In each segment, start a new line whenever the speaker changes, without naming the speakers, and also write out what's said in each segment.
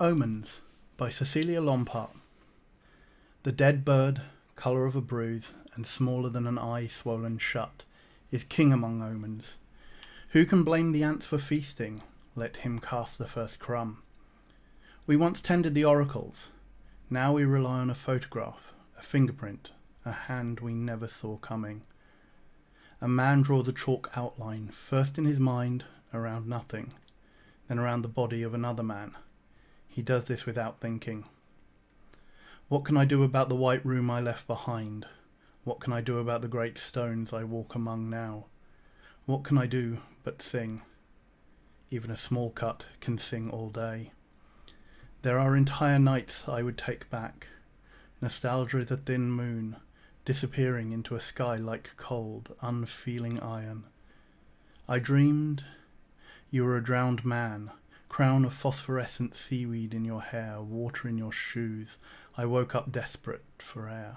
Omens by Cecilia Lompart. The dead bird, colour of a bruise, and smaller than an eye swollen shut, is king among omens. Who can blame the ants for feasting? Let him cast the first crumb. We once tended the oracles. Now we rely on a photograph, a fingerprint, a hand we never saw coming. A man draws a chalk outline, first in his mind, around nothing, then around the body of another man. He does this without thinking. What can I do about the white room I left behind? What can I do about the great stones I walk among now? What can I do but sing? Even a small cut can sing all day. There are entire nights I would take back. Nostalgia is a thin moon, disappearing into a sky like cold, unfeeling iron. I dreamed you were a drowned man, crown of phosphorescent seaweed in your hair, water in your shoes. I woke up desperate for air.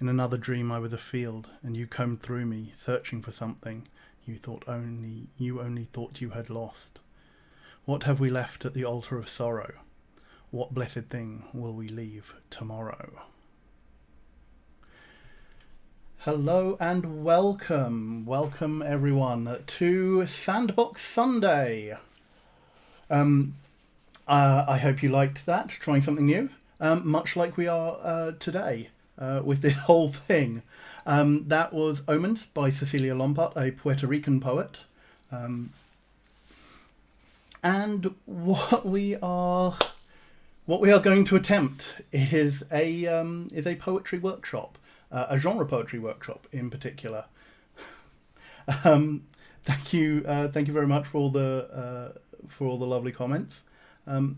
In another dream I was a field, and you combed through me, searching for something you only thought you had lost. What have we left at the altar of sorrow? What blessed thing will we leave tomorrow? Hello and welcome. Welcome everyone to Sandbox Sunday. I hope you liked that, trying something new, much like we are today with this whole thing. That was Omens by Cecilia Lompart, a Puerto Rican poet. And what we are going to attempt is a poetry workshop, a genre poetry workshop in particular. Thank you very much for all the lovely comments. Who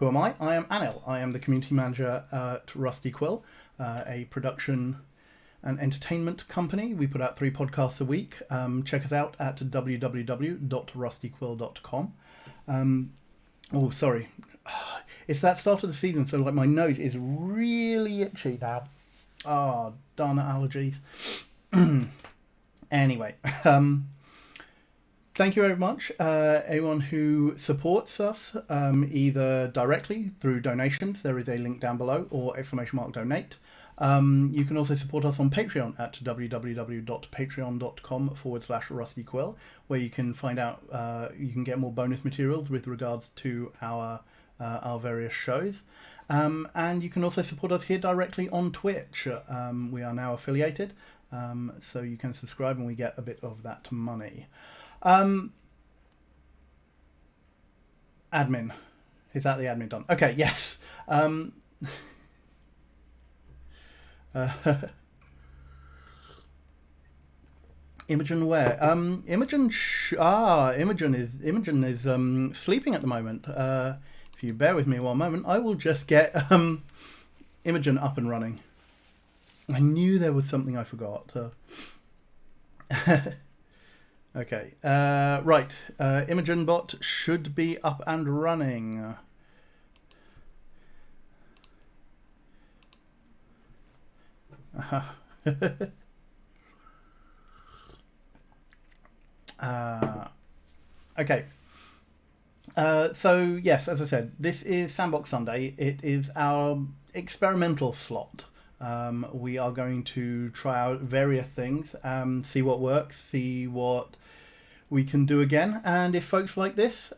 am I? I am Anil. I am the community manager at Rusty Quill, a production and entertainment company. We put out 3 podcasts a week. Check us out at www.rustyquill.com. Oh, sorry. It's that start of the season, so like my nose is really itchy now. Oh, darn it, allergies. Anyway, thank you very much. Anyone who supports us, either directly through donations, there is a link down below, or !donate. You can also support us on Patreon at www.patreon.com/rustyquill, where you can find out, you can get more bonus materials with regards to our various shows. And you can also support us here directly on Twitch. We are now affiliated, so you can subscribe and we get a bit of that money. Admin. Is that the admin done? Okay, yes. Imogen where? Imogen is sleeping at the moment. If you bear with me one moment, I will just get Imogen up and running. I knew there was something I forgot. Okay, right. Imogen bot should be up and running. Okay. So yes, as I said, this is Sandbox Sunday. It is our experimental slot. We are going to try out various things, see what works, see what we can do again, and if folks like this,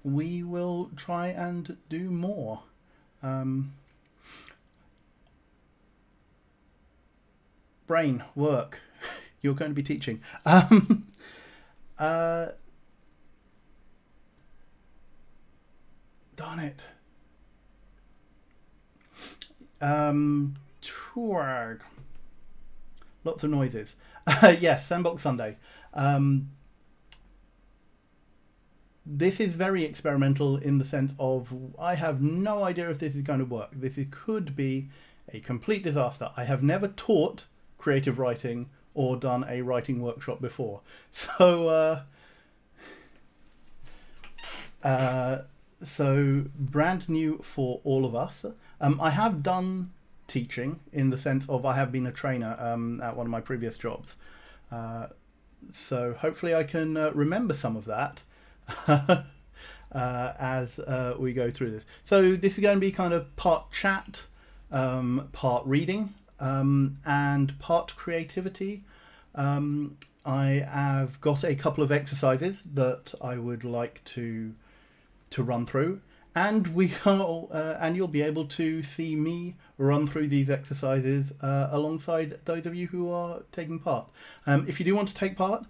we will try and do more. Brain, work. You're going to be teaching. Darn it. Lots of noises. Yes, Sandbox Sunday. This is very experimental in the sense of I have no idea if this is going to work. Could be a complete disaster. I have never taught creative writing or done a writing workshop before. So brand new for all of us. I have done teaching in the sense of I have been a trainer at one of my previous jobs. So hopefully I can remember some of that as we go through this. So this is going to be kind of part chat, part reading, and part creativity. I have got a couple of exercises that I would like to run through, and you'll be able to see me run through these exercises alongside those of you who are taking part. If you do want to take part,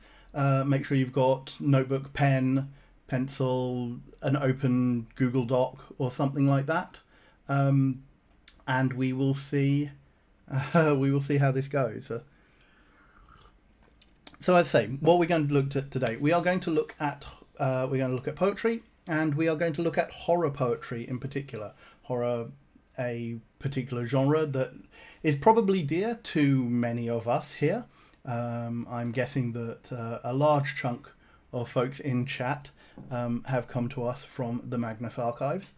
make sure you've got notebook, pen, pencil, an open Google Doc or something like that, and we will see how this goes. So as I say, what we're going to look at today, we are going to look at poetry, and we are going to look at horror poetry in particular. Horror, a particular genre that is probably dear to many of us here. I'm guessing that a large chunk of folks in chat have come to us from the Magnus Archives,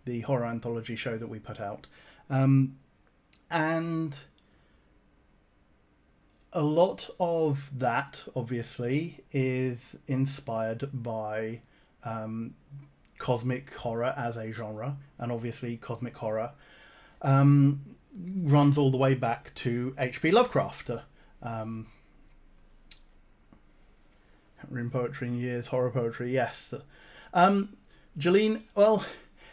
the horror anthology show that we put out. And a lot of that, obviously, is inspired by cosmic horror as a genre, and obviously cosmic horror runs all the way back to H.P. Lovecraft. Haven't written poetry in years, horror poetry, yes. Jolene, well,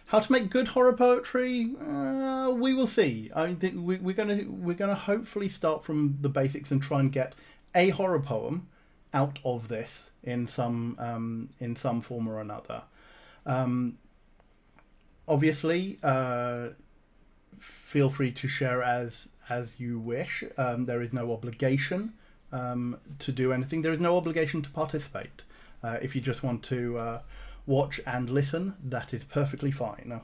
how to make good horror poetry? We will see. I think we're gonna hopefully start from the basics and try and get a horror poem out of this in some form or another. Obviously, feel free to share as you wish. There is no obligation to do anything. There is no obligation to participate. If you just want to watch and listen, that is perfectly fine.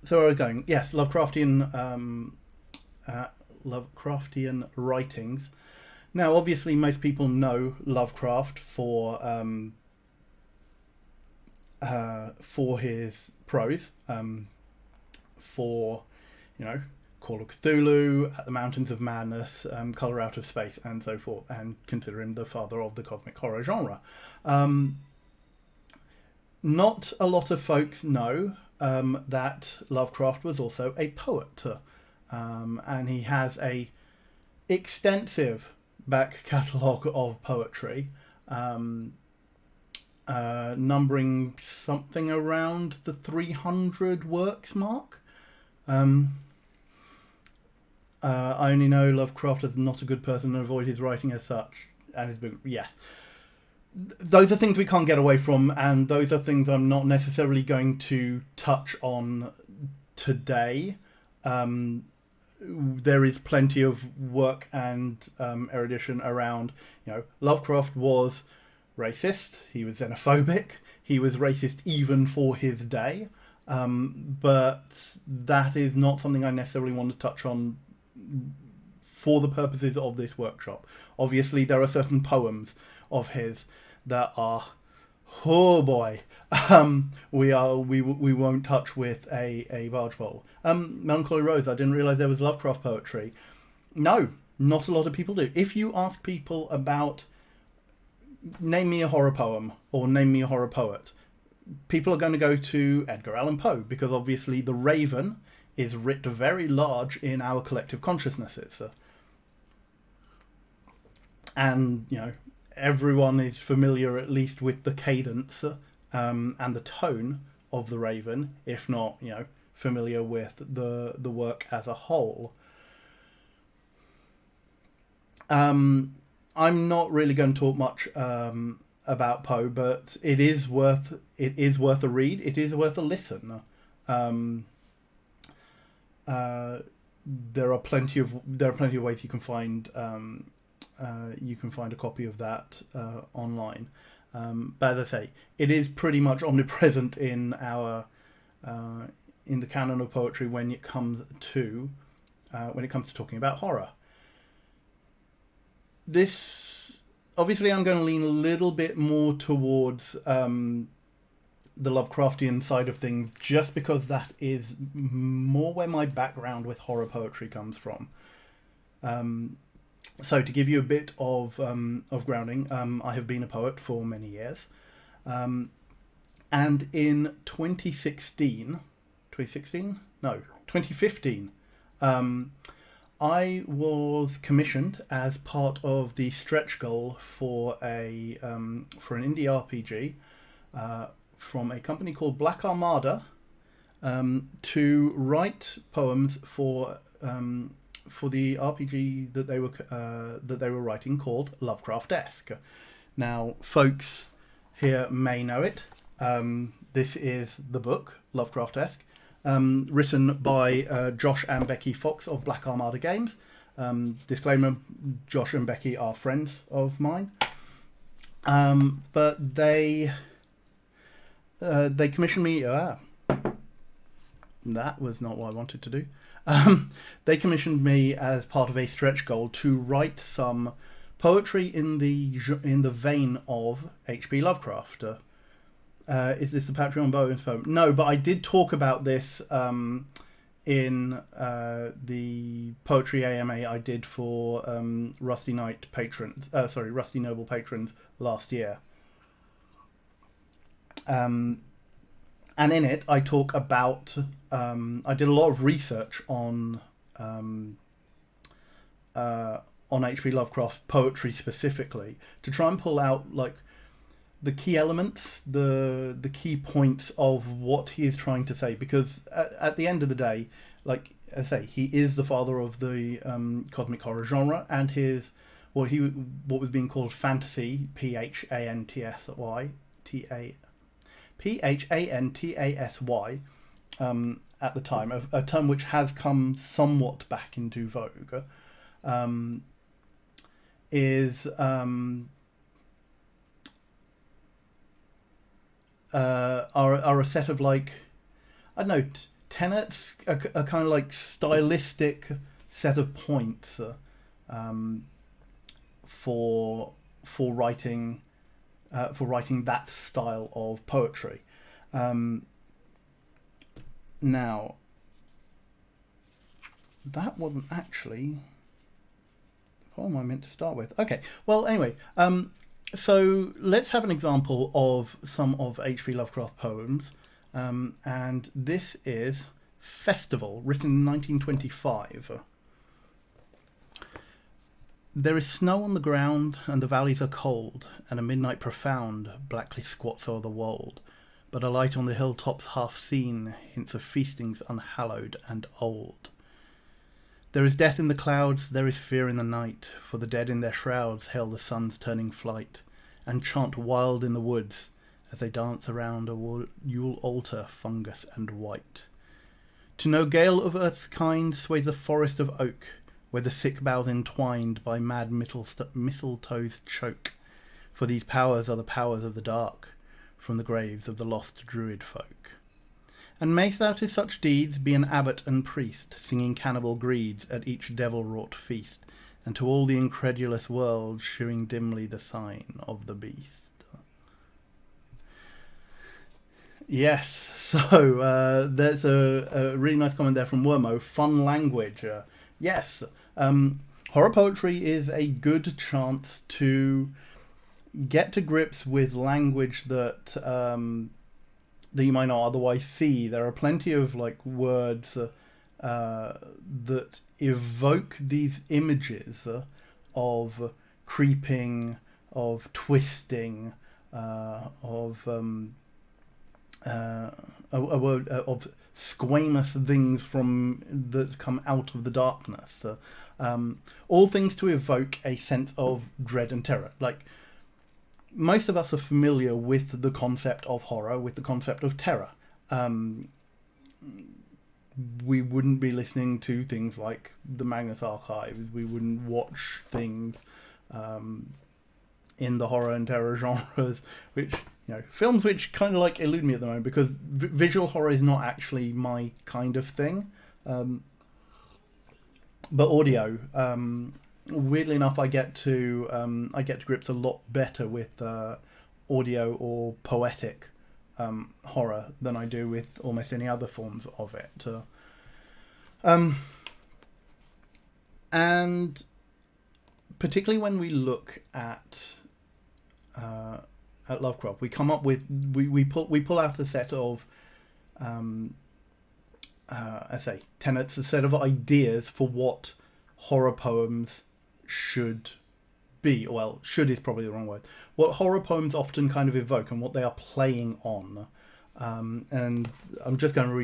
So where I was going, yes, Lovecraftian writings. Now, obviously, most people know Lovecraft for his prose, for Call of Cthulhu, At the Mountains of Madness, Colour Out of Space, and so forth, and consider him the father of the cosmic horror genre. Not a lot of folks know that Lovecraft was also a poet, and he has a extensive back catalogue of poetry, numbering something around the 300 works mark. I only know Lovecraft as not a good person and avoid his writing as such. And his book, yes. Those are things we can't get away from, and those are things I'm not necessarily going to touch on today. There is plenty of work and erudition around. Lovecraft was racist, he was xenophobic, he was racist even for his day, but that is not something I necessarily want to touch on for the purposes of this workshop. Obviously, there are certain poems of his that are, oh boy, we won't touch with a barge pole. Melancholy Rose, I didn't realise there was Lovecraft poetry. No, not a lot of people do. If you ask people about, name me a horror poem or name me a horror poet, people are going to go to Edgar Allan Poe, because obviously The Raven is writ very large in our collective consciousnesses. And, everyone is familiar at least with the cadence and the tone of The Raven, if not, familiar with the work as a whole. I'm not really going to talk much about Poe, but it is worth a read. It is worth a listen. There are plenty of ways you can find a copy of that online. But as I say, it is pretty much omnipresent in our in the canon of poetry when it comes to talking about horror. This, obviously, I'm going to lean a little bit more towards the Lovecraftian side of things, just because that is more where my background with horror poetry comes from. So to give you a bit of grounding, I have been a poet for many years. And in 2015, I was commissioned as part of the stretch goal for an indie RPG from a company called Black Armada to write poems for the RPG that they were writing, called Lovecraft-esque. Now, folks here may know it. This is the book Lovecraft-esque, written by Josh and Becky Fox of Black Armada Games. Disclaimer: Josh and Becky are friends of mine, but they commissioned me. That was not what I wanted to do. They commissioned me as part of a stretch goal to write some poetry in the vein of H.P. Lovecraft. Is this the Patreon bonus poem? No, but I did talk about this in the poetry AMA I did for Rusty Noble patrons last year. And in it, I talk about. I did a lot of research on H.P. Lovecraft poetry specifically to try and pull out like the key elements, the key points of what he is trying to say. Because at the end of the day, like I say, he is the father of the cosmic horror genre, and what was being called fantasy, Phantasy, at the time, a term which has come somewhat back into vogue, are a set of, like, I don't know, tenets, a kind of like stylistic set of points for writing that style of poetry. Now, that wasn't actually the poem I meant to start with. Okay, well, anyway, so let's have an example of some of H.P. Lovecraft poems, and this is Festival, written in 1925. There is snow on the ground, and the valleys are cold, and a midnight profound blackly squats o'er the wold. But a light on the hilltops half seen hints of feastings unhallowed and old. There is death in the clouds, there is fear in the night, for the dead in their shrouds hail the sun's turning flight, and chant wild in the woods as they dance around a Yule altar, fungus and white. To no gale of earth's kind sways a forest of oak, where the sick boughs entwined by mad mistletoes choke, for these powers are the powers of the dark, from the graves of the lost druid folk. And mayst thou to such deeds be an abbot and priest, singing cannibal greeds at each devil-wrought feast, and to all the incredulous world shewing dimly the sign of the beast. Yes, so there's a really nice comment there from Wormo. Fun language. Yes, horror poetry is a good chance to get to grips with language that that you might not otherwise see. There are plenty of like words that evoke these images of creeping, of twisting, of squamous things that come out of the darkness. All things to evoke a sense of dread and terror. Like, most of us are familiar with the concept of horror, with the concept of terror. We wouldn't be listening to things like the Magnus Archives. We wouldn't watch things in the horror and terror genres, which, films which kind of like elude me at the moment, because visual horror is not actually my kind of thing. But audio, weirdly enough, I get to grips a lot better with audio or poetic horror than I do with almost any other forms of it. And particularly when we look at Lovecraft, we come up with we pull out a set of tenets, a set of ideas for what horror poems should be. Well, should is probably the wrong word. What horror poems often kind of evoke and what they are playing on. And I'm just going to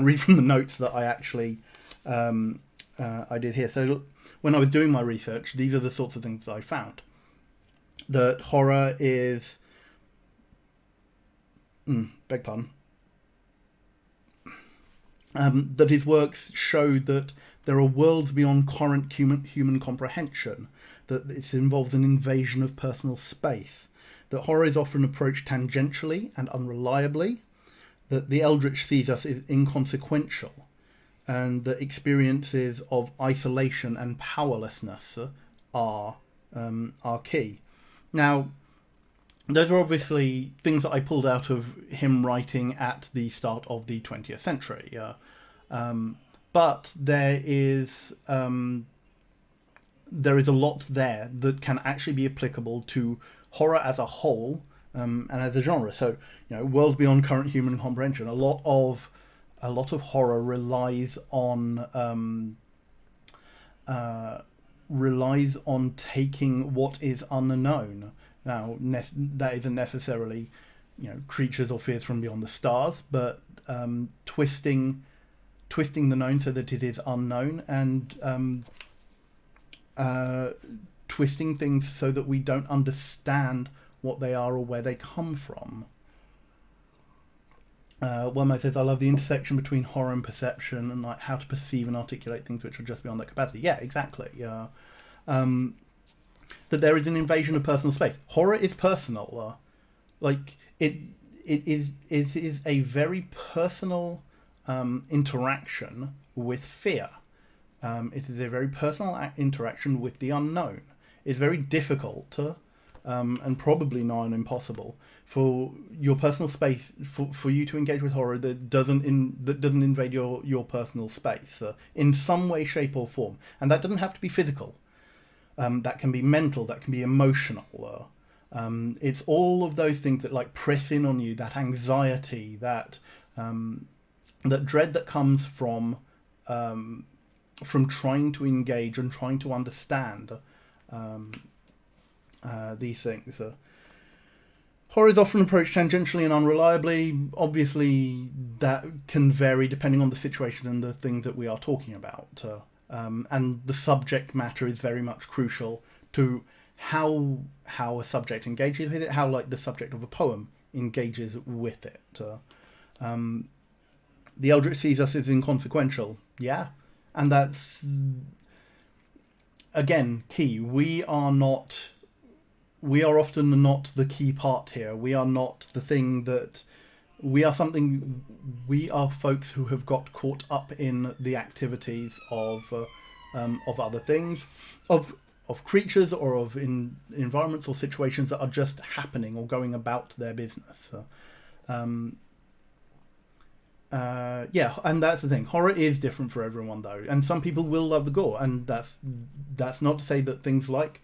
read from the notes that I actually I did here. So when I was doing my research, these are the sorts of things that I found. That horror is, beg pardon. That his works show that there are worlds beyond current human comprehension, that it involves an invasion of personal space, that horror is often approached tangentially and unreliably, that the eldritch sees us as inconsequential, and that experiences of isolation and powerlessness are key. Now, those are obviously things that I pulled out of him writing at the start of the 20th century. But there is a lot there that can actually be applicable to horror as a whole and as a genre. So, worlds beyond current human comprehension. A lot of horror relies on taking what is unknown. Now, that isn't necessarily, creatures or fears from beyond the stars, but twisting the known so that it is unknown, and twisting things so that we don't understand what they are or where they come from. Wormo says, I love the intersection between horror and perception, and like how to perceive and articulate things which are just beyond that capacity. Yeah, exactly. That there is an invasion of personal space. Horror is personal. It is a very personal interaction with fear. It is a very personal interaction with the unknown. It's very difficult and probably nigh on impossible for your personal space, for you to engage with horror that doesn't invade your personal space in some way, shape or form. And that doesn't have to be physical. That can be mental, that can be emotional. It's all of those things that press in on you, that anxiety, that dread that comes from trying to engage and trying to understand these things. Horror is often approached tangentially and unreliably. Obviously, that can vary depending on the situation and the things that we are talking about. And the subject matter is very much crucial to how a subject engages with it, how the subject of a poem engages with it. The eldritch sees us as inconsequential, yeah, and that's again key. We are often not the key part here. We are not the thing that. We are folks who have got caught up in the activities of other things, of creatures or of environments or situations that are just happening or going about their business. And that's the thing. Horror is different for everyone, though, and some people will love the gore, and that's not to say that things like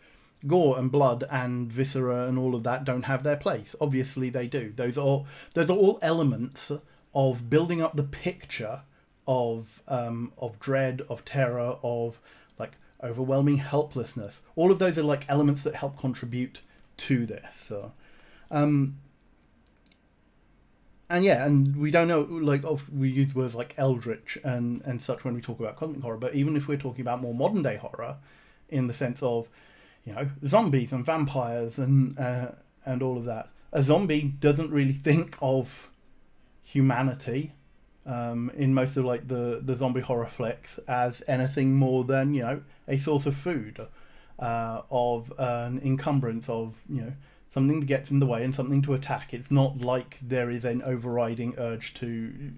gore and blood and viscera and all of that don't have their place. Obviously they do. Those are all elements of building up the picture of dread, of terror, of overwhelming helplessness. All of those are elements that help contribute to this. And we don't know, we use words like eldritch and such when we talk about cosmic horror, but even if we're talking about more modern day horror, in the sense of zombies and vampires and all of that. A zombie doesn't really think of humanity in most of the zombie horror flicks as anything more than a source of food, of an encumbrance, of something that gets in the way and something to attack. It's not like there is an overriding urge to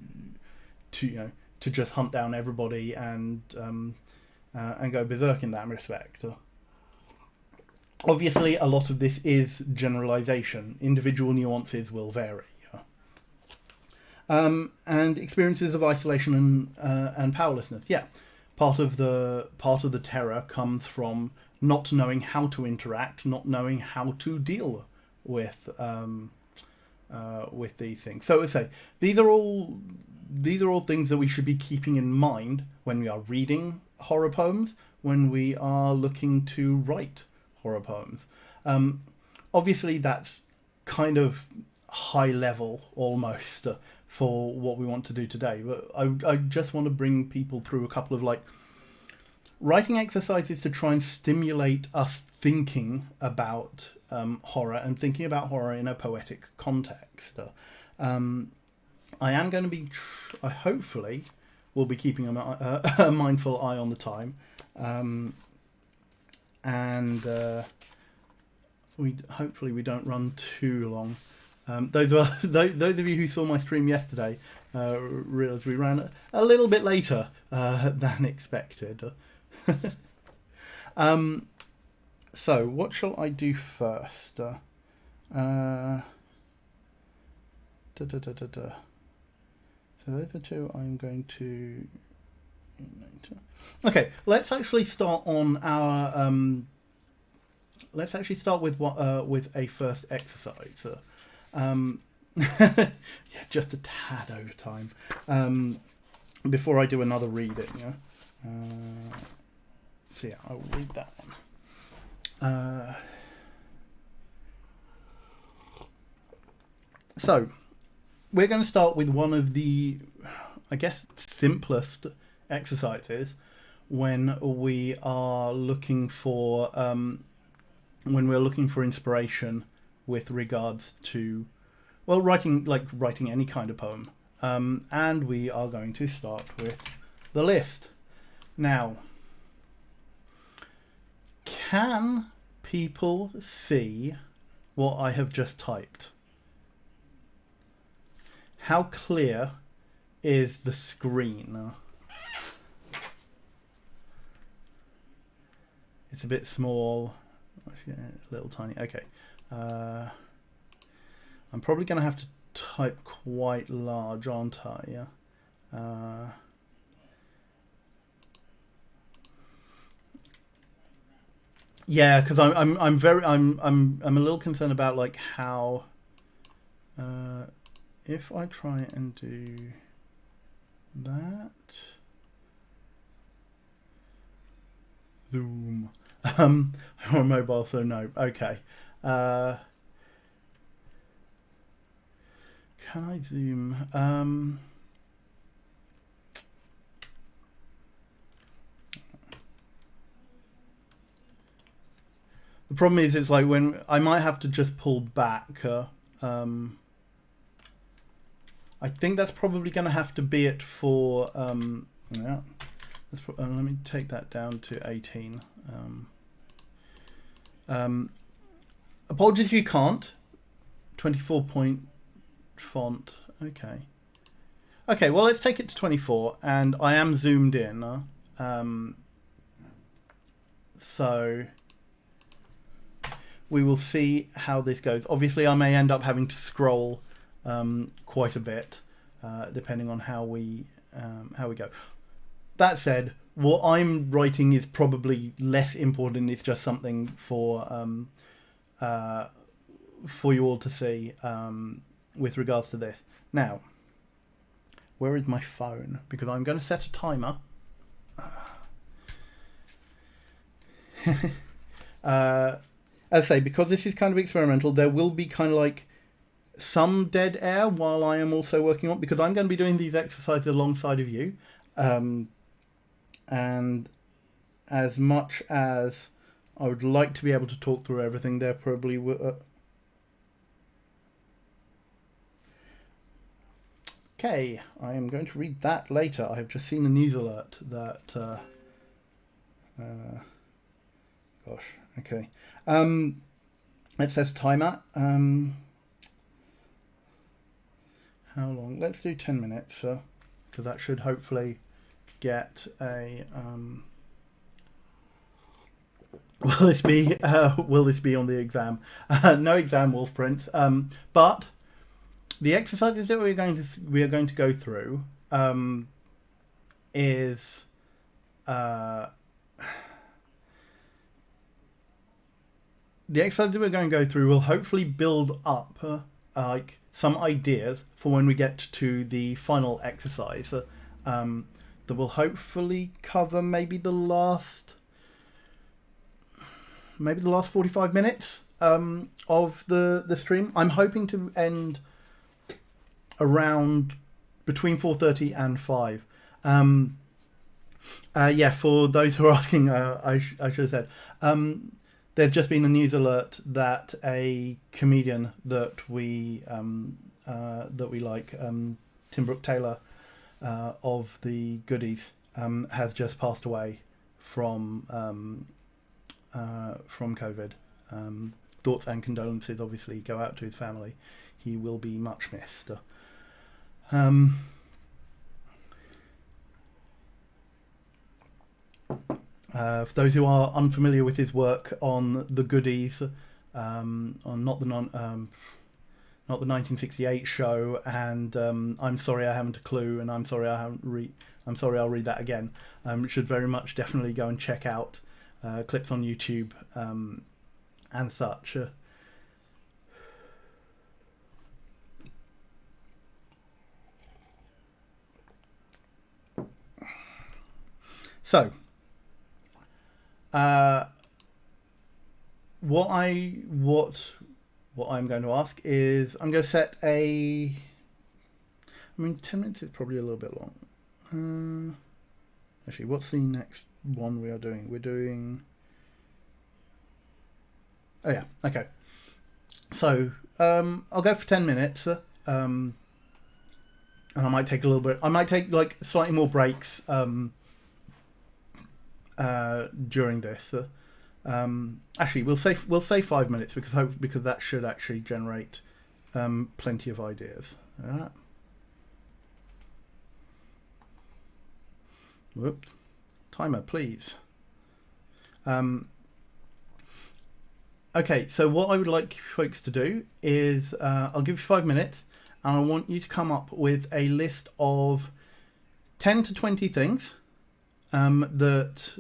just hunt down everybody and go berserk in that respect. Obviously, a lot of this is generalization. Individual nuances will vary. And experiences of isolation and powerlessness. Yeah, part of the terror comes from not knowing how to interact, not knowing how to deal with these things. So I say these are all things that we should be keeping in mind when we are reading horror poems, when we are looking to write horror poems. Obviously, that's kind of high level almost for what we want to do today. But I just want to bring people through a couple of writing exercises to try and stimulate us thinking about horror and thinking about horror in a poetic context. I am going to be, I hopefully will be keeping a mindful eye on the time. Hopefully we don't run too long. Those of you who saw my stream yesterday realised we ran a little bit later than expected. So what shall I do first? So those are two I'm going to... Okay, let's actually start on our... let's actually start with a first exercise. Yeah, just a tad over time. Before I do another reading. So yeah, I'll read that one. So we're going to start with one of the, I guess, simplest exercises when we are looking for inspiration with regards to, well, writing any kind of poem. And we are going to start with the list. Now, can people see what I have just typed? How clear is the screen? It's a bit small. Let's get a little tiny. Okay. I'm probably going to have to type quite large, aren't I? Yeah, because I'm a little concerned about how if I try and do that, zoom. I'm on mobile, so no. Okay. Can I zoom? The problem is, it's when I might have to just pull back. I think that's probably going to have to be it for. Yeah. Let me take that down to 18. Apologies if you can't. 24-point font. Okay. Okay, well, let's take it to 24, and I am zoomed in. So we will see how this goes. Obviously, I may end up having to scroll quite a bit, depending on how we go. That said, what I'm writing is probably less important. It's just something for you all to see with regards to this. Now, where is my phone? Because I'm going to set a timer. As I say, because this is kind of experimental, there will be kind of some dead air while I am also working on, because I'm going to be doing these exercises alongside of you. And as much as I would like to be able to talk through everything, there probably will... Okay, I am going to read that later. I have just seen a news alert that... gosh, okay. It says timer. How long? Let's do 10 minutes, because that should hopefully get a... Will this be on the exam? No exam, Wolf Prince. But the exercises that we are going to go through is the exercise that we're going to go through will hopefully build up like some ideas for when we get to the final exercise that will hopefully cover maybe the last 45 minutes of the stream. I'm hoping to end around between 4:30 and 5. Yeah, for those who are asking, I should have said, there's just been a news alert that a comedian that we like, Tim Brooke Taylor of the Goodies, has just passed away from COVID. Thoughts and condolences obviously go out to his family. He will be much missed. For those who are unfamiliar with his work on the Goodies, on not the 1968 show, and I'm sorry I haven't a clue, and I'm sorry I'll read that again. Should very much definitely go and check out clips on YouTube and such. So, what I'm going to ask is, I'm going to set a. I mean, 10 minutes is probably a little bit long. Actually, what's the next one we are doing? We're doing. Oh yeah, okay. So I'll go for 10 minutes, and I might take a little bit. I might take like slightly more breaks during this. Actually, we'll say 5 minutes because that should actually generate plenty of ideas. All right. Whoop. Timer, please. Okay, so what I would like folks to do is I'll give you 5 minutes, and I want you to come up with a list of 10 to 20 things that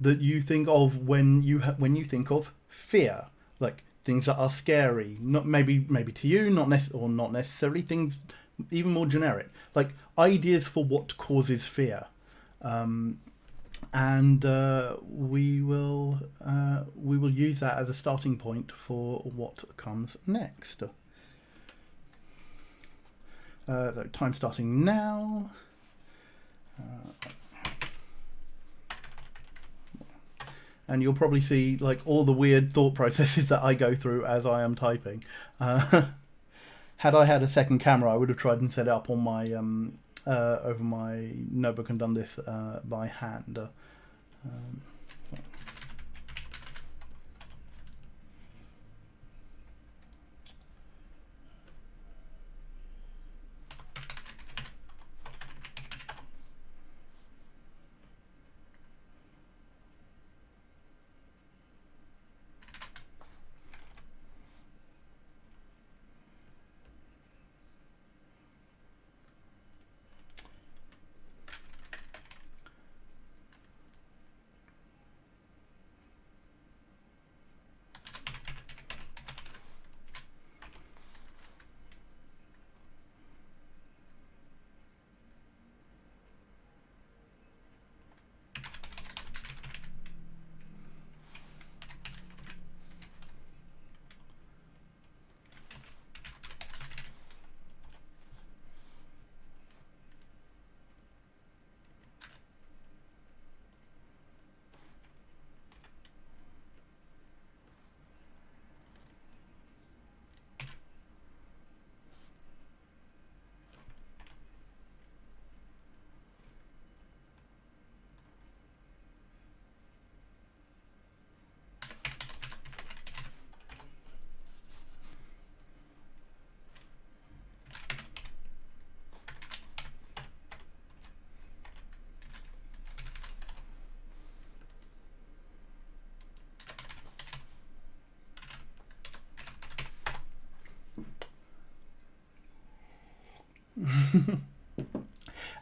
you think of when you think of fear, like things that are scary, not maybe to you, not necessarily things even more generic, like ideas for what causes fear. And we will use that as a starting point for what comes next. So time starting now. And you'll probably see like all the weird thought processes that I go through as I am typing. Had I had a second camera, I would have tried and set it up on my over my notebook and done this by hand.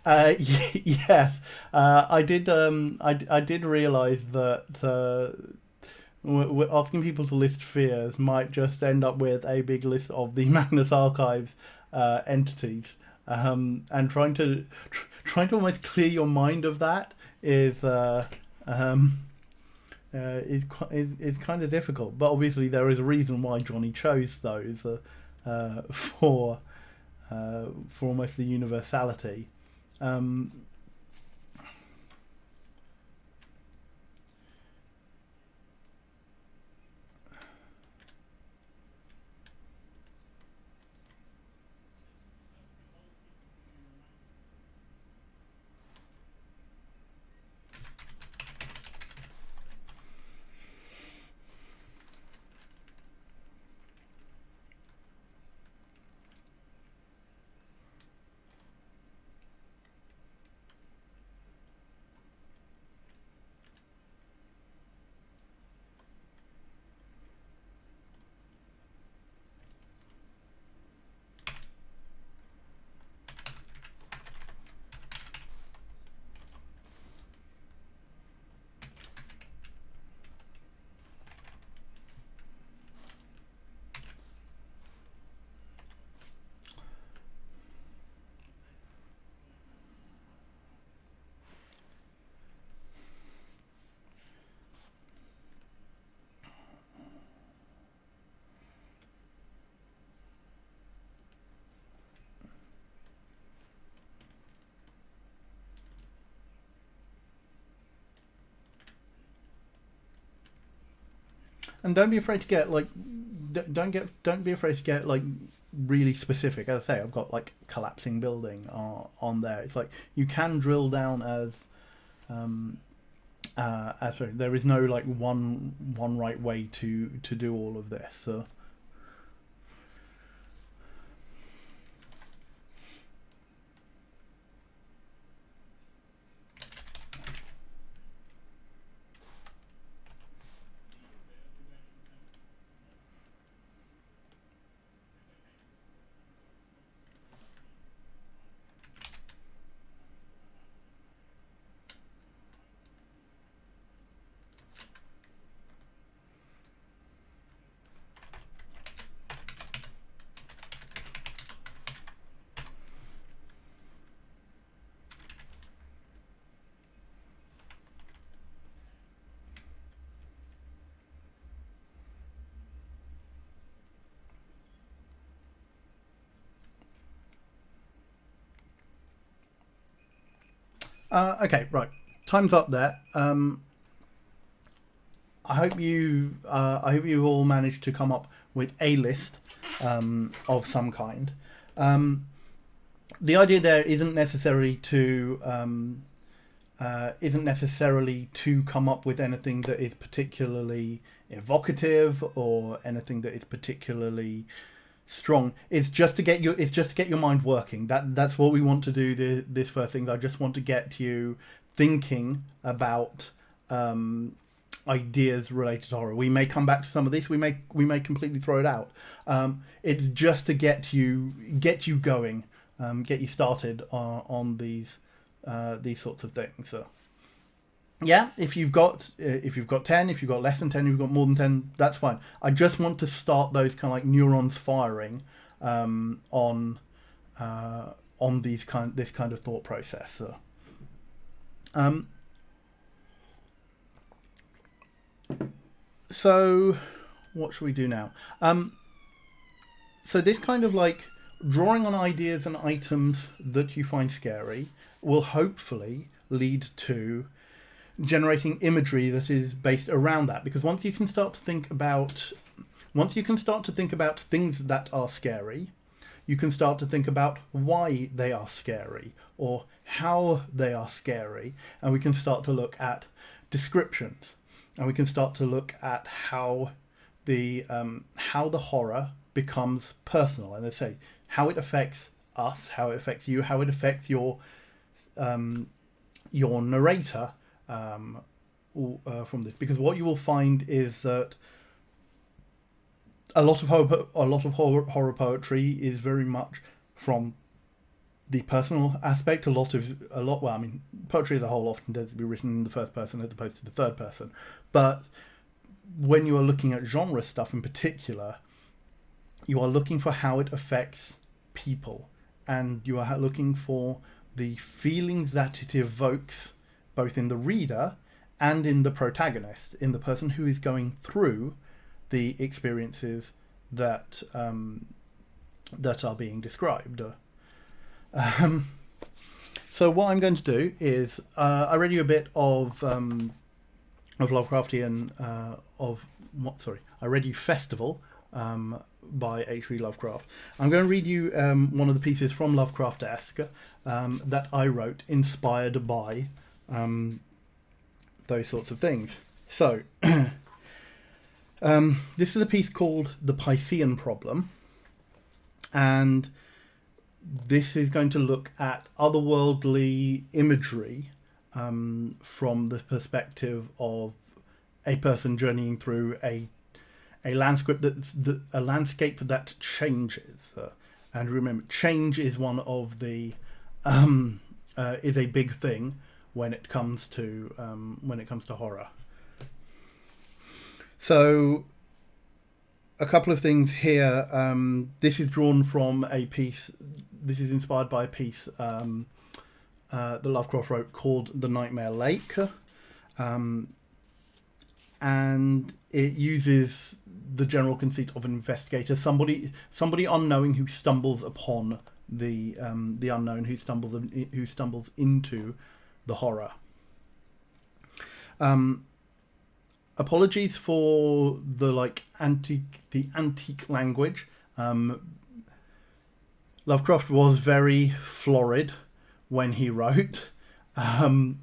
Yes, I did. I did realize that asking people to list fears might just end up with a big list of the Magnus Archives entities, and trying to almost clear your mind of that um, is kind of difficult. But obviously, there is a reason why Johnny chose those for almost the universality. Um, and don't be afraid to get like don't be afraid to get like really specific. As I say, I've got like collapsing building on there. It's like you can drill down as there is no like one right way to do all of this. So okay, right. Time's up there. I hope you all managed to come up with a list of some kind. The idea there isn't necessarily to come up with anything that is particularly evocative or anything that is particularly strong. It's just to get your mind working. That's what we want to do. This first thing, I just want to get you thinking about ideas related to horror. We may come back to some of this. We may completely throw it out. It's just to get you going, get you started on these sorts of things. So yeah, if you've got 10, if you've got less than 10, if you've got more than 10, that's fine. I just want to start those kind of like neurons firing on this kind of thought process. So what should we do now? So this kind of like drawing on ideas and items that you find scary will hopefully lead to generating imagery that is based around that, because once you can start to think about things that are scary, you can start to think about why they are scary or how they are scary, and we can start to look at descriptions, and we can start to look at how the horror becomes personal, and let's say how it affects us, how it affects you, how it affects your narrator from this. Because what you will find is that a lot of horror poetry is very much from the personal aspect. Well, I mean, poetry as a whole often tends to be written in the first person as opposed to the third person. But when you are looking at genre stuff in particular, you are looking for how it affects people, and you are looking for the feelings that it evokes both in the reader and in the protagonist, in the person who is going through the experiences that that are being described. So what I'm going to do is I read you a bit of Lovecraftian I read you Festival by H.P. Lovecraft. I'm going to read you one of the pieces from Lovecraft-esque that I wrote, inspired by those sorts of things. So, this is a piece called The Piscean Problem, and this is going to look at otherworldly imagery from the perspective of a person journeying through a landscape that changes. And remember, change is one of the is a big thing when it comes to horror. So, a couple of things here. This is drawn from a piece. This is inspired by a piece that Lovecraft wrote called The Nightmare Lake, and it uses the general conceit of an investigator, somebody unknowing who stumbles upon the unknown, who stumbles into the horror. Apologies for the antique language. Lovecraft was very florid when he wrote, and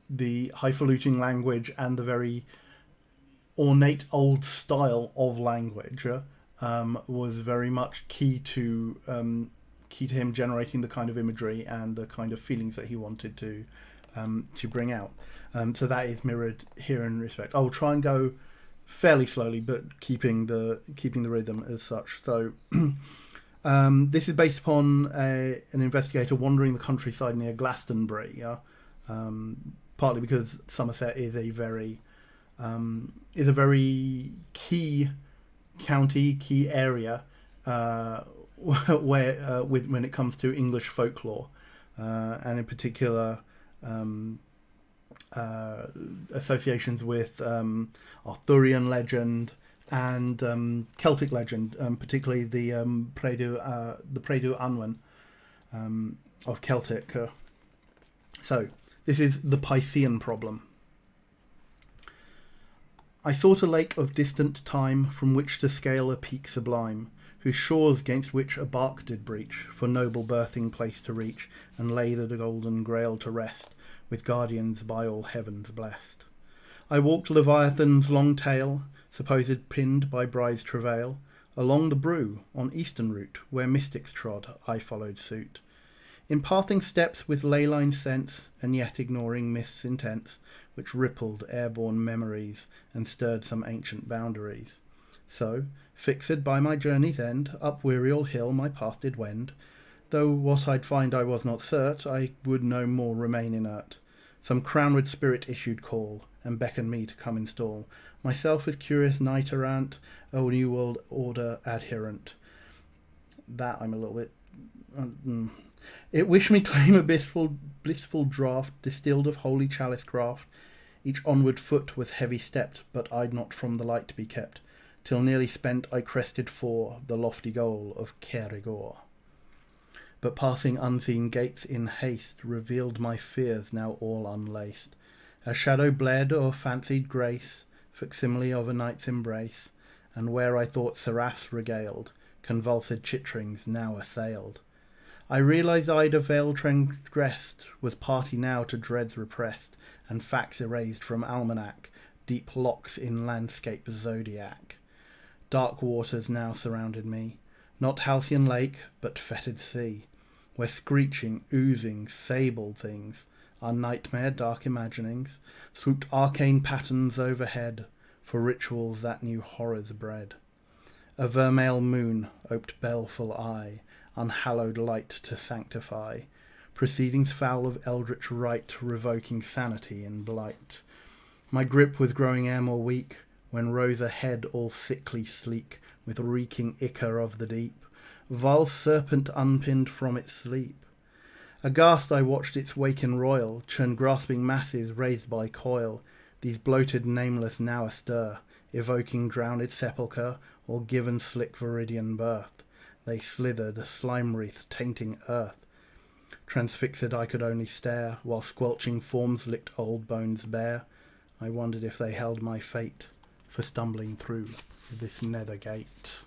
the highfalutin language and the very ornate old style of language was very much key to him generating the kind of imagery and the kind of feelings that he wanted to bring out. So that is mirrored here in respect. I'll try and go fairly slowly, but keeping the rhythm as such. So this is based upon an investigator wandering the countryside near Glastonbury. Partly because Somerset is a very key county, key area where when it comes to English folklore, and in particular associations with Arthurian legend and Celtic legend, particularly the Predu Anwen of Celtic. So this is the Piscean Problem. I sought a lake of distant time from which to scale a peak sublime, whose shores 'gainst which a bark did breach, for noble birthing place to reach, and lay the golden grail to rest, with guardians by all heavens blessed. I walked Leviathan's long tail, supposed pinned by bride's travail, along the Brew, on eastern route, where mystics trod, I followed suit. In pathing steps with ley-line sense, and yet ignoring mists intense, which rippled airborne memories, and stirred some ancient boundaries. So, fixed by my journey's end, up Wearial Hill my path did wend, though what I'd find I was not cert, I would no more remain inert. Some crowned spirit issued call, and beckoned me to come install myself as curious knight errant, a new world order adherent. That I'm a little bit... It wished me claim a blissful draught, distilled of holy chalice craft. Each onward foot was heavy stepped, but I'd not from the light be kept, till nearly spent I crested for the lofty goal of Cerigor. But passing unseen gates in haste, revealed my fears now all unlaced. A shadow bled o'er fancied grace, facsimile of a knight's embrace, and where I thought seraphs regaled, convulsed chitterings now assailed. I realised I'd a veil transgressed, was party now to dreads repressed, and facts erased from almanac, deep locks in landscape zodiac. Dark waters now surrounded me, not halcyon lake, but fetid sea, where screeching, oozing, sable things, our nightmare dark imaginings, swooped arcane patterns overhead, for rituals that new horrors bred. A vermeil moon oped baleful eye, unhallowed light to sanctify, proceedings foul of eldritch rite, revoking sanity in blight. My grip was growing e'er more weak, when rose a head all sickly sleek, with reeking ichor of the deep, vile serpent unpinned from its sleep. Aghast I watched its waken royal, churn grasping masses raised by coil, these bloated nameless now astir, evoking drowned sepulchre, or given slick viridian birth. They slithered, a slime wreath tainting earth. Transfixed I could only stare, while squelching forms licked old bones bare. I wondered if they held my fate for stumbling through this nether gate.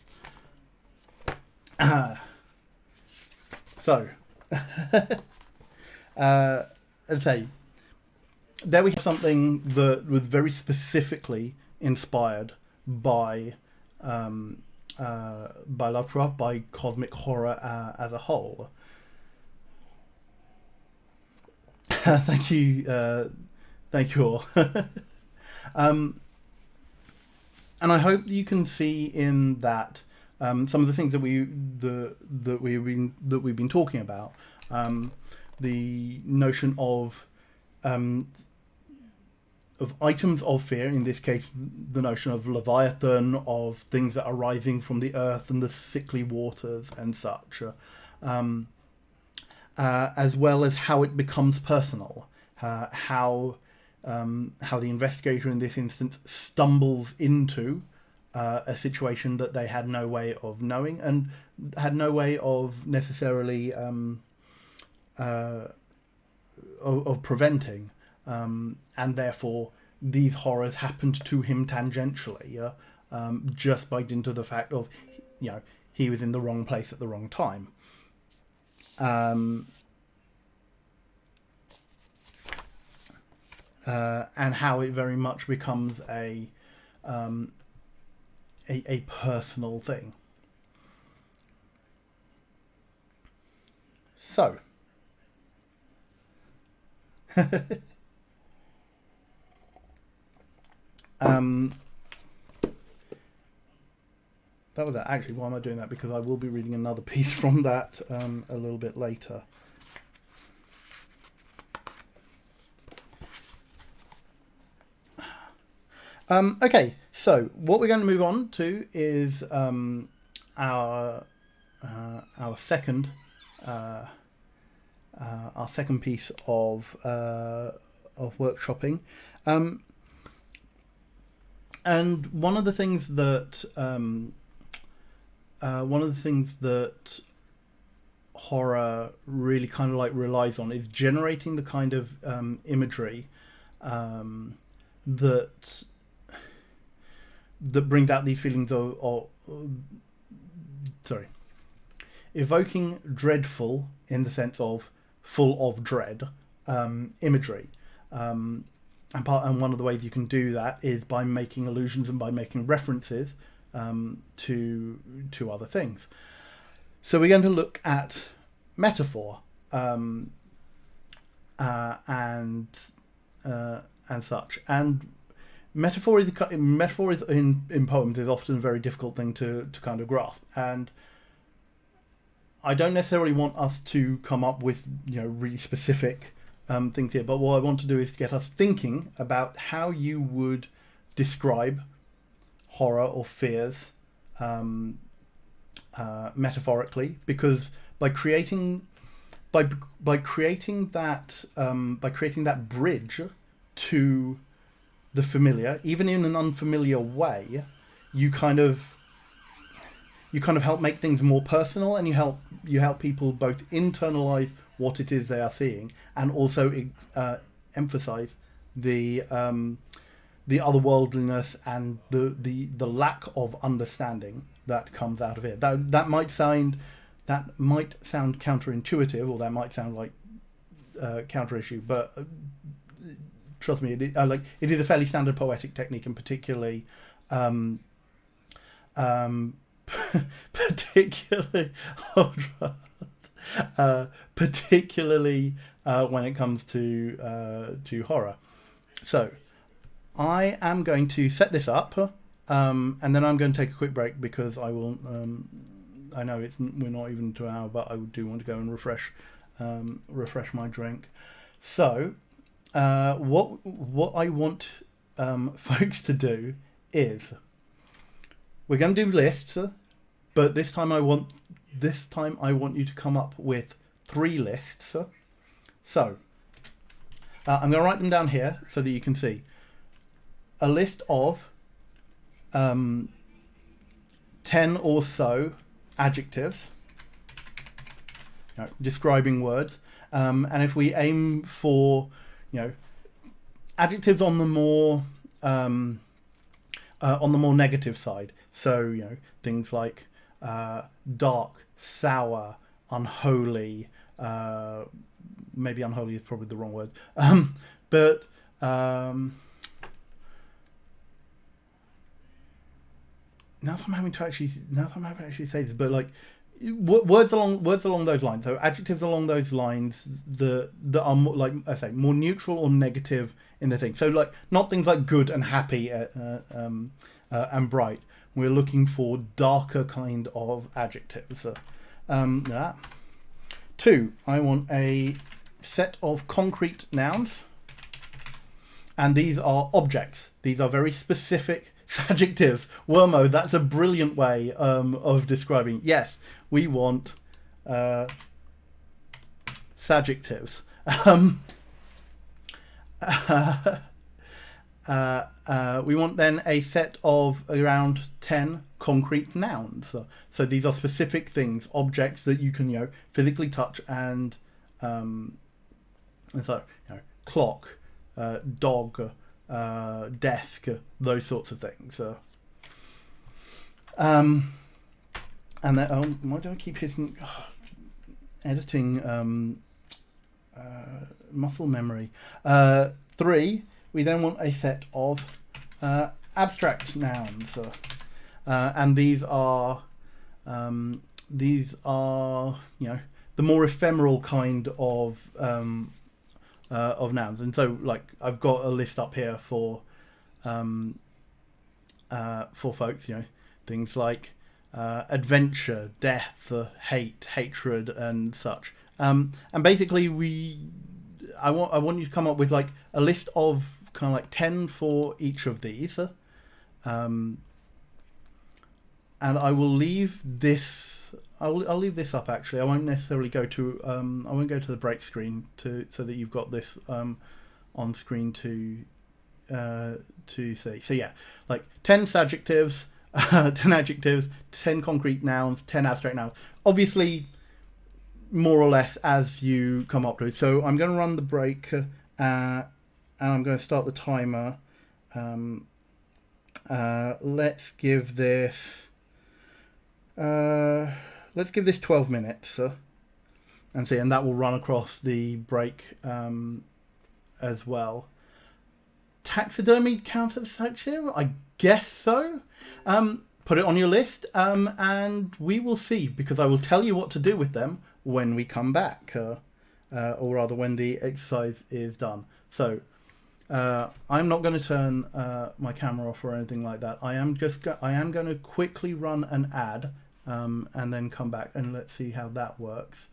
So, I'd say there we have something that was very specifically inspired by Lovecraft, by cosmic horror as a whole. Thank you all. And I hope you can see in that some of the things that we've been talking about. The notion of items of fear, in this case the notion of Leviathan, of things that are rising from the earth and the sickly waters and such, as well as how it becomes personal, how the investigator in this instance stumbles into a situation that they had no way of knowing and had no way of necessarily of preventing, and therefore these horrors happened to him tangentially, just by dint of the fact of, he was in the wrong place at the wrong time. And how it very much becomes a personal thing. So, that was that. Actually, why am I doing that? Because I will be reading another piece from that a little bit later. Okay, so what we're going to move on to is our second piece of workshopping, and one of the things that horror really kind of like relies on is generating the kind of imagery that brings out these feelings of evoking dreadful, in the sense of full of dread, imagery, and one of the ways you can do that is by making allusions and by making references to other things. So we're going to look at metaphor and such. And metaphor is in poems is often a very difficult thing to kind of grasp, and I don't necessarily want us to come up with really specific things here, but what I want to do is get us thinking about how you would describe horror or fears metaphorically, because by creating that bridge to the familiar, even in an unfamiliar way, you kind of help make things more personal, and you help people both internalize what it is they are seeing, and also emphasize the otherworldliness and the lack of understanding that comes out of it. That might sound counterintuitive, or that might sound like counter issue, but trust me, it is a fairly standard poetic technique, and particularly particularly when it comes to horror. So I am going to set this up and then I'm going to take a quick break because I will. I know we're not even to an hour, but I do want to go and refresh my drink. So, what I want folks to do is we're going to do lists, but this time I want you to come up with 3 lists. So, I'm going to write them down here so that you can see a list of 10 or so adjectives, describing words, and if we aim for adjectives on the more negative side, so things like dark, sour, unholy. Maybe unholy is probably the wrong word, but now that I'm having to actually say this, but like words along those lines. So adjectives along those lines that are more, like I say, more neutral or negative in the thing. So like not things like good and happy and bright. We're looking for darker kind of adjectives. 2, I want a set of concrete nouns, and these are objects. These are very specific adjectives. Wormo, that's a brilliant way of describing. Yes, we want adjectives. We want then a set of around 10 concrete nouns. So these are specific things, objects that you can physically touch, and so clock, dog, desk, those sorts of things. And then why do I keep hitting editing muscle memory? 3. We then want a set of abstract nouns, and these are the more ephemeral kind of nouns. And so, like, I've got a list up here for folks, things like adventure, death, hate, hatred, and such. And basically, I want you to come up with like a list of kind of like 10 for each of these, and I will leave this. I'll leave this up actually. I won't necessarily go to I won't go to the break screen so that you've got this on screen to see. So yeah, like 10 adjectives, 10 adjectives, 10 concrete nouns, 10 abstract nouns. Obviously, more or less as you come up to it. So I'm going to run the break, and I'm going to start the timer. Let's give this 12 minutes, and see, and that will run across the break as well. Taxidermy count as adjective? I guess so. Put it on your list, and we will see, because I will tell you what to do with them when we come back, or rather when the exercise is done. So I'm not going to turn my camera off or anything like that. I am going to quickly run an ad, and then come back, and let's see how that works.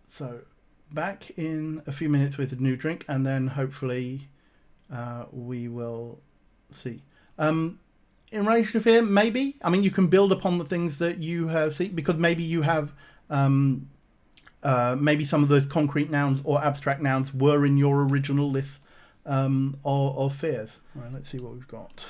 So back in a few minutes with a new drink, and then hopefully we will see. In relation to fear, maybe. I mean, you can build upon the things that you have seen, because maybe you have, maybe some of those concrete nouns or abstract nouns were in your original list of fears. Right, let's see what we've got.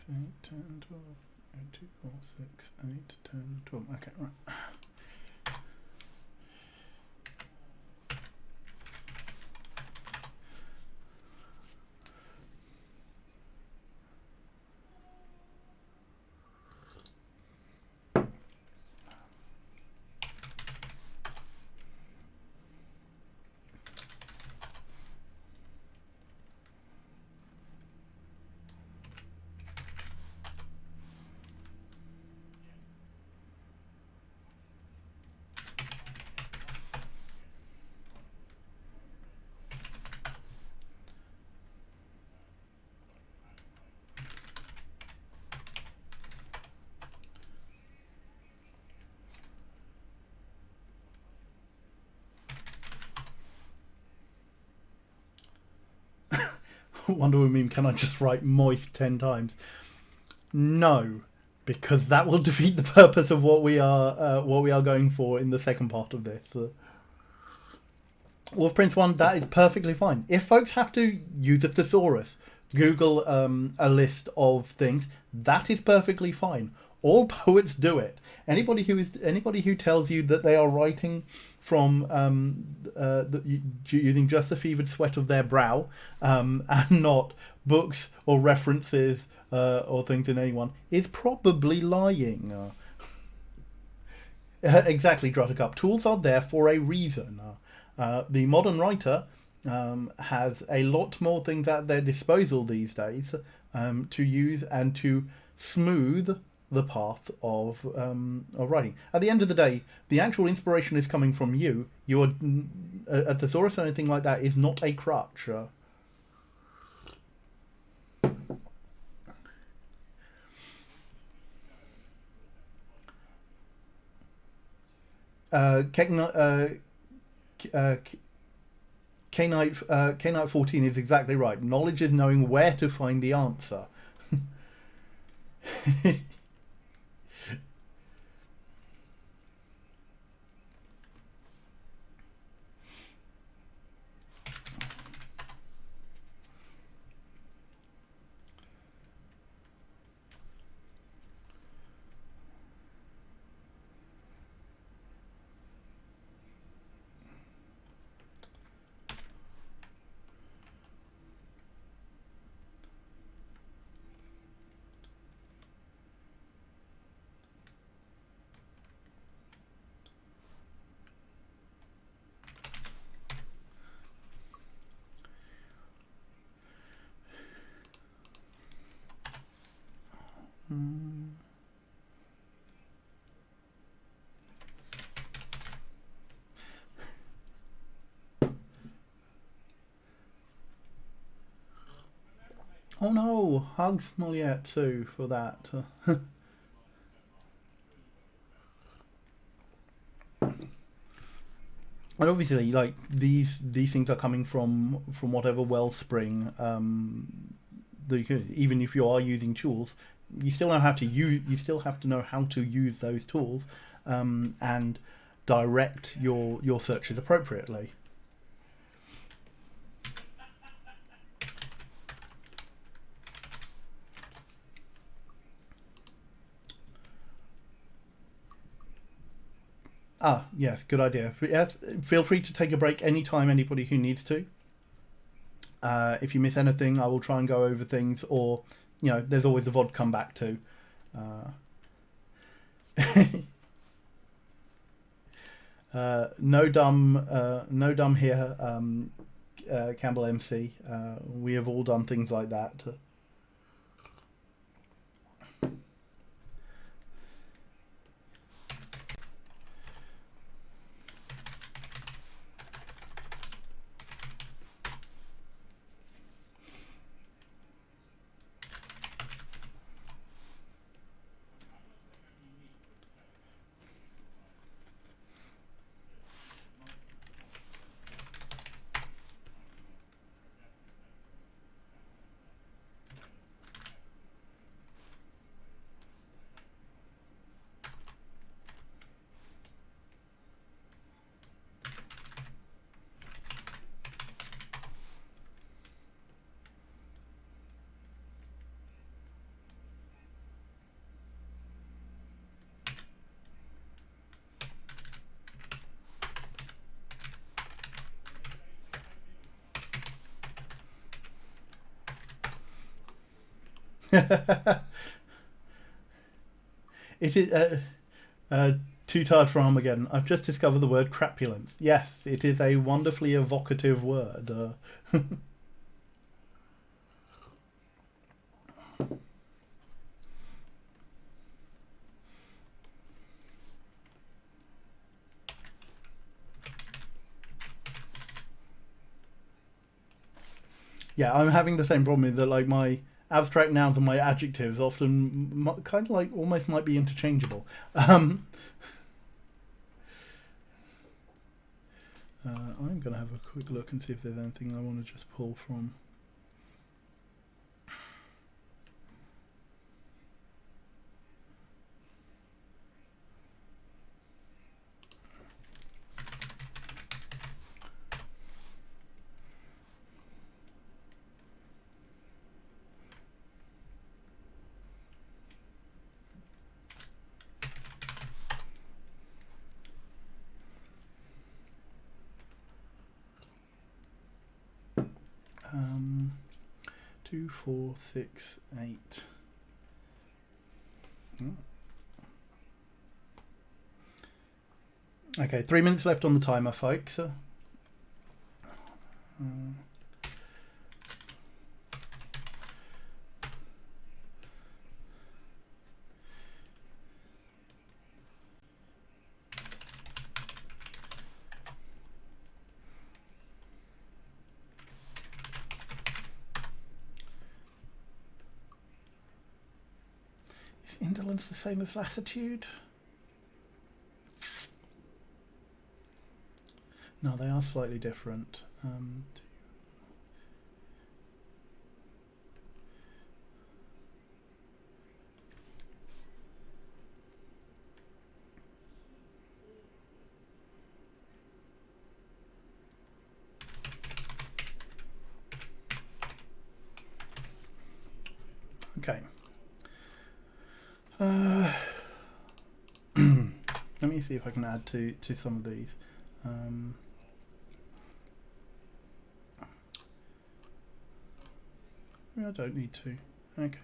8, 10, 12, 8, 2, 4, 6, 8, 10, 12. Okay, right. Wonder Woman meme, can I just write moist 10 times? No, because that will defeat the purpose of what we are going for in the second part of this. Wolf Prince 1, that is perfectly fine. If folks have to use a thesaurus, Google a list of things, that is perfectly fine. All poets do it. Anybody who tells you that they are writing from using just the fevered sweat of their brow and not books or references or things in anyone is probably lying. Exactly, Druttercup. Tools are there for a reason. The modern writer has a lot more things at their disposal these days to use and to smooth the path of writing. At the end of the day, the actual inspiration is coming from you. A thesaurus or anything like that is not a crutch. K-Knight 14 is exactly right. Knowledge is knowing where to find the answer. Oh no, hugs Molietsu for that. And obviously, like these things are coming from whatever wellspring. Even if you are using tools, you still know how to use. You still have to know how to use those tools and direct your searches appropriately. Ah, yes, good idea. Yes, feel free to take a break anytime, anybody who needs to. If you miss anything, I will try and go over things, or there's always the VOD come back to. No dumb here, Campbell MC. We have all done things like that. It is too tired for Armageddon. I've just discovered the word crapulence. Yes, it is a wonderfully evocative word. Yeah, I'm having the same problem that like my abstract nouns and my adjectives often kind of like almost might be interchangeable. I'm going to have a quick look and see if there's anything I want to just pull from. Two, 4, 6, 8. Okay, 3 minutes left on the timer, folks. Is indolence the same as lassitude? No, they are slightly different. Okay. Let me see if I can add to some of these. I don't need to. Okay,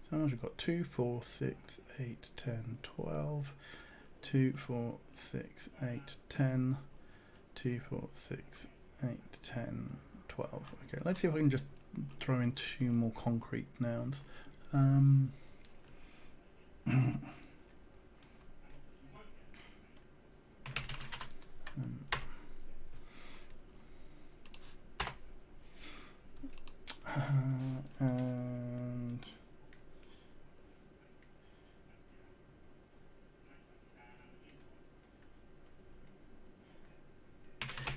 so now we've got 2, 4, 6, 8, 10, 12. 2, 4, 6, 8, 10. 2, 4, 6, 8, 10, 12. Okay, let's see if I can just throw in 2 more concrete nouns. And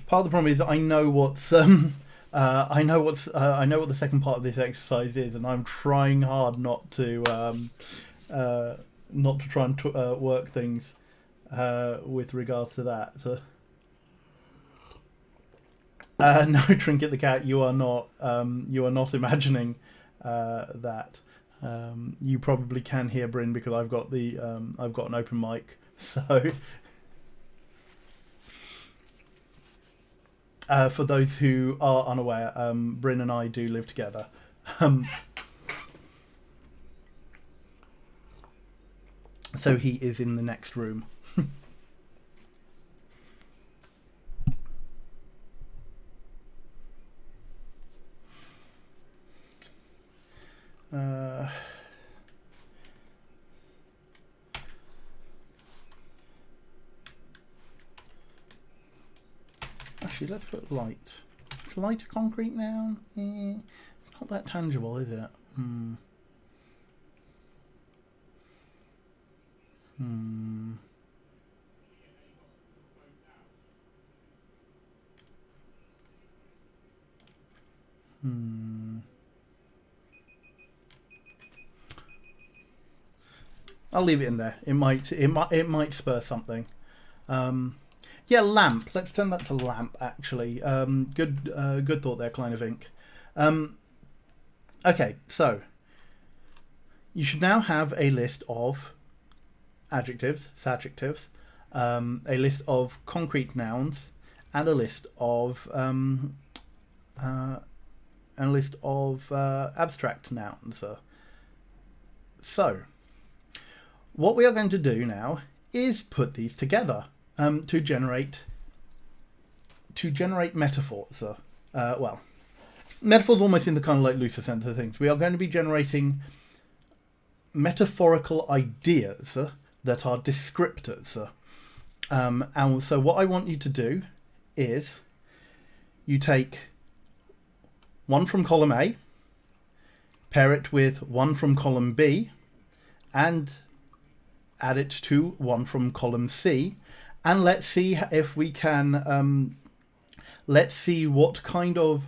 part of the problem is I know what's I know what the second part of this exercise is, and I'm trying hard not to try and work things with regards to that. No, Trinket the cat, you are not imagining that. You probably can hear Bryn because I've got an open mic. So for those who are unaware, Bryn and I do live together. So he is in the next room. Actually, let's put light. Is light a concrete noun? It's not that tangible, is it? I'll leave it in there. It might spur something. Yeah, lamp. Let's turn that to lamp. Actually, good thought there, Klein of Ink. Okay, so you should now have a list of adjectives, adjectives, a list of concrete nouns, and a list of abstract nouns. So, what we are going to do now is put these together to generate metaphors. Well, metaphors almost in the kind of like looser sense of things. We are going to be generating metaphorical ideas that are descriptors. And so what I want you to do is you take one from column A, pair it with one from column B, and add it to one from column C, and let's see if we can let's see what kind of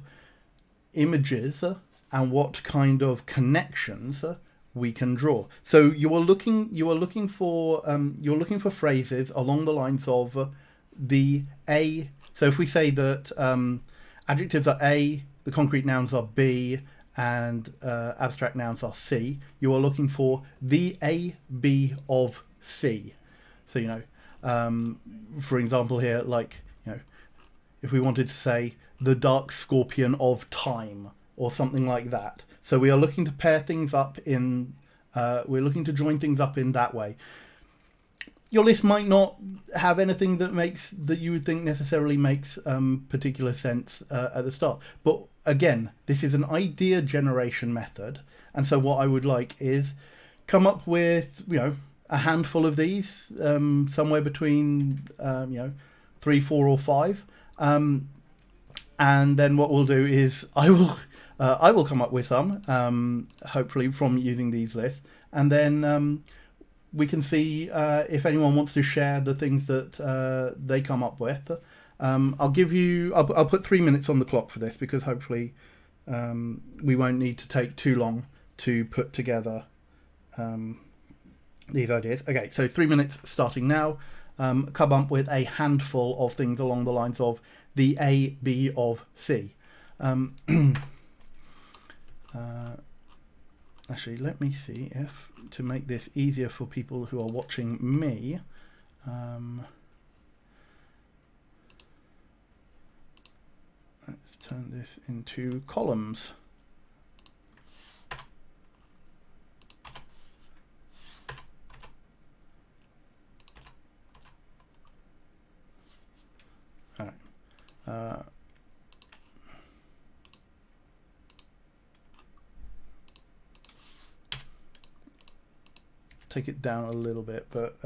images and what kind of connections we can draw. So you are looking for phrases along the lines of the A. So if we say that adjectives are A, the concrete nouns are B, and abstract nouns are C, you are looking for the A, B of C. So, for example here, like, if we wanted to say the dark scorpion of time or something like that. So we are looking to pair things up in, we're looking to join things up in that way. Your list might not have anything that you would think necessarily makes particular sense at the start. But again, this is an idea generation method. And so what I would like is come up with, a handful of these, somewhere between, 3, 4 or 5. And then what we'll do is I will come up with some, hopefully from using these lists. And then we can see if anyone wants to share the things that they come up with. I'll put 3 minutes on the clock for this, because hopefully we won't need to take too long to put together these ideas. Okay, so 3 minutes starting now. Come up with a handful of things along the lines of the A, B of C. Actually, let me see if, to make this easier for people who are watching me, let's turn this into columns. All right. Take it down a little bit, but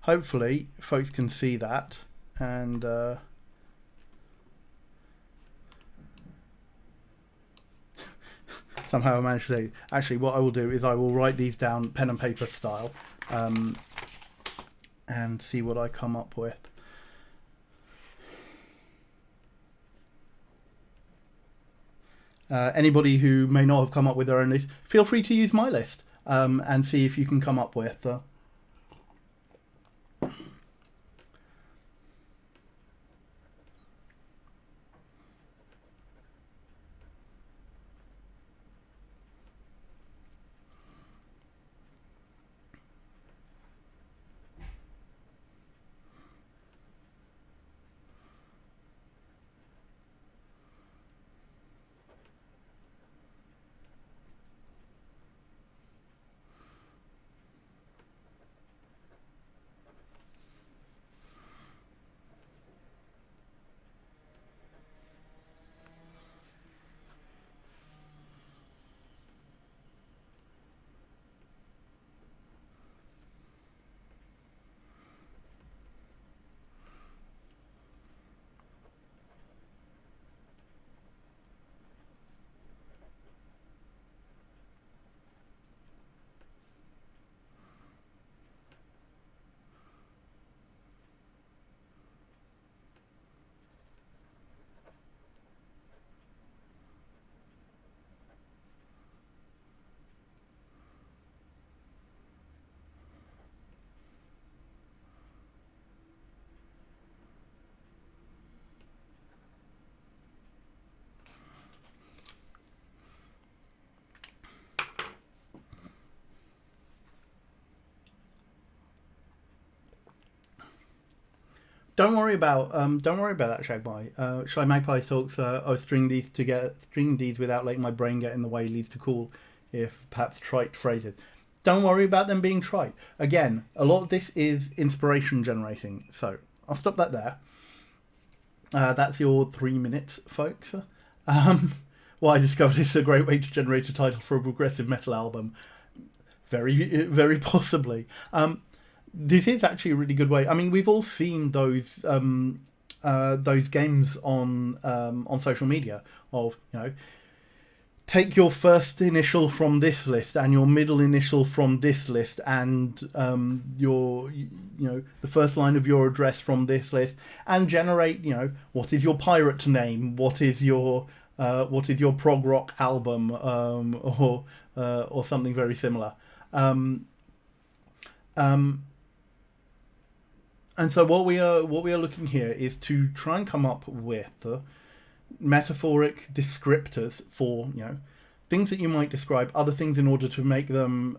hopefully folks can see that, and somehow I managed to. Actually, what I will do is I will write these down pen and paper style, and see what I come up with. Anybody who may not have come up with their own list, feel free to use my list. And see if you can come up with Don't worry about that, Shagpie. Shy Magpie talks. I string these without letting my brain get in the way leads to cool if perhaps trite phrases. Don't worry about them being trite. Again, a lot of this is inspiration generating, so I'll stop that there. That's your 3 minutes, folks. Well, I discovered it's a great way to generate a title for a progressive metal album. Very possibly. This is actually a really good way. I mean, we've all seen those games on social media of, take your first initial from this list and your middle initial from this list and your the first line of your address from this list and generate what is your pirate name, what is your prog rock album, or something very similar. And so what we are looking here is to try and come up with metaphoric descriptors for things that you might describe other things in order to make them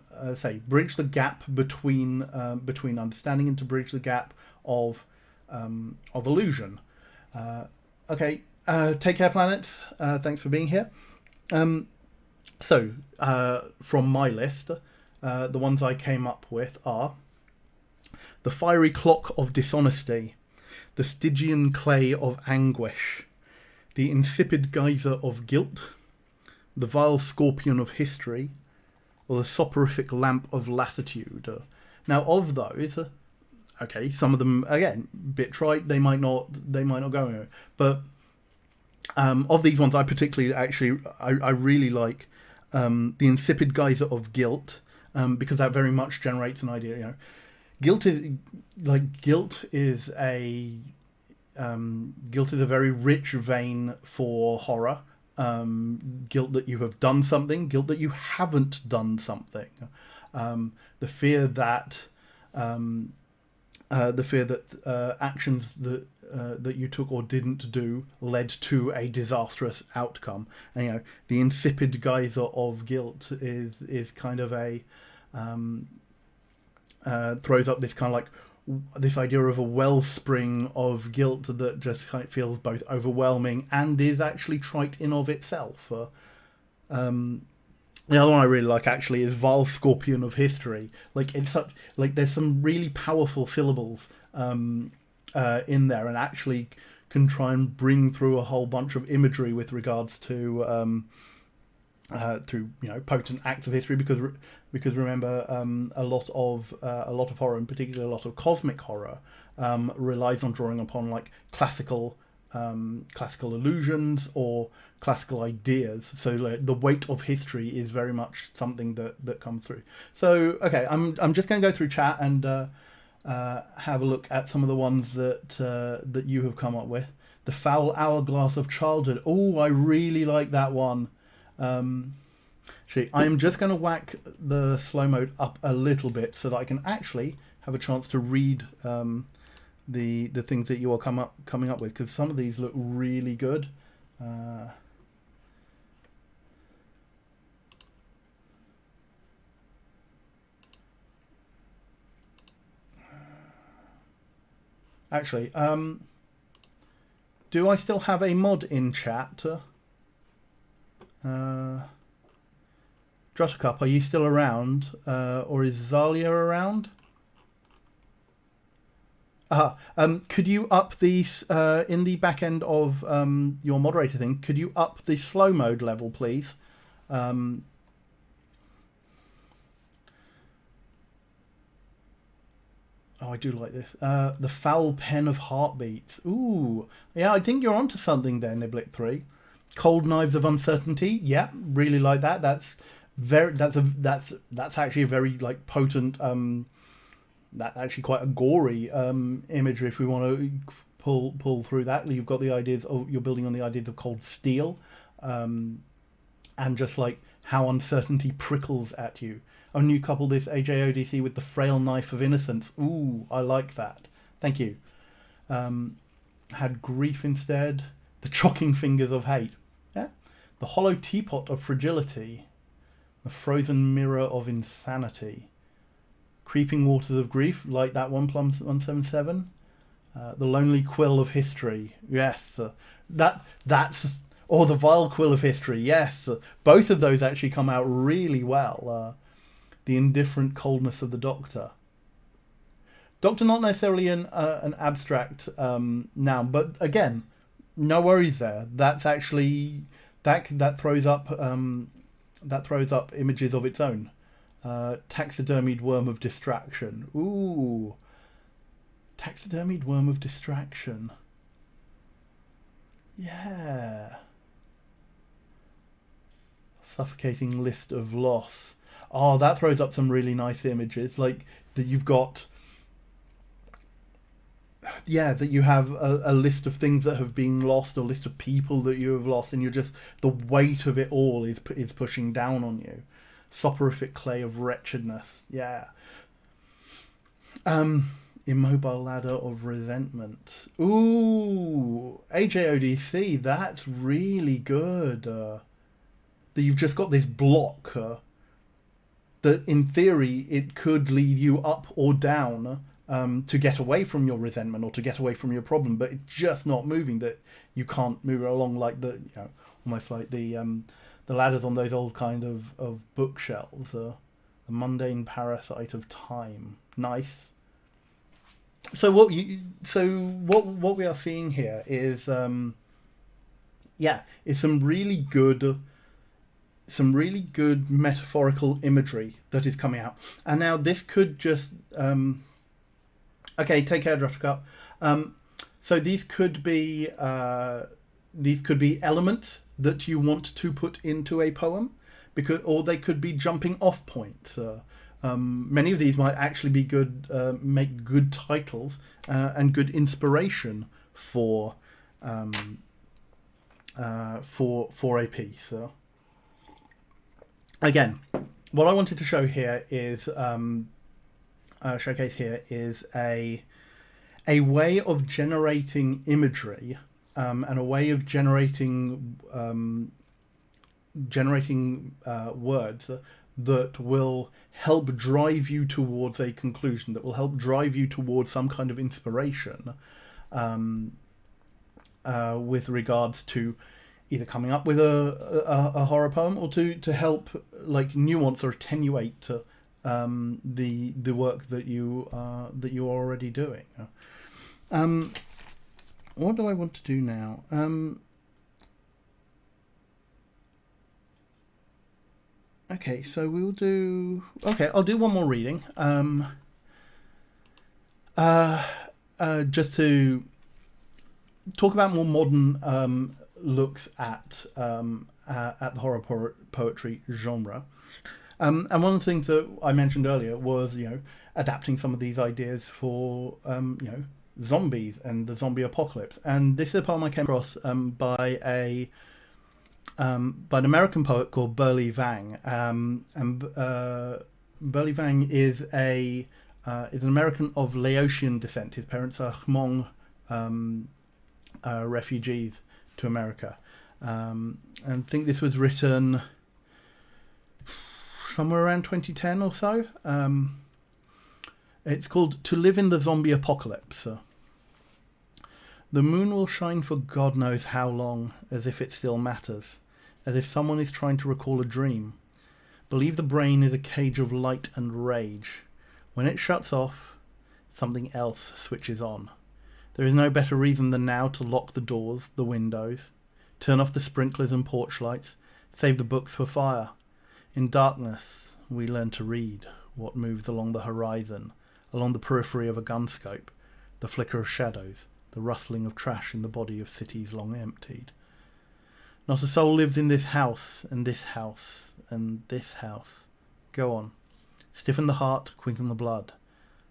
bridge the gap between understanding and to bridge the gap of illusion. Okay, take care, planets. Thanks for being here. So from my list, the ones I came up with are the fiery clock of dishonesty, the Stygian clay of anguish, the insipid geyser of guilt, the vile scorpion of history, or the soporific lamp of lassitude. Now, of those, okay, some of them again bit trite. They might not go anywhere. But of these ones, I particularly I really like the insipid geyser of guilt, because that very much generates an idea. Guilt is a very rich vein for horror. Guilt that you have done something, guilt that you haven't done something, the fear that actions that you took or didn't do led to a disastrous outcome. And the insipid geyser of guilt is kind of a throws up this kind of like this idea of a wellspring of guilt that just kind of feels both overwhelming and is actually trite in of itself. The other one I really like actually is vile scorpion of history. There's some really powerful syllables in there, and actually can try and bring through a whole bunch of imagery with regards to potent acts of history, because remember, a lot of horror, and particularly a lot of cosmic horror, relies on drawing upon like classical illusions or classical ideas. So the weight of history is very much something that comes through. So okay, I'm just going to go through chat and have a look at some of the ones that you have come up with. The foul hourglass of childhood. Oh, I really like that one. Actually, I'm just going to whack the slow mode up a little bit so that I can actually have a chance to read the things that you are coming up with, because some of these look really good. Actually, do I still have a mod in chat? Druttercup, are you still around? Or is Zalia around? Could you up these in the back end of your moderator thing? Could you up the slow mode level, please? Oh, I do like this. The foul pen of heartbeats. Ooh, yeah, I think you're onto something there, Niblet 3. Cold knives of uncertainty. Yeah, really like that. That's actually a very like potent. That's actually quite a gory imagery. If we want to pull through that, you've got the ideas. You're building on the ideas of cold steel, and just like how uncertainty prickles at you. And you couple this AJODC with the frail knife of innocence. Ooh, I like that. Thank you. Had grief instead. The chocking fingers of hate. Yeah. The hollow teapot of fragility. The frozen mirror of insanity. Creeping waters of grief, like that one, Plum 177. The lonely quill of history. Yes. That's Or the Vile Quill of History, yes. Both of those actually come out really well. The Indifferent Coldness of the Doctor. Doctor, not necessarily an abstract noun, but again, no worries there. That's actually that throws up images of its own. Taxidermied worm of distraction. Ooh, taxidermied worm of distraction. Yeah. Suffocating list of loss. Oh, that throws up some really nice images. Like that you've got. Yeah, that you have a list of things that have been lost, a list of people that you have lost, and you're just, the weight of it all is pushing down on you. Soporific clay of wretchedness. Yeah. Immobile ladder of resentment. Ooh, AJODC. That's really good. That you've just got this block. That in theory it could lead you up or down. To get away from your resentment or to get away from your problem, but it's just not moving. That you can't move it along like almost like the ladders on those old kind of bookshelves. The mundane parasite of time. Nice. So what we are seeing here is is some really good metaphorical imagery that is coming out, and now this could just okay, take care, Josh Cup. So these could be elements that you want to put into a poem, or they could be jumping off points. Many of these might actually be good, make good titles and good inspiration for a piece. Again, what I wanted to show here is. Showcase here is a way of generating imagery and a way of generating words that will help drive you towards a conclusion, that will help drive you towards some kind of inspiration with regards to either coming up with a horror poem or to help like nuance or attenuate the work that you are already doing. What do I want to do now? Okay, so we'll do. Okay, I'll do one more reading. Just to talk about more modern looks at the horror poetry genre. And one of the things that I mentioned earlier was, adapting some of these ideas for, zombies and the zombie apocalypse. And this is a poem I came across by an American poet called Burley Vang. Burley Vang is an American of Laotian descent. His parents are Hmong refugees to America. And I think this was written somewhere around 2010 or so. It's called To Live in the Zombie Apocalypse. The moon will shine for God knows how long, as if it still matters, as if someone is trying to recall a dream. Believe the brain is a cage of light and rage. When it shuts off, something else switches on. There is no better reason than now to lock the doors, the windows, turn off the sprinklers and porch lights, save the books for fire. In darkness, we learn to read what moves along the horizon, along the periphery of a gun scope, the flicker of shadows, the rustling of trash in the body of cities long emptied. Not a soul lives in this house, and this house, and this house. Go on. Stiffen the heart, quicken the blood.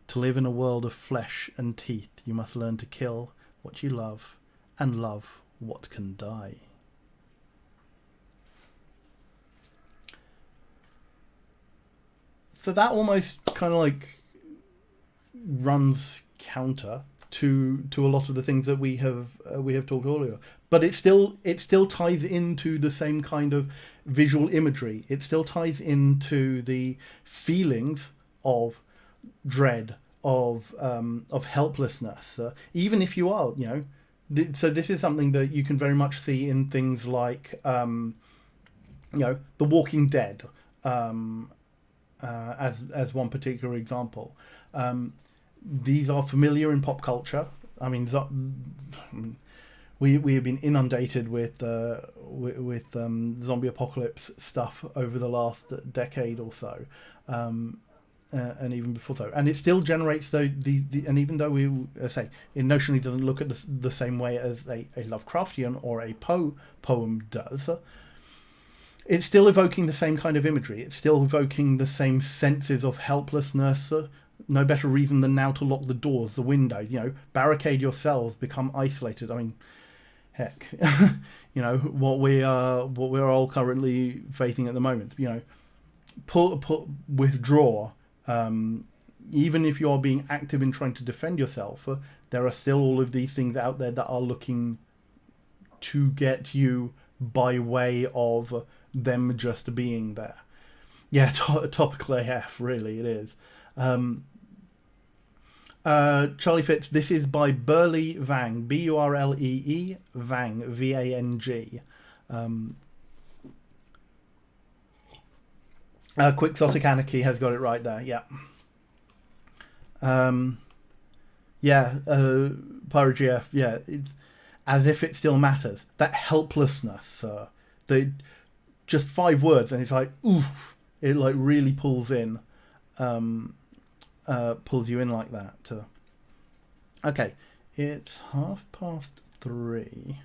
To live in a world of flesh and teeth, you must learn to kill what you love, and love what can die. So that almost kind of like runs counter to a lot of the things that we have talked earlier, but it still ties into the same kind of visual imagery. It still ties into the feelings of dread, of helplessness. Even if you are, So this is something that you can very much see in things like, The Walking Dead, as one particular example. These are familiar in pop culture. I mean, we have been inundated with zombie apocalypse stuff over the last decade or so, and even before so. And it still generates the and even though we say it notionally doesn't look at the same way as a Lovecraftian or a Poe poem does, it's still evoking the same kind of imagery. It's still evoking the same senses of helplessness. No better reason than now to lock the doors, the windows, barricade yourselves, become isolated. I mean, heck, what we're all currently facing at the moment. Withdraw. Even if you are being active in trying to defend yourself, there are still all of these things out there that are looking to get you by way of them just being there. Yeah, topical AF, really, it is. Charlie Fitz, this is by Burley Vang, Burlee Vang, Vang. Quixotic Anarchy has got it right there, yeah. Pyrogf, yeah, it's as if it still matters. That helplessness, just 5 words and it's like, oof, it like really pulls in. Pulls you in like that. Okay, it's 3:30.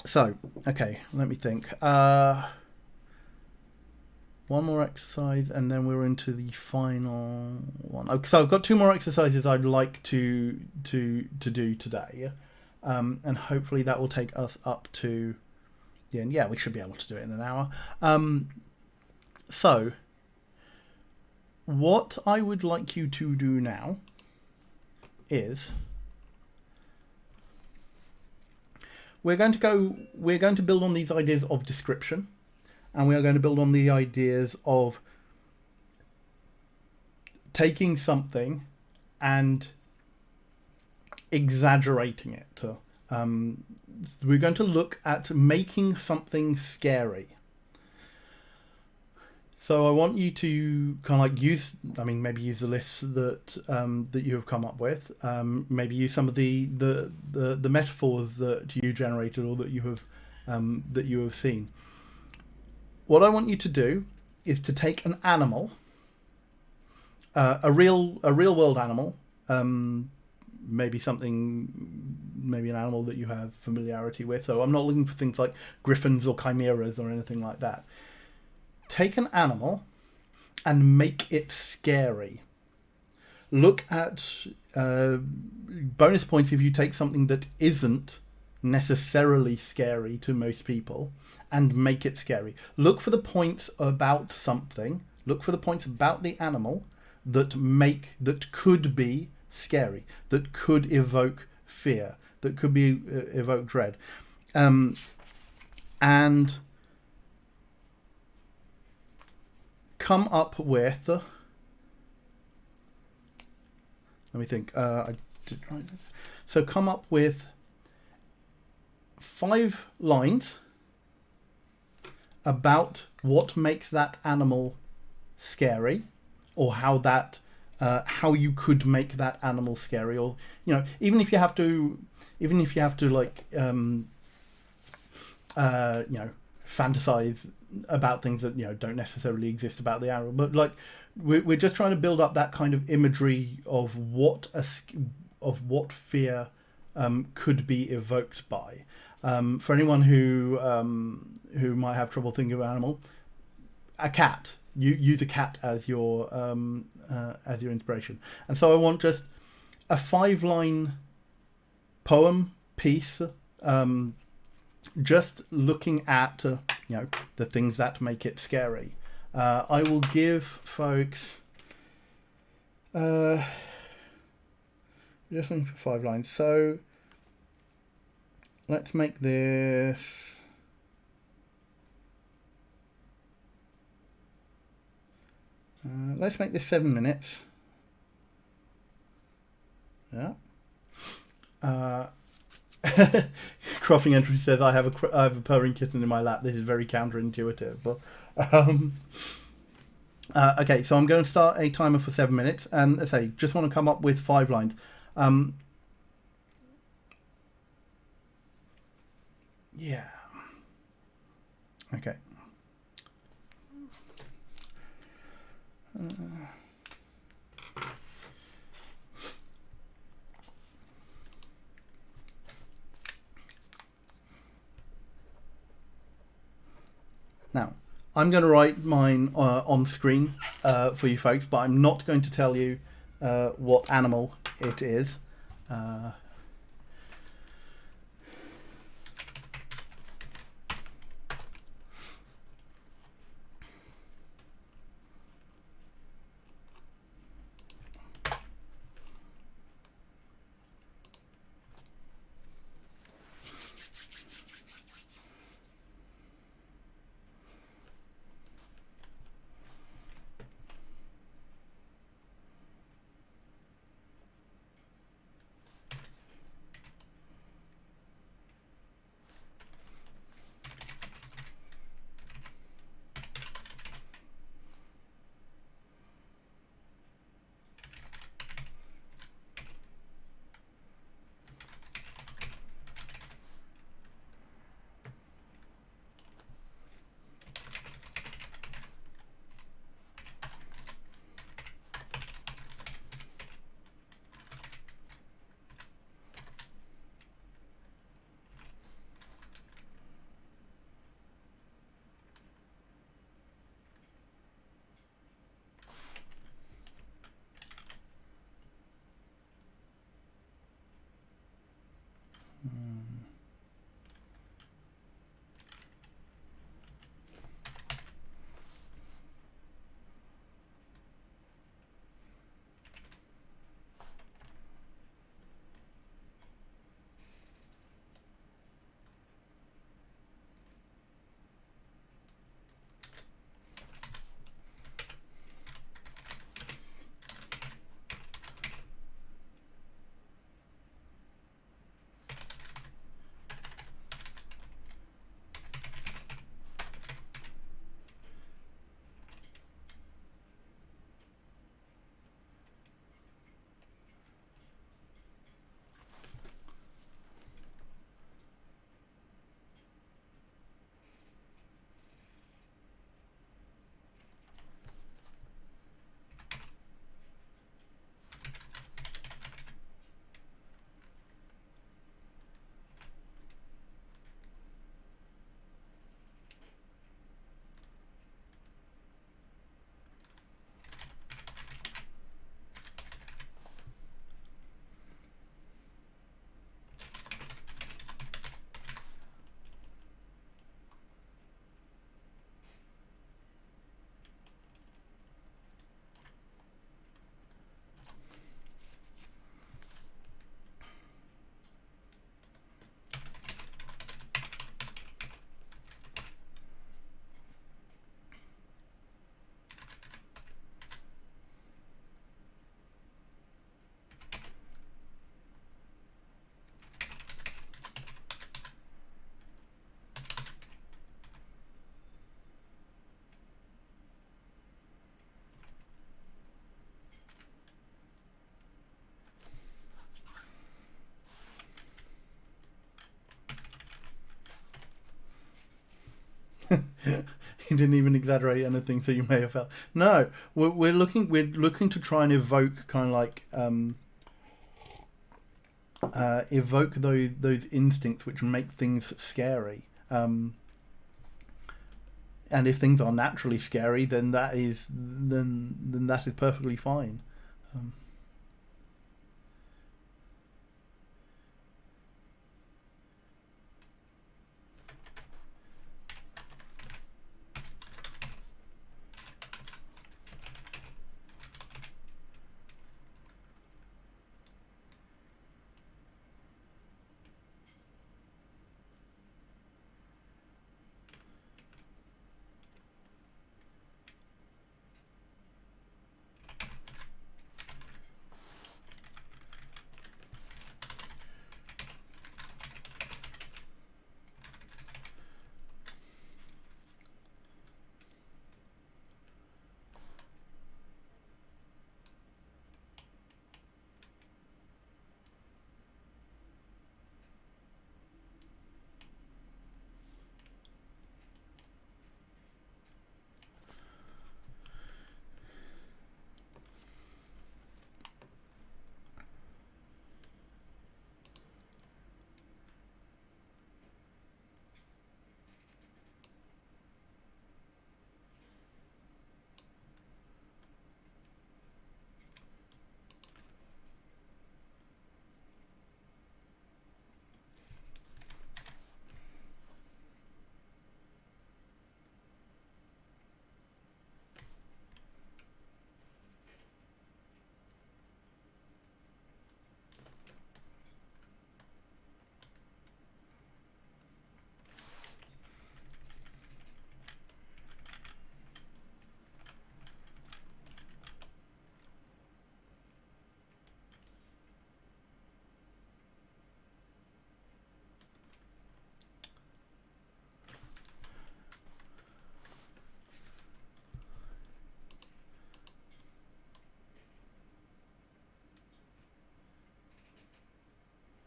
So, okay, let me think. One more exercise, and then we're into the final one. Okay, so I've got 2 more exercises I'd like to do today, and hopefully that will take us up to the end. Yeah, we should be able to do it in an hour. So, what I would like you to do now is we're going to build on these ideas of description, and we are going to build on the ideas of taking something and exaggerating it. We're going to look at making something scary. So I want you to kind of like maybe use the lists that you have come up with. Maybe use some of the metaphors that you generated or that you have seen. What I want you to do is to take an animal, a real world animal, maybe an animal that you have familiarity with. So I'm not looking for things like griffins or chimeras or anything like that. Take an animal and make it scary. Look at bonus points if you take something that isn't necessarily scary to most people and make it scary. Look for the points about something. Look for the points about the animal that could be scary, that could evoke fear, that could be evoke dread, and come up with. Let me think. I did write it. So come up with 5 lines about what makes that animal scary, or how you could make that animal scary, or even if you have to like fantasize about things that don't necessarily exist about the animal, but like we're just trying to build up that kind of imagery of what fear could be evoked by. For anyone who might have trouble thinking of an animal, a cat. You use a cat as your inspiration. And so I want just a 5-line poem piece, just looking at the things that make it scary. I will give folks just looking for 5 lines. So let's make this. Let's make this 7 minutes. Yeah. Crossing Entry says, I have a purring kitten in my lap. This is very counterintuitive. But okay, so I'm going to start a timer for 7 minutes. And I say, just want to come up with 5 lines. Yeah. Okay. Now, I'm going to write mine on screen for you folks, but I'm not going to tell you what animal it is. He didn't even exaggerate anything, so you may have felt. No, we're looking to try and evoke kind of like evoke those instincts which make things scary. And if things are naturally scary, then that is perfectly fine.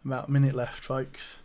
About a minute left, folks.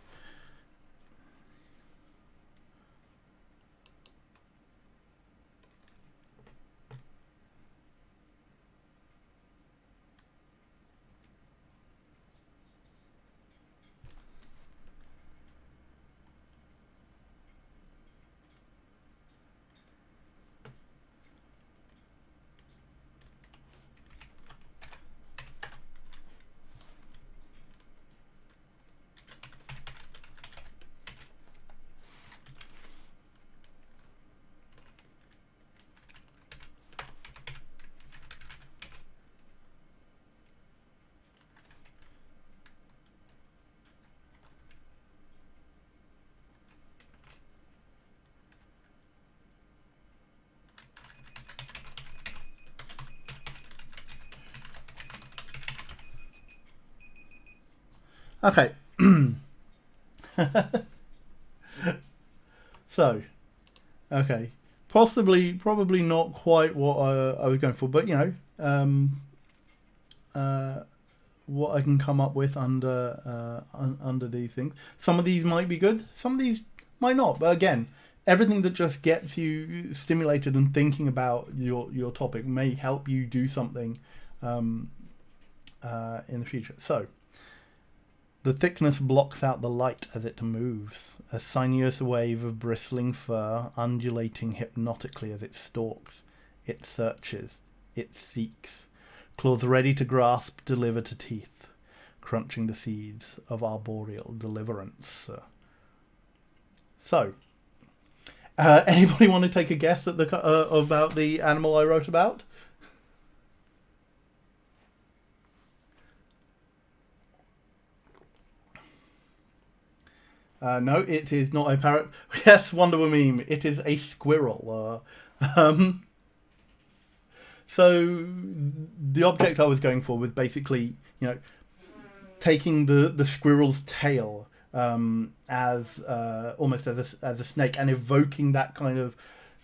Okay. So, okay. Probably not quite what I was going for, but what I can come up with under these things. Some of these might be good, some of these might not. But again, everything that just gets you stimulated and thinking about your topic may help you do something in the future. So, the thickness blocks out the light as it moves, a sinuous wave of bristling fur undulating hypnotically as it stalks. It searches, it seeks, claws ready to grasp, deliver to teeth, crunching the seeds of arboreal deliverance. So, anybody want to take a guess at about the animal I wrote about? No, it is not a parrot. Yes, Wonder Woman. It is a squirrel. So the object I was going for was basically, taking the squirrel's tail as almost as a snake and evoking that kind of,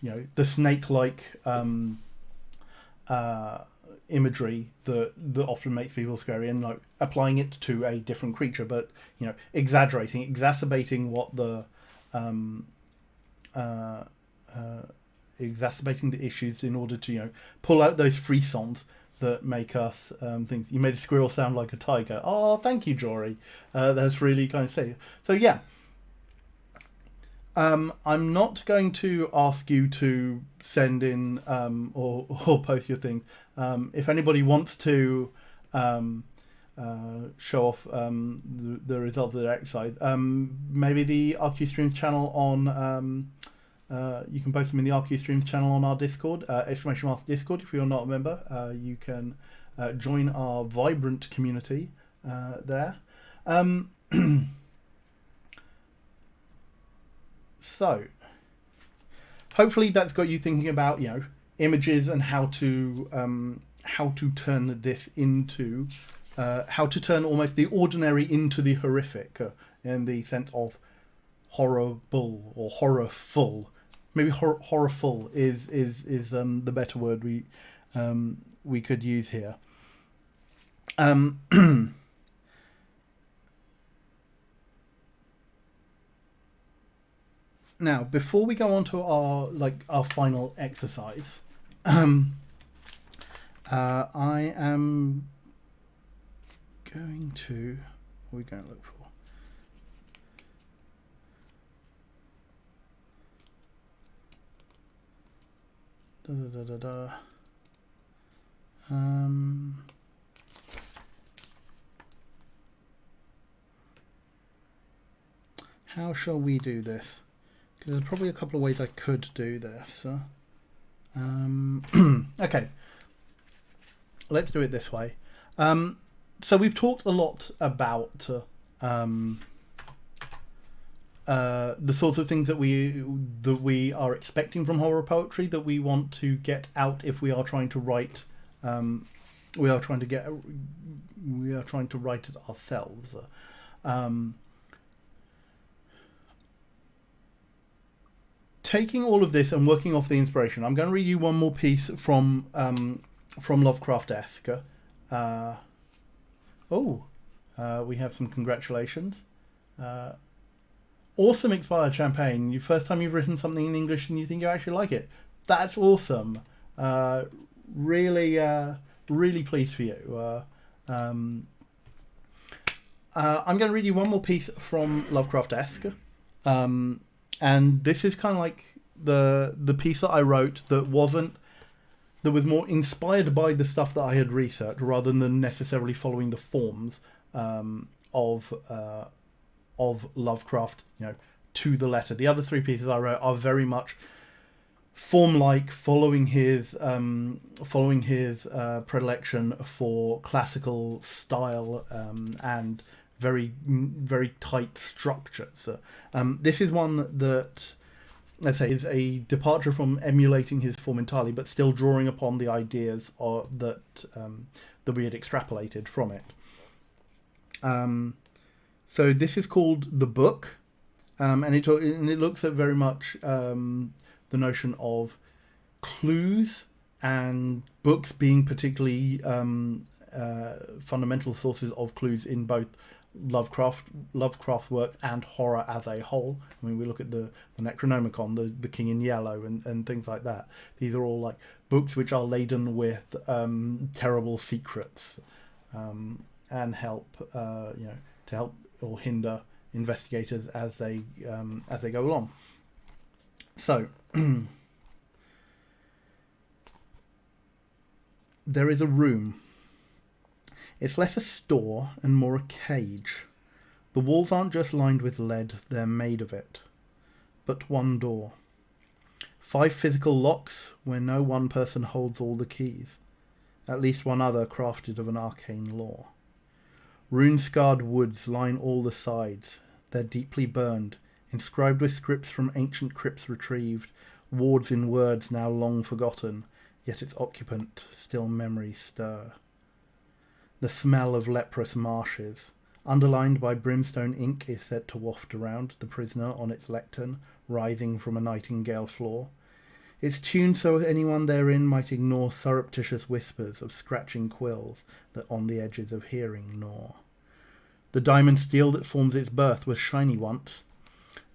the snake-like imagery that often makes people scary, and applying it to a different creature, but exacerbating what the exacerbating the issues in order to pull out those frissons that make us think. You made a squirrel sound like a tiger. Oh, thank you, Jory. That's really kind of safe. So yeah. I'm not going to ask you to send in or post your thing. If anybody wants to show off the results of their exercise, maybe the RQ Streams channel on you can post them in the RQ Streams channel on our Discord, !_ Discord. If you're not a member, you can join our vibrant community there. So, hopefully that's got you thinking about images and how to turn this into how to turn almost the ordinary into the horrific in the sense of horrible or horrorful. Maybe horrorful is the better word we could use here. Now, before we go on to our final exercise, I am going to. What are we going to look for? How shall we do this? Because there's probably a couple of ways I could do this. Okay, let's do it this way. So we've talked a lot about the sorts of things that we are expecting from horror poetry, that we want to get out if we are trying to write. We are trying to write it ourselves. Taking all of this and working off the inspiration, I'm going to read you one more piece from Lovecraft-esque. we have some congratulations. Awesome expired champagne. First time you've written something in English and you think you actually like it. That's awesome. Really pleased for you. I'm going to read you one more piece from Lovecraft-esque. And this is kind of like the piece that I wrote that was more inspired by the stuff that I had researched rather than necessarily following the forms of Lovecraft, to the letter. The other three pieces I wrote are very much form-like, following his predilection for classical style and very, very tight structures. This is one that, let's say, is a departure from emulating his form entirely, but still drawing upon the ideas that we had extrapolated from it. So this is called The Book, and it looks at very much the notion of clues and books being particularly fundamental sources of clues in both Lovecraft work and horror as a whole. I mean, we look at the Necronomicon, the King in Yellow, and things like that. These are all like books which are laden with terrible secrets and help to help or hinder investigators as they go along. So there is a room. It's less a store and more a cage. The walls aren't just lined with lead, they're made of it. But one door. 5 physical locks where no one person holds all the keys. At least one other crafted of an arcane lore. Rune-scarred woods line all the sides. They're deeply burned, inscribed with scripts from ancient crypts retrieved, wards in words now long forgotten, yet its occupant still memories stir. The smell of leprous marshes, underlined by brimstone ink, is said to waft around the prisoner on its lectern, rising from a nightingale floor. It's tuned so anyone therein might ignore surreptitious whispers of scratching quills that on the edges of hearing gnaw. The diamond steel that forms its birth was shiny once,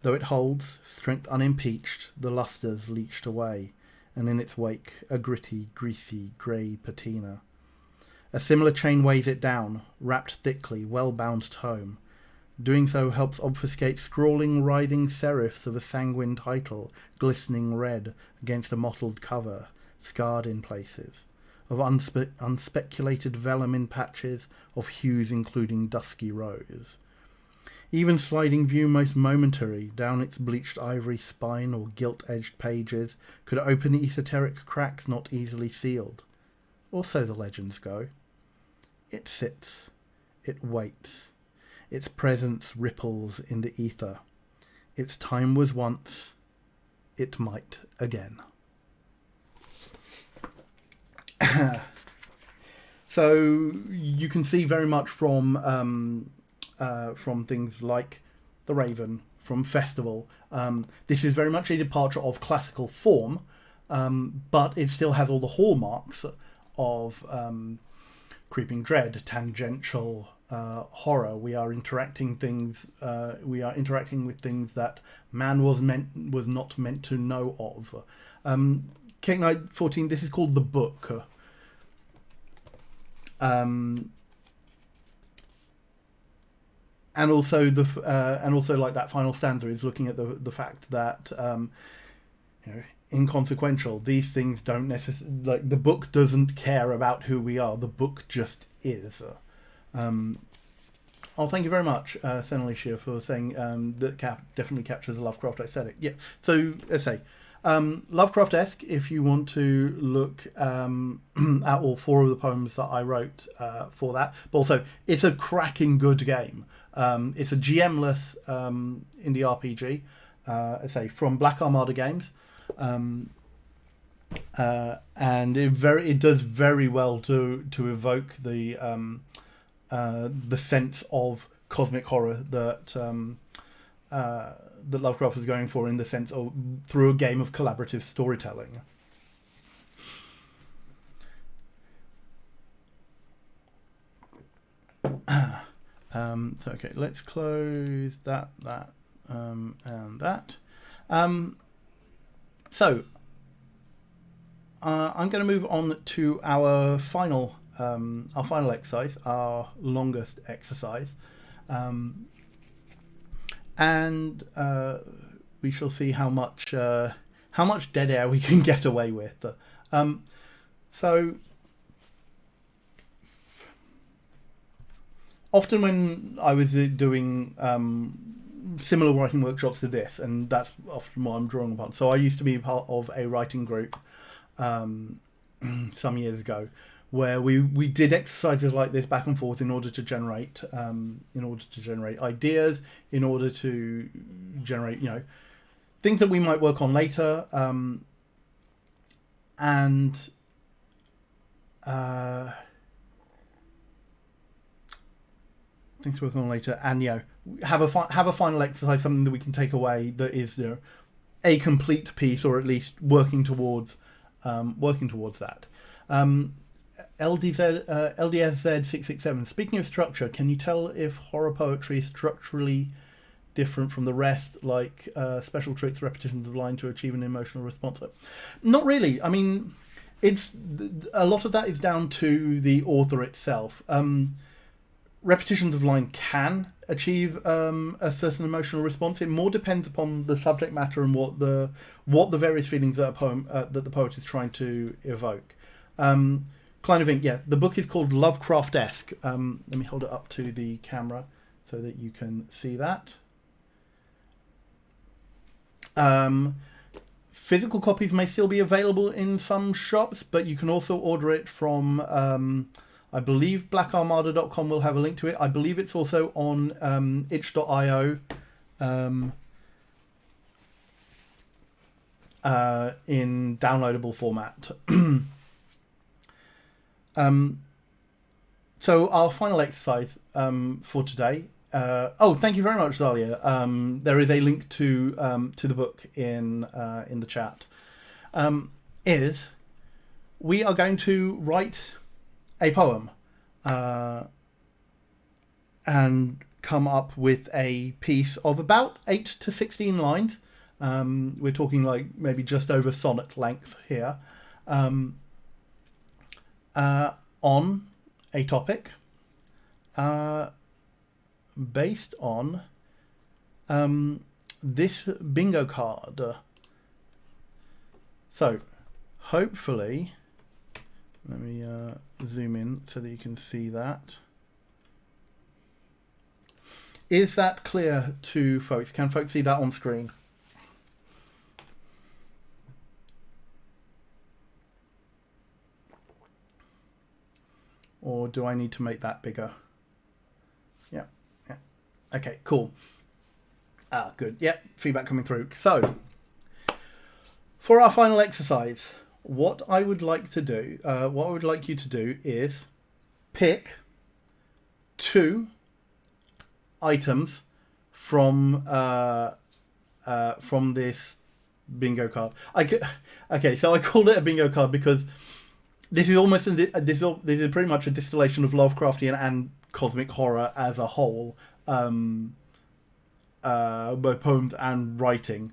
though it holds, strength unimpeached, the lustres leached away, and in its wake a gritty, greasy, grey patina. A similar chain weighs it down, wrapped thickly, well bound tome. Doing so helps obfuscate scrawling, writhing serifs of a sanguine title, glistening red against a mottled cover, scarred in places, of unspeculated vellum in patches, of hues including dusky rose. Even sliding view most momentary, down its bleached ivory spine or gilt-edged pages, could open esoteric cracks not easily sealed. Or so the legends go. It sits. It waits. Its presence ripples in the ether. Its time was once. It might again. So you can see very much from things like The Raven, from Festival. This is very much a departure of classical form, but it still has all the hallmarks of creeping dread, tangential horror. We are interacting with things that man was not meant to know of. Cake Night 14. This is called The Book. And also like that final stanza is looking at the fact that inconsequential. These things don't necessarily, like, the book doesn't care about who we are. The book just is. Thank you very much, Senalicia, for saying that definitely captures the Lovecraft aesthetic. Yeah. So let's say Lovecraft-esque. If you want to look at all 4 of the poems that I wrote for that, but also it's a cracking good game. It's a GM-less indie RPG. Let's say from Black Armada Games. And it does very well to evoke the sense of cosmic horror that Lovecraft was going for, in the sense of through a game of collaborative storytelling. So okay, let's close that, and that. So I'm going to move on to our final exercise, our longest exercise, and we shall see how much dead air we can get away with. So often when I was doing similar writing workshops to this, and that's often what I'm drawing upon. So I used to be part of a writing group some years ago, where we did exercises like this back and forth in order to generate ideas, in order to generate things that we might work on later, and things to work on later, and have a final exercise, something that we can take away that is a complete piece, or at least working towards that. LDSZ667. Speaking of structure, can you tell if horror poetry is structurally different from the rest, like special tricks, repetitions of line to achieve an emotional response? Not really. I mean, it's a lot of that is down to the author itself. Repetitions of line can achieve a certain emotional response. It more depends upon the subject matter and what the various feelings that the poet is trying to evoke. Kind of thing. Yeah, the book is called Lovecraft-esque. Let me hold it up to the camera so that you can see that. Physical copies may still be available in some shops, but you can also order it from, I believe blackarmada.com will have a link to it. I believe it's also on itch.io in downloadable format. So our final exercise for today. Thank you very much, Zalia. There is a link to the book in the chat. Is we are going to write a poem and come up with a piece of about 8 to 16 lines. We're talking like maybe just over sonnet length here, on a topic based on this bingo card. So hopefully, let me zoom in so that you can see that. Is that clear to folks? Can folks see that on screen? Or do I need to make that bigger? Yeah. Okay, cool. Good. Yep, feedback coming through. So, for our final exercise, what I would like you to do is pick 2 items from this bingo card. Okay, so I called it a bingo card because this is almost this is pretty much a distillation of Lovecraftian and cosmic horror as a whole, both poems and writing.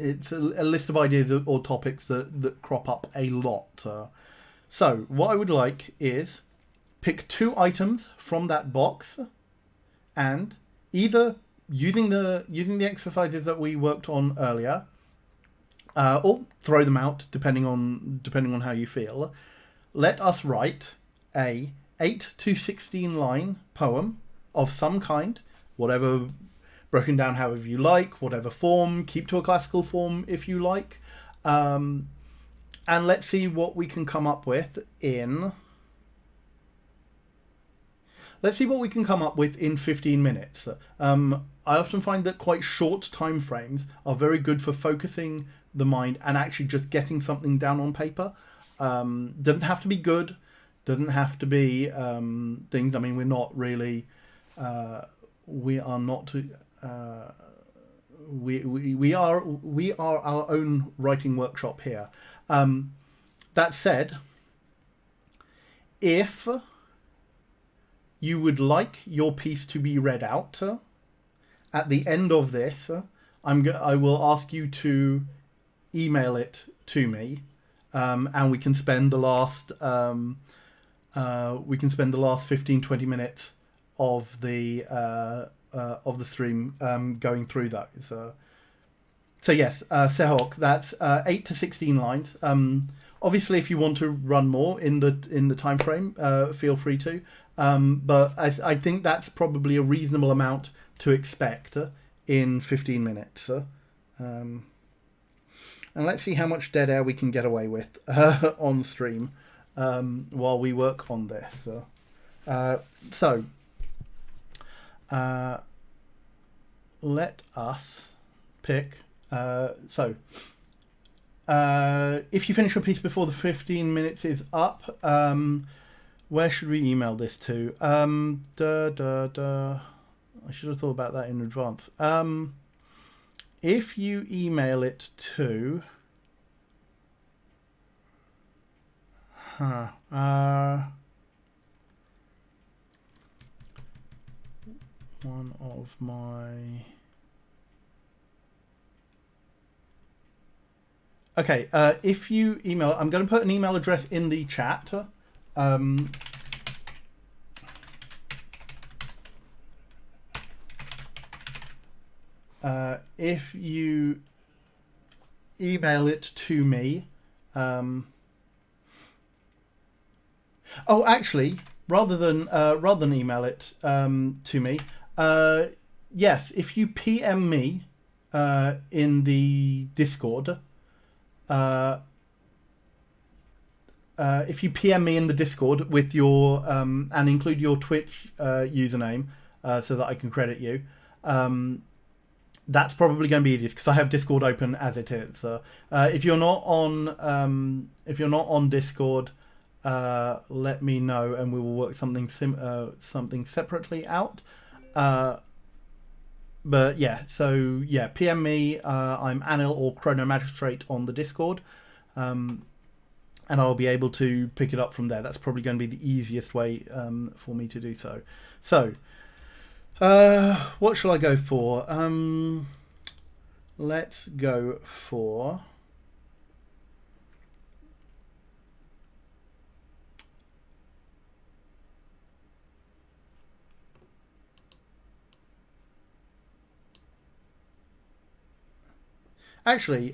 It's a list of ideas or topics that crop up a lot. So what I would like is pick 2 items from that box, and either using the exercises that we worked on earlier, or throw them out depending on how you feel. Let us write a 8 to 16 line poem of some kind, whatever, broken down however you like, whatever form. Keep to a classical form if you like, and let's see what we can come up with in. Let's see what we can come up with in 15 minutes. I often find that quite short time frames are very good for focusing the mind and actually just getting something down on paper. Doesn't have to be good, doesn't have to be things. I mean, we're not really, we are not, we are our own writing workshop here. That said, if you would like your piece to be read out, at the end of this, I will ask you to email it to me, and we can spend the last 15-20 minutes of the stream going through those. So yes, Sehok, that's 8 to 16 lines. Obviously, if you want to run more in the time frame, feel free to. But I think that's probably a reasonable amount to expect in 15 minutes. And let's see how much dead air we can get away with on stream while we work on this. Let us pick. If you finish your piece before the 15 minutes is up, where should we email this to? I should have thought about that in advance. If you email it to... one of my... Okay, if you email... I'm going to put an email address in the chat. If you email it to me... oh, actually, rather than email it to me, yes, if you PM me in the Discord... if you PM me in the Discord with your and include your Twitch username so that I can credit you, that's probably going to be easiest because I have Discord open as it is. If you're not on Discord, let me know and we will work something separately out. But yeah, so yeah, PM me. I'm Anil or Chrono Magistrate on the Discord, and I'll be able to pick it up from there. That's probably going to be the easiest way for me to do so. So, what shall I go for? Let's go for... Actually,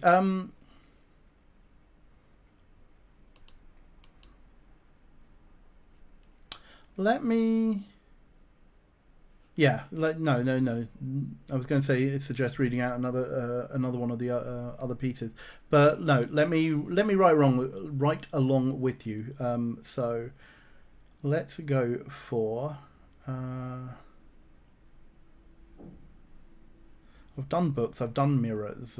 let me... Yeah, no. I was going to say suggest reading out another one of the other pieces, but no. Let me write along with you. So let's go for... I've done books. I've done mirrors.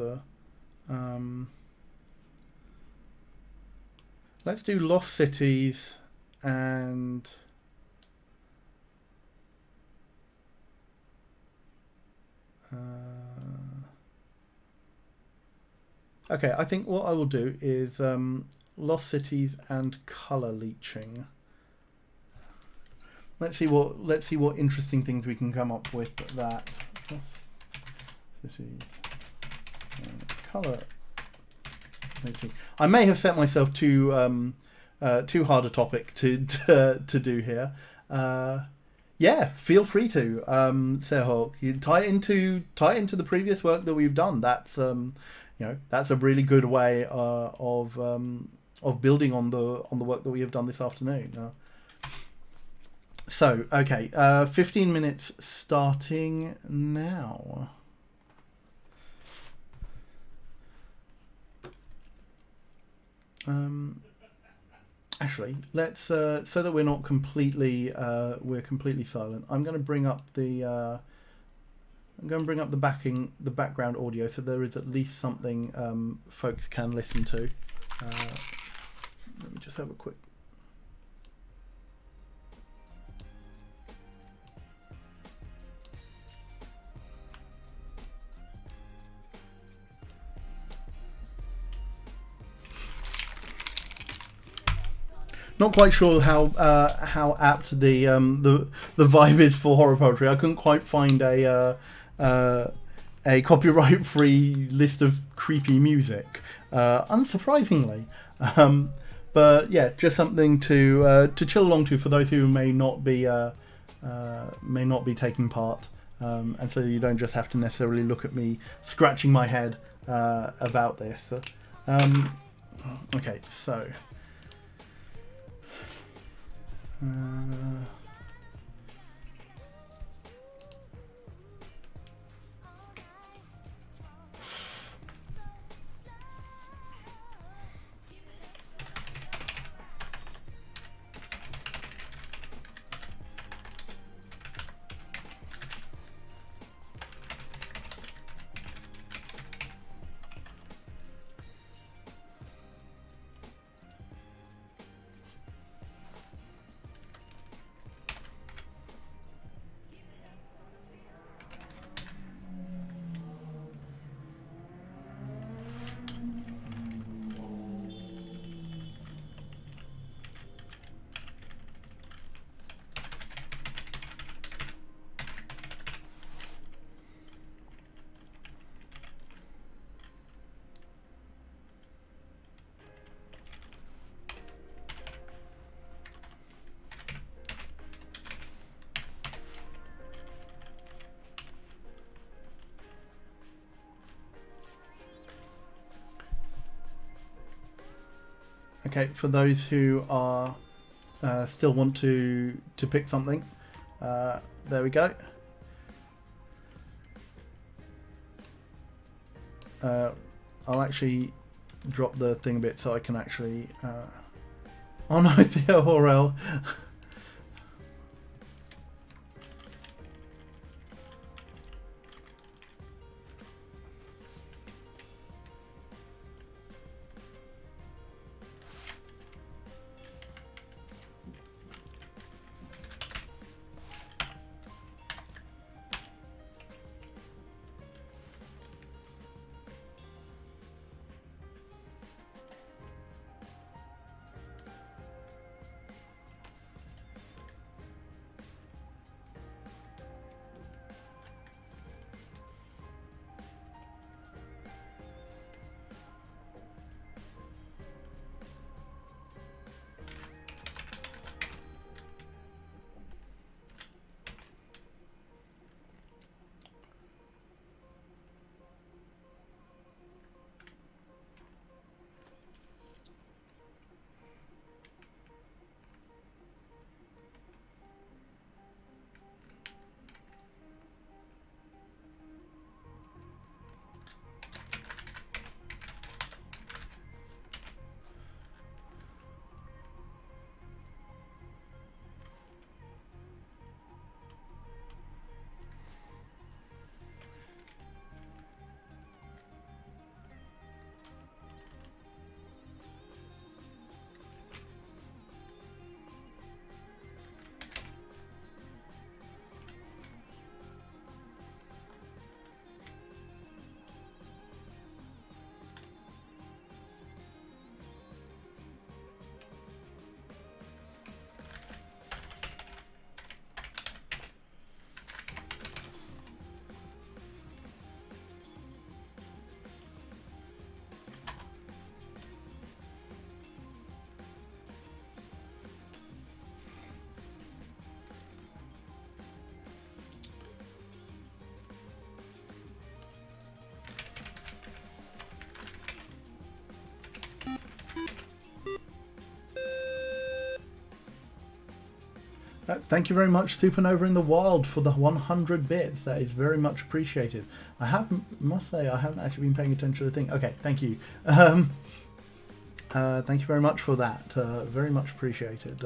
Let's do Lost Cities and... okay, I think what I will do is Lost Cities and color leaching. Let's see what interesting things we can come up with that. Lost Cities and color leaching. I may have set myself too hard a topic to do here. Yeah, feel free to, Sehok. You tie it into the previous work that we've done. That's that's a really good way of building on the work that we have done this afternoon. So okay, 15 minutes starting now. Actually, let's so that we're not completely silent. I'm going to bring up the background audio, so there is at least something folks can listen to. Let me just have a quick. not quite sure how apt the vibe is for horror poetry. I couldn't quite find a copyright-free list of creepy music, unsurprisingly. But yeah, just something to chill along to for those who may not be taking part, and so you don't just have to necessarily look at me scratching my head about this. Okay, so. Okay, for those who are still want to pick something, there we go. I'll actually drop the thing a bit so I can actually. Oh no, Theo Horrell. Thank you very much, Supernova in the Wild, for the 100 bits. That is very much appreciated. Must say, I haven't actually been paying attention to the thing. Okay, thank you. Thank you very much for that. Very much appreciated.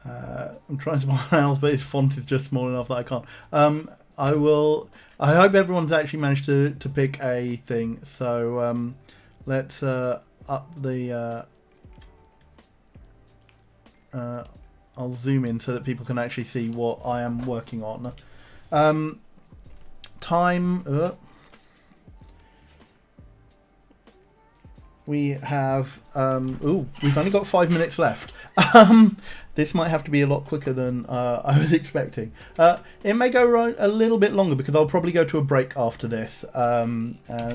I'm trying something else, but his font is just small enough that I can't. I will. I hope everyone's actually managed to pick a thing. So let's up the. I'll zoom in so that people can actually see what I am working on. Time. We have. We've only got 5 minutes left. This might have to be a lot quicker than I was expecting. It may go a little bit longer because I'll probably go to a break after this,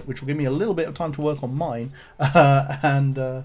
which will give me a little bit of time to work on mine. And.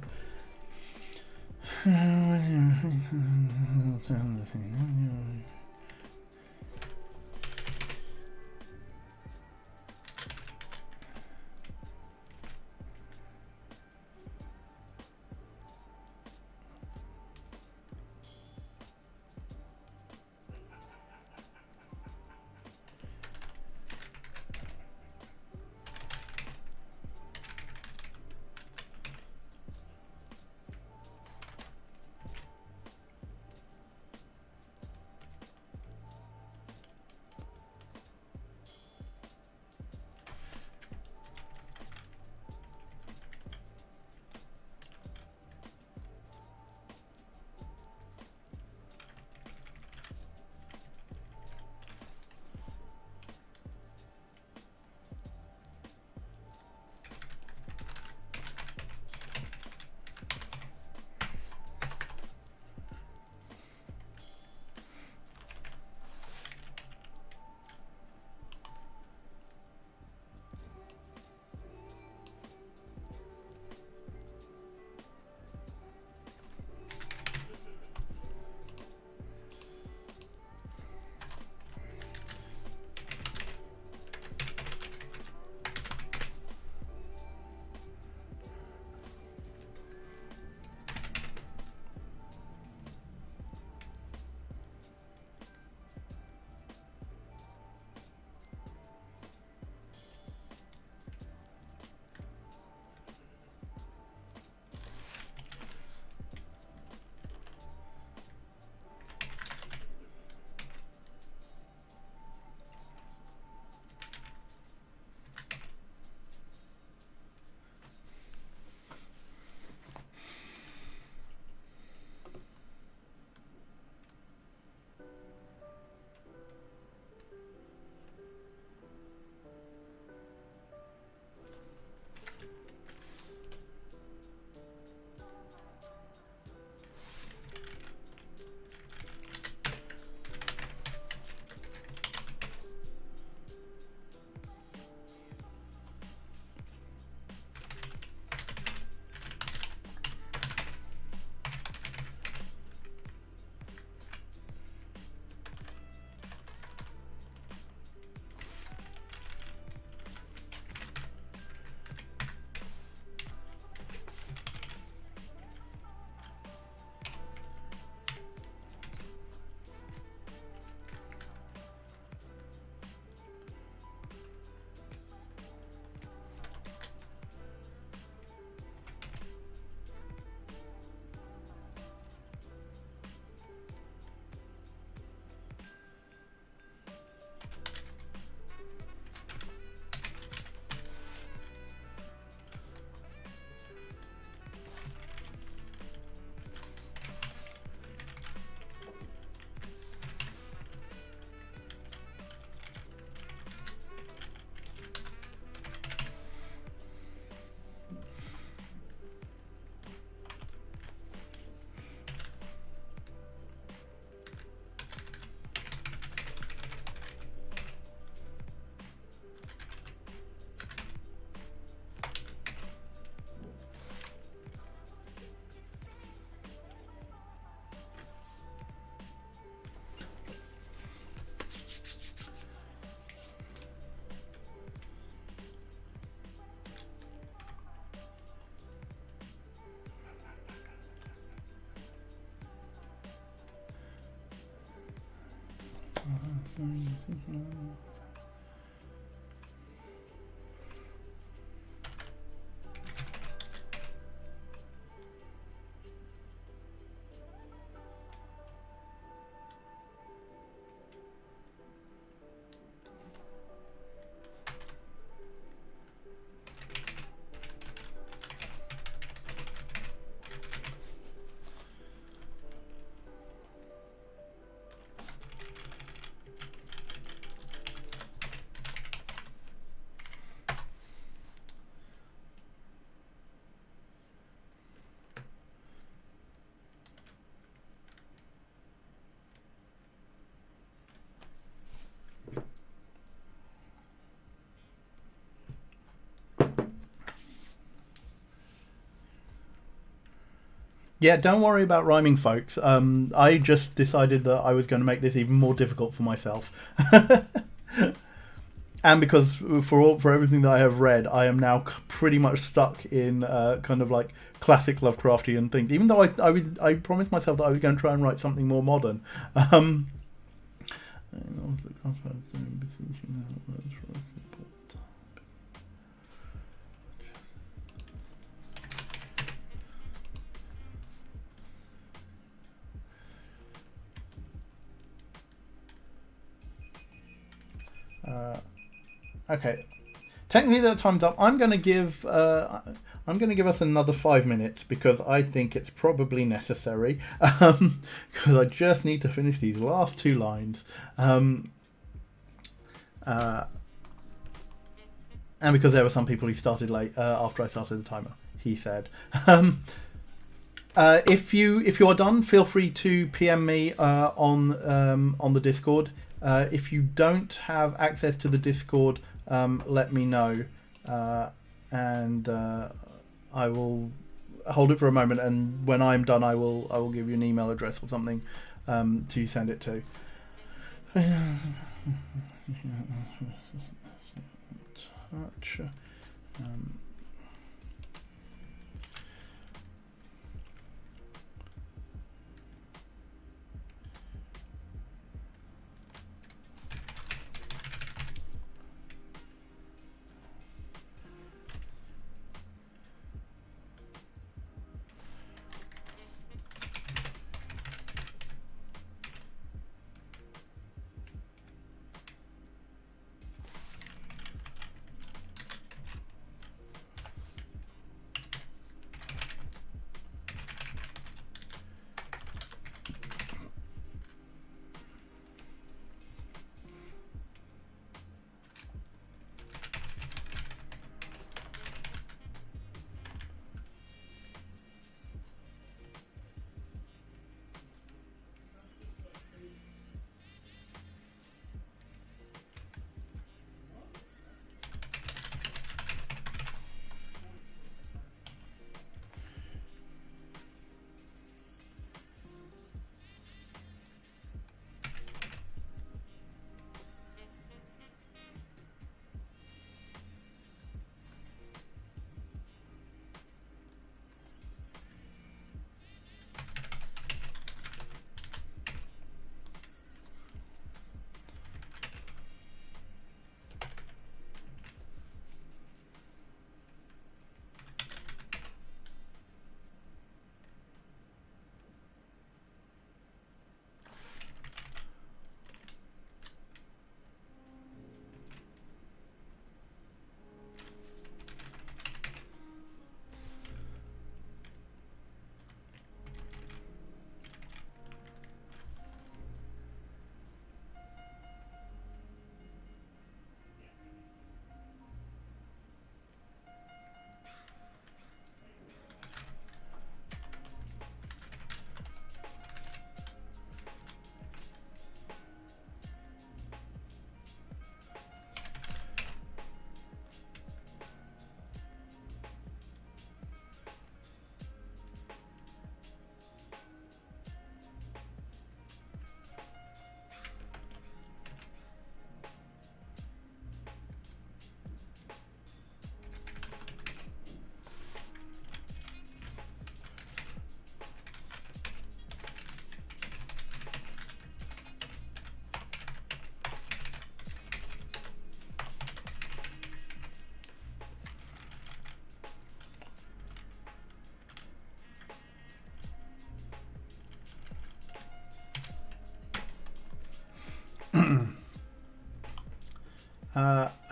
Yeah, don't worry about rhyming, folks. I just decided that I was going to make this even more difficult for myself. And because for everything that I have read, I am now pretty much stuck in kind of like classic Lovecraftian things. Even though I promised myself that I was going to try and write something more modern. Okay, technically the time's up. I'm going to give us another 5 minutes because I think it's probably necessary. Because I just need to finish these last 2 lines. And because there were some people who started late after I started the timer, he said. If you are done, feel free to PM me on the Discord. If you don't have access to the Discord, let me know, and I will hold it for a moment. And when I'm done, I will give you an email address or something to send it to. Touch.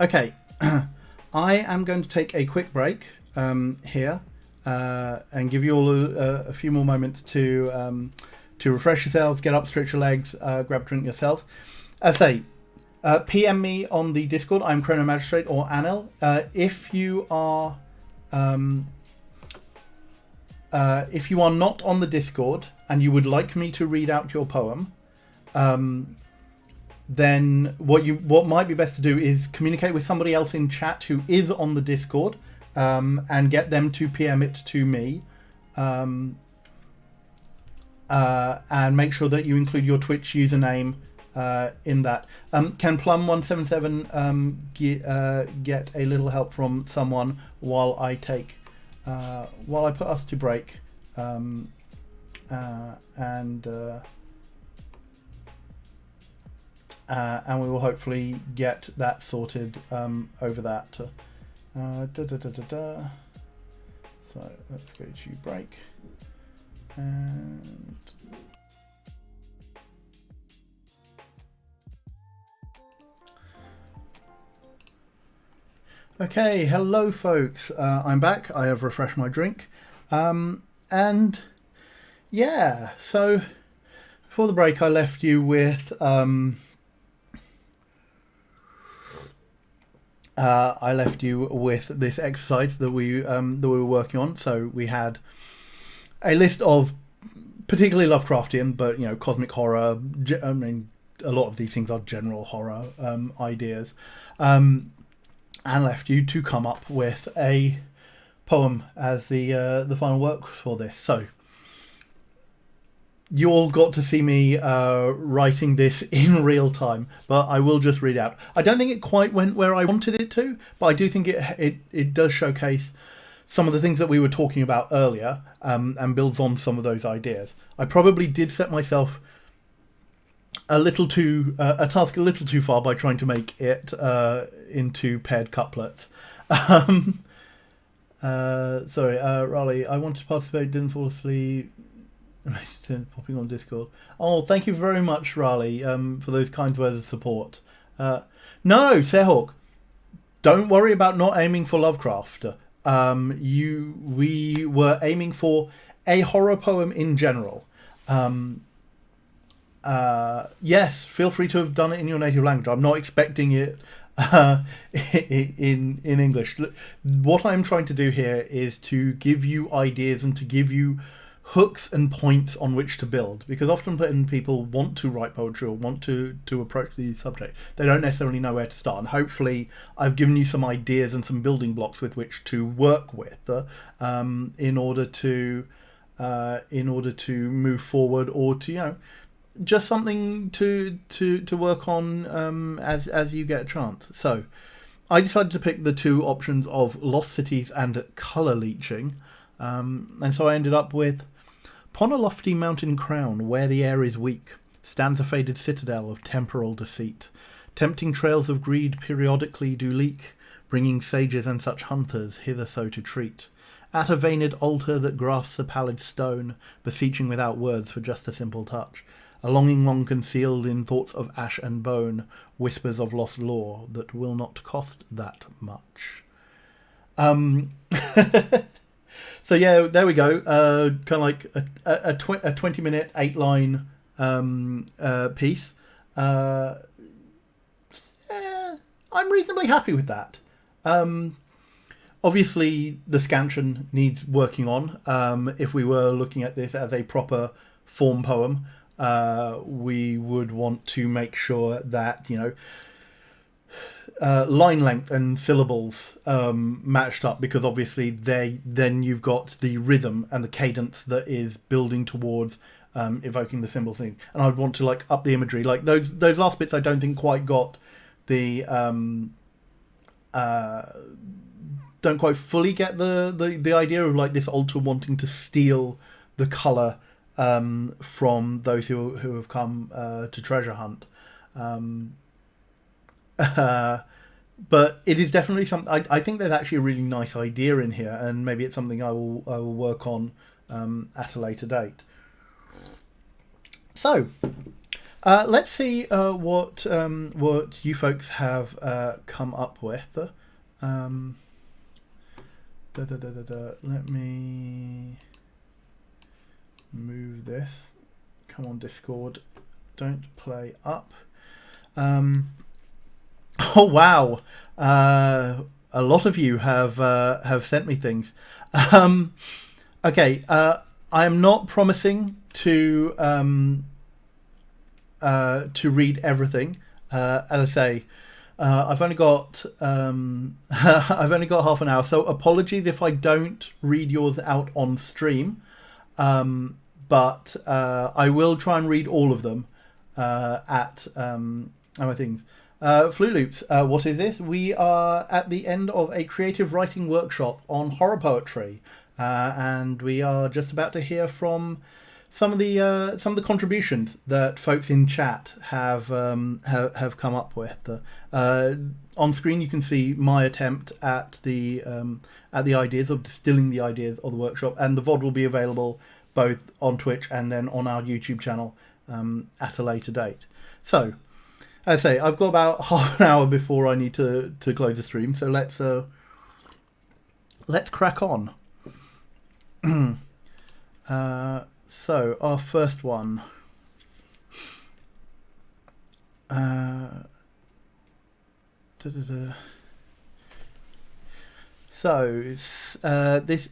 Okay, I am going to take a quick break here and give you all a few more moments to refresh yourselves, get up, stretch your legs, grab a drink yourself. As I say, PM me on the Discord. I'm Chrono Magistrate or Anil. If you are not on the Discord and you would like me to read out your poem, then what might be best to do is communicate with somebody else in chat who is on the Discord, and get them to PM it to me, and make sure that you include your Twitch username in that. Can Plum177 get a little help from someone while I put us to break, and we will hopefully get that sorted over that. So let's go to break. And okay, hello folks. I'm back. I have refreshed my drink. And yeah, so before the break I left you with this exercise that we were working on. So we had a list of particularly Lovecraftian, but cosmic horror. I mean, a lot of these things are general horror ideas, and left you to come up with a poem as the final work for this. So you all got to see me writing this in real time, but I will just read out. I don't think it quite went where I wanted it to, but I do think it does showcase some of the things that we were talking about earlier, and builds on some of those ideas. I probably did set myself a task a little too far by trying to make it into paired couplets. Sorry, Raleigh, I wanted to participate, didn't fall asleep. Popping on Discord. Oh, thank you very much, Raleigh, for those kind words of support. No, Sehawk, don't worry about not aiming for Lovecraft. We were aiming for a horror poem in general. Yes, feel free to have done it in your native language. I'm not expecting it in English. What I'm trying to do here is to give you ideas and to give you hooks and points on which to build, because often when people want to write poetry or want to approach the subject, they don't necessarily know where to start, and hopefully I've given you some ideas and some building blocks with which to work with in order to move forward, or to just something to work on as you get a chance. So I decided to pick the two options of Lost Cities and Colour Leeching, and so I ended up with: upon a lofty mountain crown, where the air is weak, stands a faded citadel of temporal deceit. Tempting trails of greed periodically do leak, bringing sages and such hunters hither so to treat. At a veined altar that grasps a pallid stone, beseeching without words for just a simple touch, a longing long concealed in thoughts of ash and bone, whispers of lost lore that will not cost that much. So yeah, there we go. Kind of like a 20-minute 8-line piece. Yeah, I'm reasonably happy with that. Obviously, the scansion needs working on. If we were looking at this as a proper form poem, we would want to make sure that line length and syllables matched up, because obviously then you've got the rhythm and the cadence that is building towards evoking the symbol scene. And I'd want to up the imagery. Like those last bits I don't think quite got the don't quite fully get the idea of this altar wanting to steal the colour from those who have come to treasure hunt. But it is definitely something. I think there's actually a really nice idea in here, and maybe it's something I will work on at a later date. So let's see what you folks have come up with. Let me move this. Come on, Discord, don't play up. Oh wow! A lot of you have sent me things. Okay, I am not promising to read everything. As I say, I've only got I've only got half an hour, so apologies if I don't read yours out on stream. but I will try and read all of them at my things. Flu Loops, what is this? We are at the end of a creative writing workshop on horror poetry, and we are just about to hear from some of the contributions that folks in chat have come up with. On screen, you can see my attempt at the ideas of distilling the ideas of the workshop, and the VOD will be available both on Twitch and then on our YouTube channel at a later date. So, as I say, I've got about half an hour before I need to close the stream, so let's crack on. So, our first one. So, this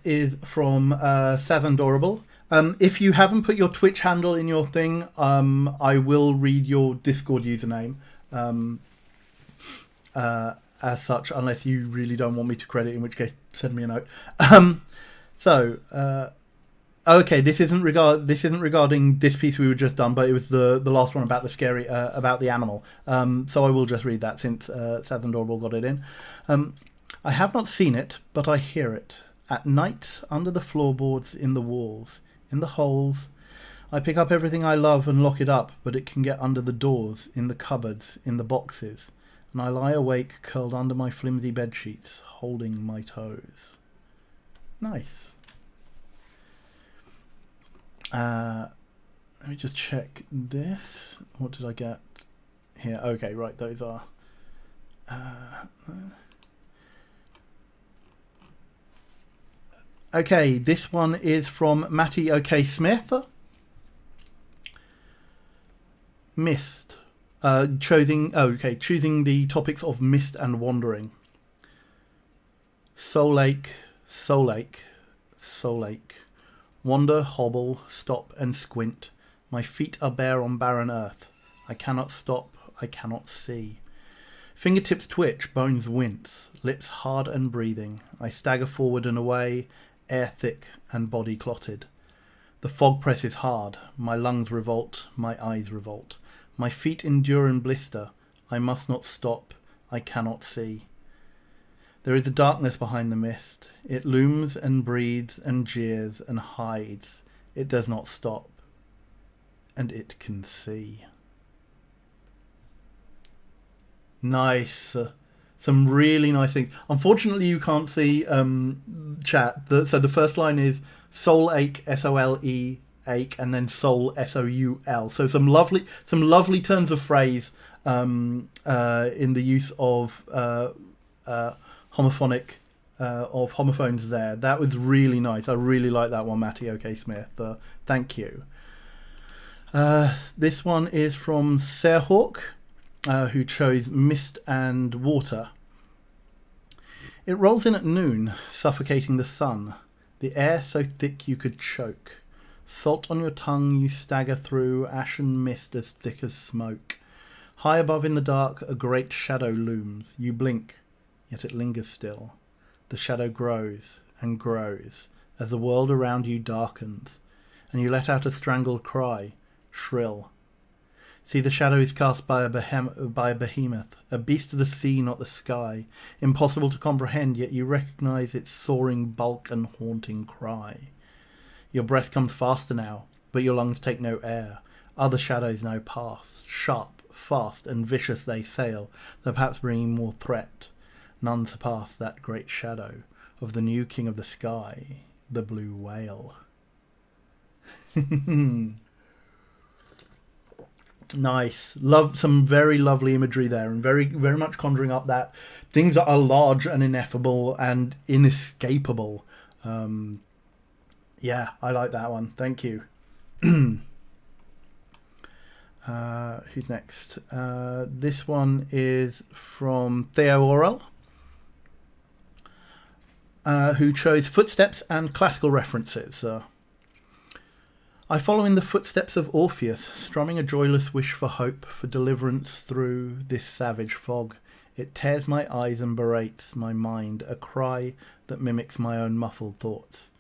is from Sazandorable. If you haven't put your Twitch handle in your thing, I will read your Discord username as such, unless you really don't want me to credit, in which case send me a note. Okay, this isn't regarding this piece we were just done, but it was the last one about the scary about the animal. So I will just read that since Sazandorable got it in. I have not seen it, but I hear it at night under the floorboards, in the walls, in the holes. I pick up everything I love and lock it up, but it can get under the doors, in the cupboards, in the boxes, and I lie awake, curled under my flimsy bedsheets, holding my toes. Nice. Let me just check this. What did I get here? Okay, right, those are... Okay, this one is from Matty OK Smith. Mist. Choosing the topics of mist and wandering. Soul ache, soul ache, soul ache. Wander, hobble, stop and squint. My feet are bare on barren earth. I cannot stop, I cannot see. Fingertips twitch, bones wince, lips hard and breathing. I stagger forward and away, air thick and body clotted. The fog presses hard, my lungs revolt, my eyes revolt. My feet endure and blister, I must not stop, I cannot see. There is a darkness behind the mist. It looms and breathes and jeers and hides. It does not stop. And it can see. Nice. Some really nice things. Unfortunately, you can't see chat. So the first line is soul ache, S-O-L-E, ache, and then soul, S-O-U-L. So some lovely turns of phrase in the use of homophones there. That was really nice. I really like that one, Matty OK Smith. Thank you. This one is from Sarehawk, who chose Mist and Water. It rolls in at noon, suffocating the sun, the air so thick you could choke. Salt on your tongue you stagger through, ashen mist as thick as smoke. High above in the dark a great shadow looms. You blink, yet it lingers still. The shadow grows and grows as the world around you darkens, and you let out a strangled cry, shrill. See, the shadow is cast by a behemoth, a beast of the sea, not the sky. Impossible to comprehend, yet you recognize its soaring bulk and haunting cry. Your breath comes faster now, but your lungs take no air. Other shadows now pass, sharp, fast, and vicious they sail, though perhaps bringing more threat. None surpass that great shadow of the new king of the sky, the blue whale. Nice. Love some very lovely imagery there, and very, very much conjuring up that things that are large and ineffable and inescapable. Yeah, I like that one. Thank you. Who's next? This one is from Theo Orell, who chose footsteps and classical references. I follow in the footsteps of Orpheus, strumming a joyless wish for hope, for deliverance through this savage fog. It tears my eyes and berates my mind, a cry that mimics my own muffled thoughts.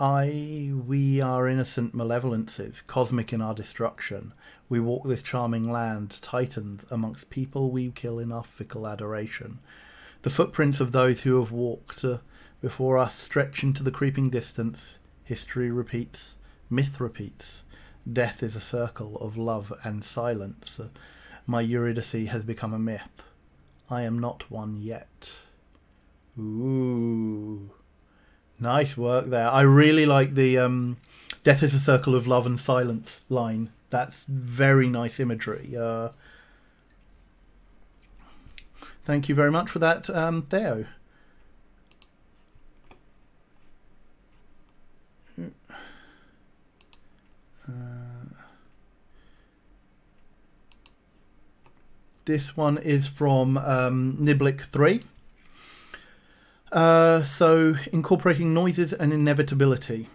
We are innocent malevolences, cosmic in our destruction. We walk this charming land, titans, amongst people we kill in our fickle adoration. The footprints of those who have walked before us stretch into the creeping distance. History repeats, myth repeats. Death is a circle of love and silence. My Eurydice has become a myth. I am not one yet. Ooh. Nice work there. I really like the death is a circle of love and silence line. That's very nice imagery. Thank you very much for that, Theo. This one is from Niblick 3. So, incorporating noises and inevitability.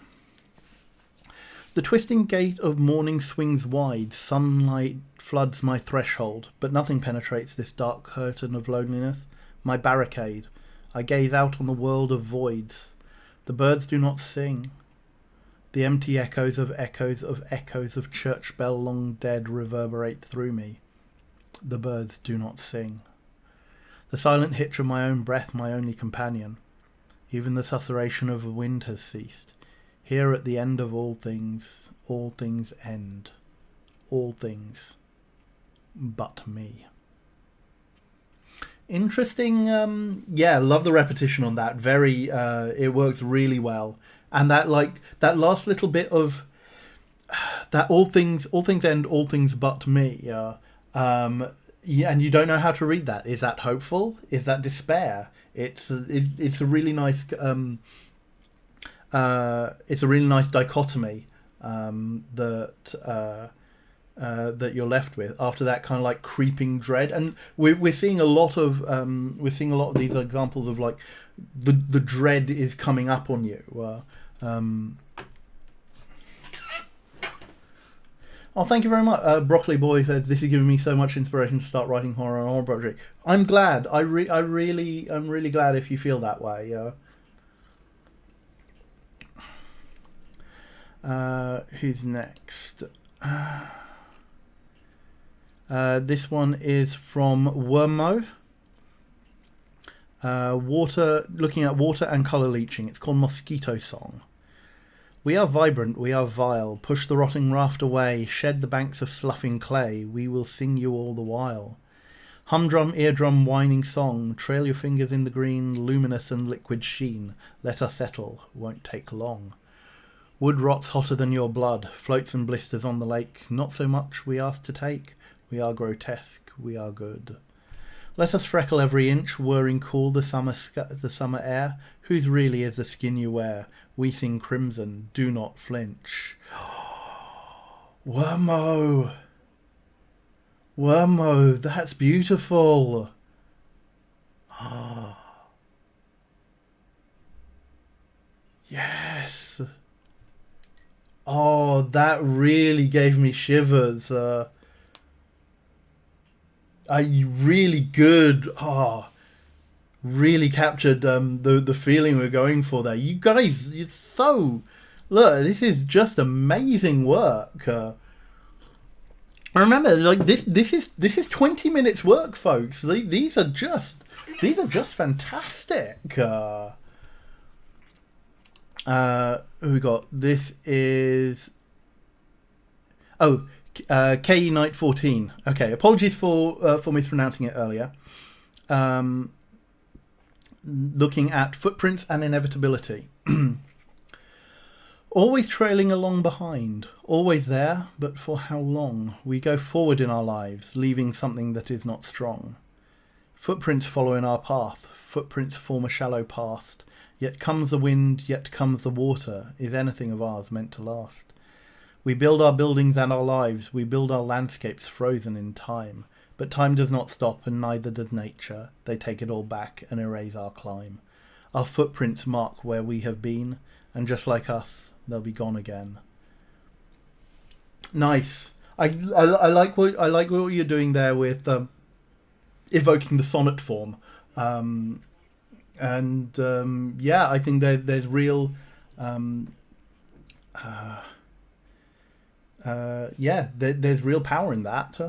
The twisting gate of morning swings wide, sunlight floods my threshold, but nothing penetrates this dark curtain of loneliness, my barricade. I gaze out on the world of voids. The birds do not sing. The empty echoes of church bell long dead reverberate through me. The birds do not sing. The silent hitch of my own breath, my only companion. Even the susurration of the wind has ceased. Here at the end of all things end. All things but me. Interesting. Yeah, love the repetition on that. Very. It works really well. And that last little bit of that all things end, all things but me. Yeah, and you don't know how to read that. Is that hopeful? Is that despair? It's a really nice dichotomy that you're left with after that kind of like creeping dread. And we're seeing a lot of these examples of like the dread is coming up on you. Oh, thank you very much. Broccoli Boy says, this is giving me so much inspiration to start writing horror project. I'm glad. I'm really glad if you feel that way. Who's next? This one is from Wormo. Looking at water and colour leaching. It's called Mosquito Song. We are vibrant, we are vile. Push the rotting raft away. Shed the banks of sloughing clay. We will sing you all the while. Humdrum, eardrum, whining song. Trail your fingers in the green, luminous and liquid sheen. Let us settle, won't take long. Wood rots hotter than your blood. Floats and blisters on the lake. Not so much we ask to take. We are grotesque, we are good. Let us freckle every inch, whirring cool the summer air. Whose really is the skin you wear? We sing crimson, do not flinch. Wormo! Wormo, that's beautiful. Yes. Oh, that really gave me shivers. Really good. Really captured the feeling we're going for there. You guys, you're so... Look, this is just amazing work. Remember, like this is 20 minutes work, folks. These are just fantastic. Who we got? This is K Knight 14. Okay, apologies for mispronouncing it earlier. Looking at footprints and inevitability. Always trailing along behind, always there, but for how long? We go forward in our lives, leaving something that is not strong. Footprints follow in our path, footprints form a shallow past. Yet comes the wind, yet comes the water. Is anything of ours meant to last? We build our buildings and our lives, we build our landscapes frozen in time. But time does not stop, and neither does nature. They take it all back and erase our climb. Our footprints mark where we have been, and just like us, they'll be gone again. Nice. I like what you're doing there with evoking the sonnet form, yeah, I think there's real Yeah, there's real power in that.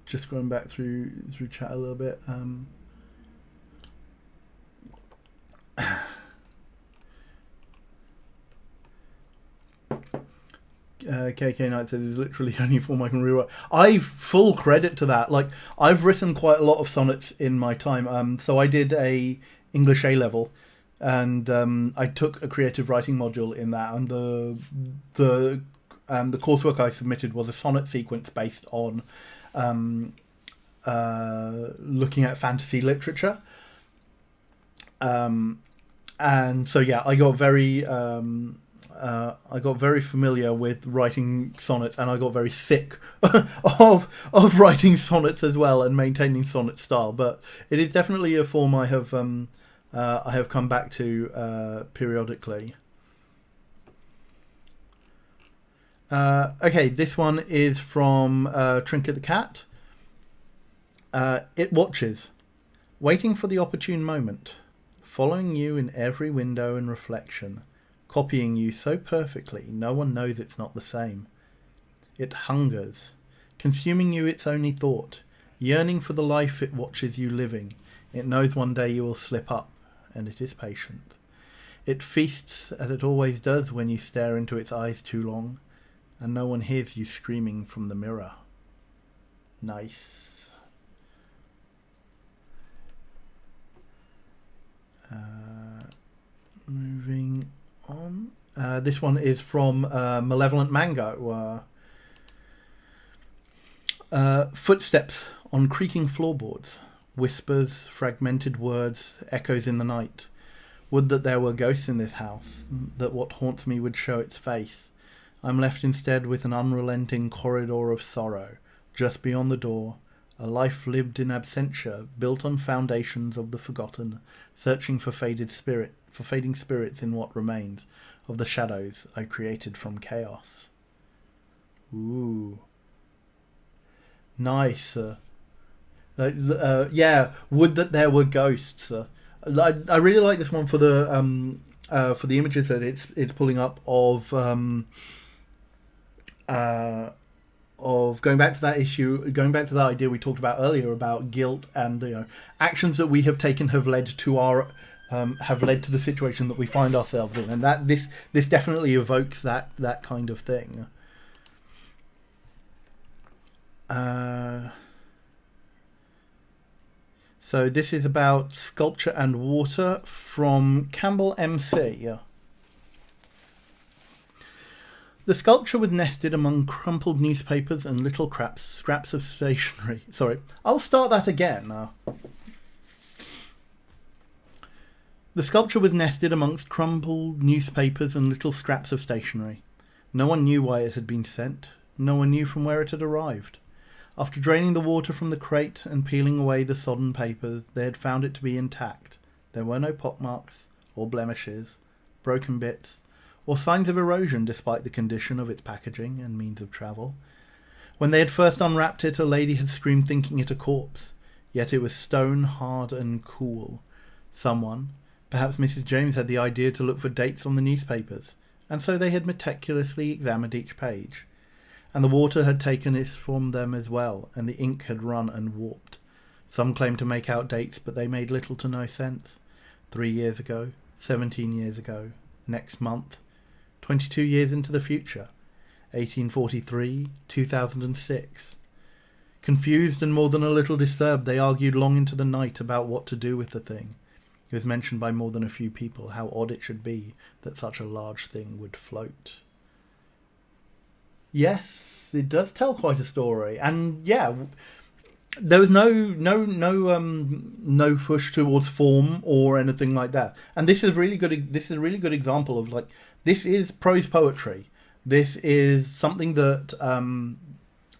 Just going back through chat a little bit. KK Knight says there's literally only a form I can rewrite. I full credit to that. Like, I've written quite a lot of sonnets in my time. So I did a English A level, and I took a creative writing module in that, and the coursework I submitted was a sonnet sequence based on looking at fantasy literature. And so yeah, I got very familiar with writing sonnets, and I got very sick of writing sonnets as well and maintaining sonnet style. But it is definitely a form I have come back to periodically. Okay, this one is from Trinket the Cat. It watches, waiting for the opportune moment, following you in every window and reflection, copying you so perfectly no one knows it's not the same. It hungers, consuming you its only thought, yearning for the life it watches you living. It knows one day you will slip up, and it is patient. It feasts as it always does when you stare into its eyes too long, and no one hears you screaming from the mirror. Nice. Moving on. This one is from Malevolent Mango. Footsteps on creaking floorboards. Whispers, fragmented words, echoes in the night. Would that there were ghosts in this house, that what haunts me would show its face. I'm left instead with an unrelenting corridor of sorrow. Just beyond the door, a life lived in absentia, built on foundations of the forgotten, searching for fading spirits in what remains of the shadows I created from chaos. Ooh. Nice. Yeah, would that there were ghosts. I really like this one for the images that it's pulling up of going back to that issue, going back to that idea we talked about earlier about guilt and actions that we have taken have led to the situation that we find ourselves in, and that this definitely evokes that kind of thing. So this is about Sculpture and Water from Campbell MC. The sculpture was nested among crumpled newspapers and little scraps of stationery. Sorry, I'll start that again. The sculpture was nested amongst crumpled newspapers and little scraps of stationery. No one knew why it had been sent. No one knew from where it had arrived. After draining the water from the crate and peeling away the sodden papers, they had found it to be intact. There were no pockmarks, or blemishes, broken bits, or signs of erosion despite the condition of its packaging and means of travel. When they had first unwrapped it, a lady had screamed thinking it a corpse, yet it was stone hard and cool. Someone, perhaps Mrs. James, had the idea to look for dates on the newspapers, and so they had meticulously examined each page. And the water had taken it from them as well, and the ink had run and warped. Some claimed to make out dates, but they made little to no sense. 3 years ago, 17 years ago, next month, 22 years into the future, 1843, 2006. Confused and more than a little disturbed, they argued long into the night about what to do with the thing. It was mentioned by more than a few people how odd it should be that such a large thing would float. Yes, it does tell quite a story, and yeah, there was no push towards form or anything like that. And this is really good. This is a really good example of this is prose poetry. This is something that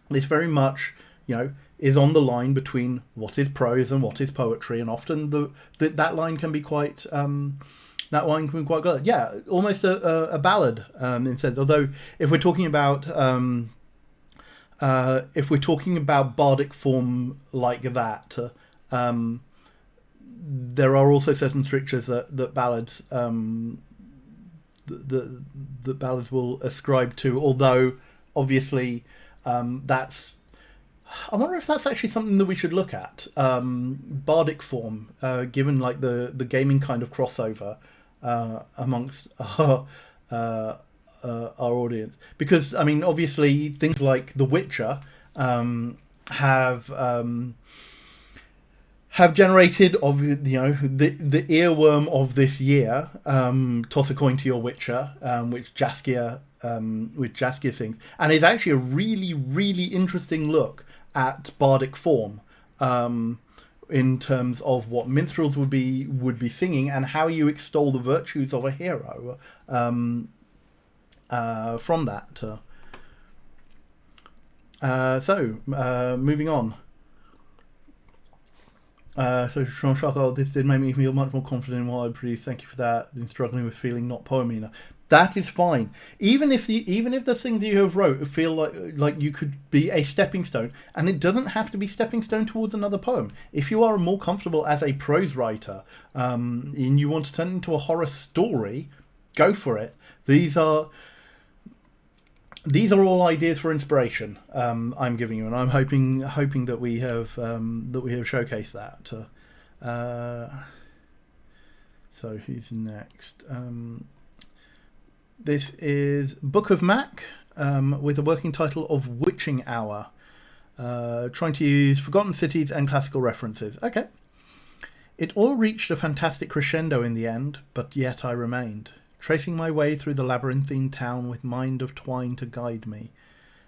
this very much is on the line between what is prose and what is poetry, and often that line can be quite. That one can be quite good. Yeah, almost a ballad in a sense. Although, if we're talking about if we're talking about bardic form like that, there are also certain strictures that ballads that ballads will ascribe to. Although, obviously, that's. I wonder if that's actually something that we should look at. Bardic form, given like the gaming kind of crossover amongst our audience, because I mean, obviously, things like The Witcher have generated, the earworm of this year. Toss a coin to your Witcher, which Jaskier sings, and it's actually a really, really interesting look at bardic form, in terms of what minstrels would be singing and how you extol the virtues of a hero from that. Moving on. So Sean Sharko, this did make me feel much more confident in what I produce. Thank you for that. Been struggling with feeling not poemy enough. That is fine. Even if the things that you have wrote feel like you could be a stepping stone, and it doesn't have to be stepping stone towards another poem. If you are more comfortable as a prose writer, and you want to turn it into a horror story, go for it. These are all ideas for inspiration. I'm giving you, and I'm hoping that we have showcased that. So who's next? This is Book of Mac, with a working title of Witching Hour, trying to use forgotten cities and classical references. Okay. It all reached a fantastic crescendo in the end, but yet I remained, tracing my way through the labyrinthine town with mind of twine to guide me,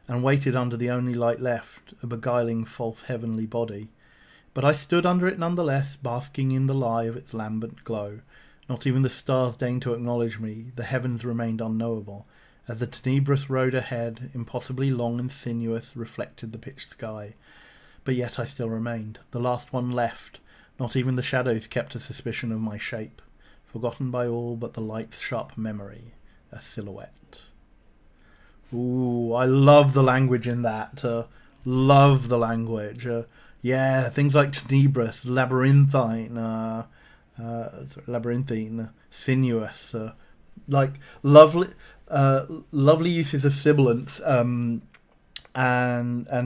and waited under the only light left, a beguiling false heavenly body. But I stood under it nonetheless, basking in the lie of its lambent glow. Not even the stars deigned to acknowledge me, the heavens remained unknowable, as the tenebrous road ahead, impossibly long and sinuous, reflected the pitched sky. But yet I still remained, the last one left. Not even the shadows kept a suspicion of my shape, forgotten by all but the light's sharp memory, a silhouette. Ooh, I love the language in that. Love the language. Yeah, things like tenebrous, labyrinthine, sinuous, like lovely uses of sibilance, and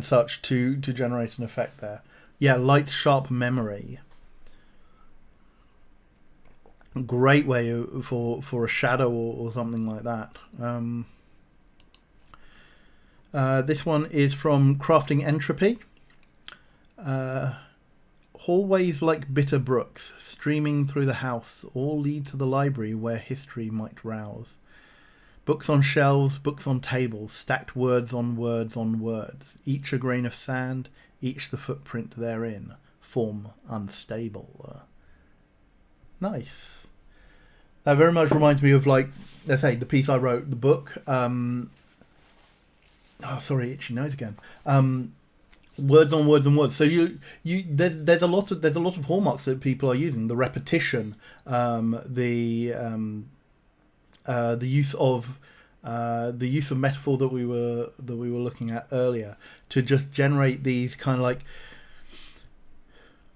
such to generate an effect there. Yeah, light's sharp memory. Great way for a shadow or something like that. This one is from Crafting Entropy. Hallways like bitter brooks, streaming through the house, all lead to the library where history might rouse. Books on shelves, books on tables, stacked words on words on words, each a grain of sand, each the footprint therein, form unstable. Nice. That very much reminds me of, like, let's say, the piece I wrote, the book. Itchy nose again. Words on words and words. So there's a lot of hallmarks that people are using. The repetition, the use of metaphor that we were looking at earlier to just generate these kind of like,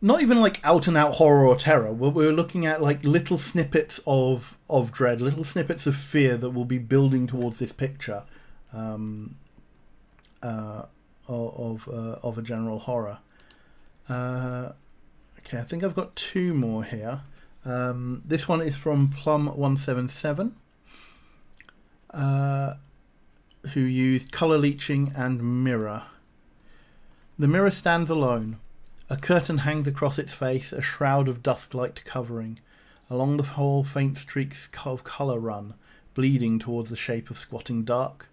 not even like out and out horror or terror. We're looking at like little snippets of dread, little snippets of fear that will be building towards this picture. Of a general horror. Okay, I think I've got two more here. This one is from Plum177, who used colour leaching and mirror. The mirror stands alone. A curtain hangs across its face, a shroud of dusk-light covering. Along the hall, faint streaks of colour run, bleeding towards the shape of squatting dark.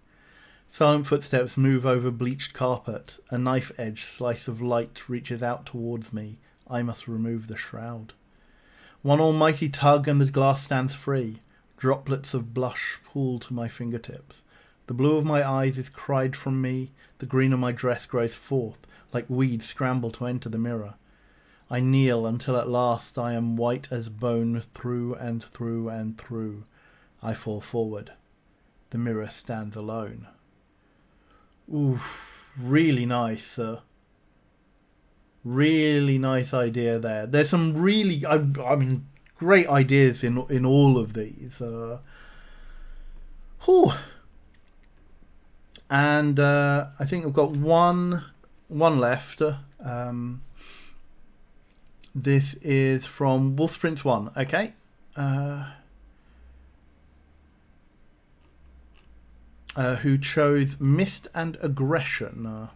Silent footsteps move over bleached carpet. A knife-edged slice of light reaches out towards me. I must remove the shroud. One almighty tug and the glass stands free. Droplets of blush pool to my fingertips. The blue of my eyes is cried from me. The green of my dress grows forth, like weeds scramble to enter the mirror. I kneel until at last I am white as bone through and through and through. I fall forward. The mirror stands alone. Oof, really nice. Really nice idea there. There's some really, I mean, great ideas in all of these. Whew. And I think I've got one left. This is from Wolf Prince 1. Okay. Who chose Mist and Aggression.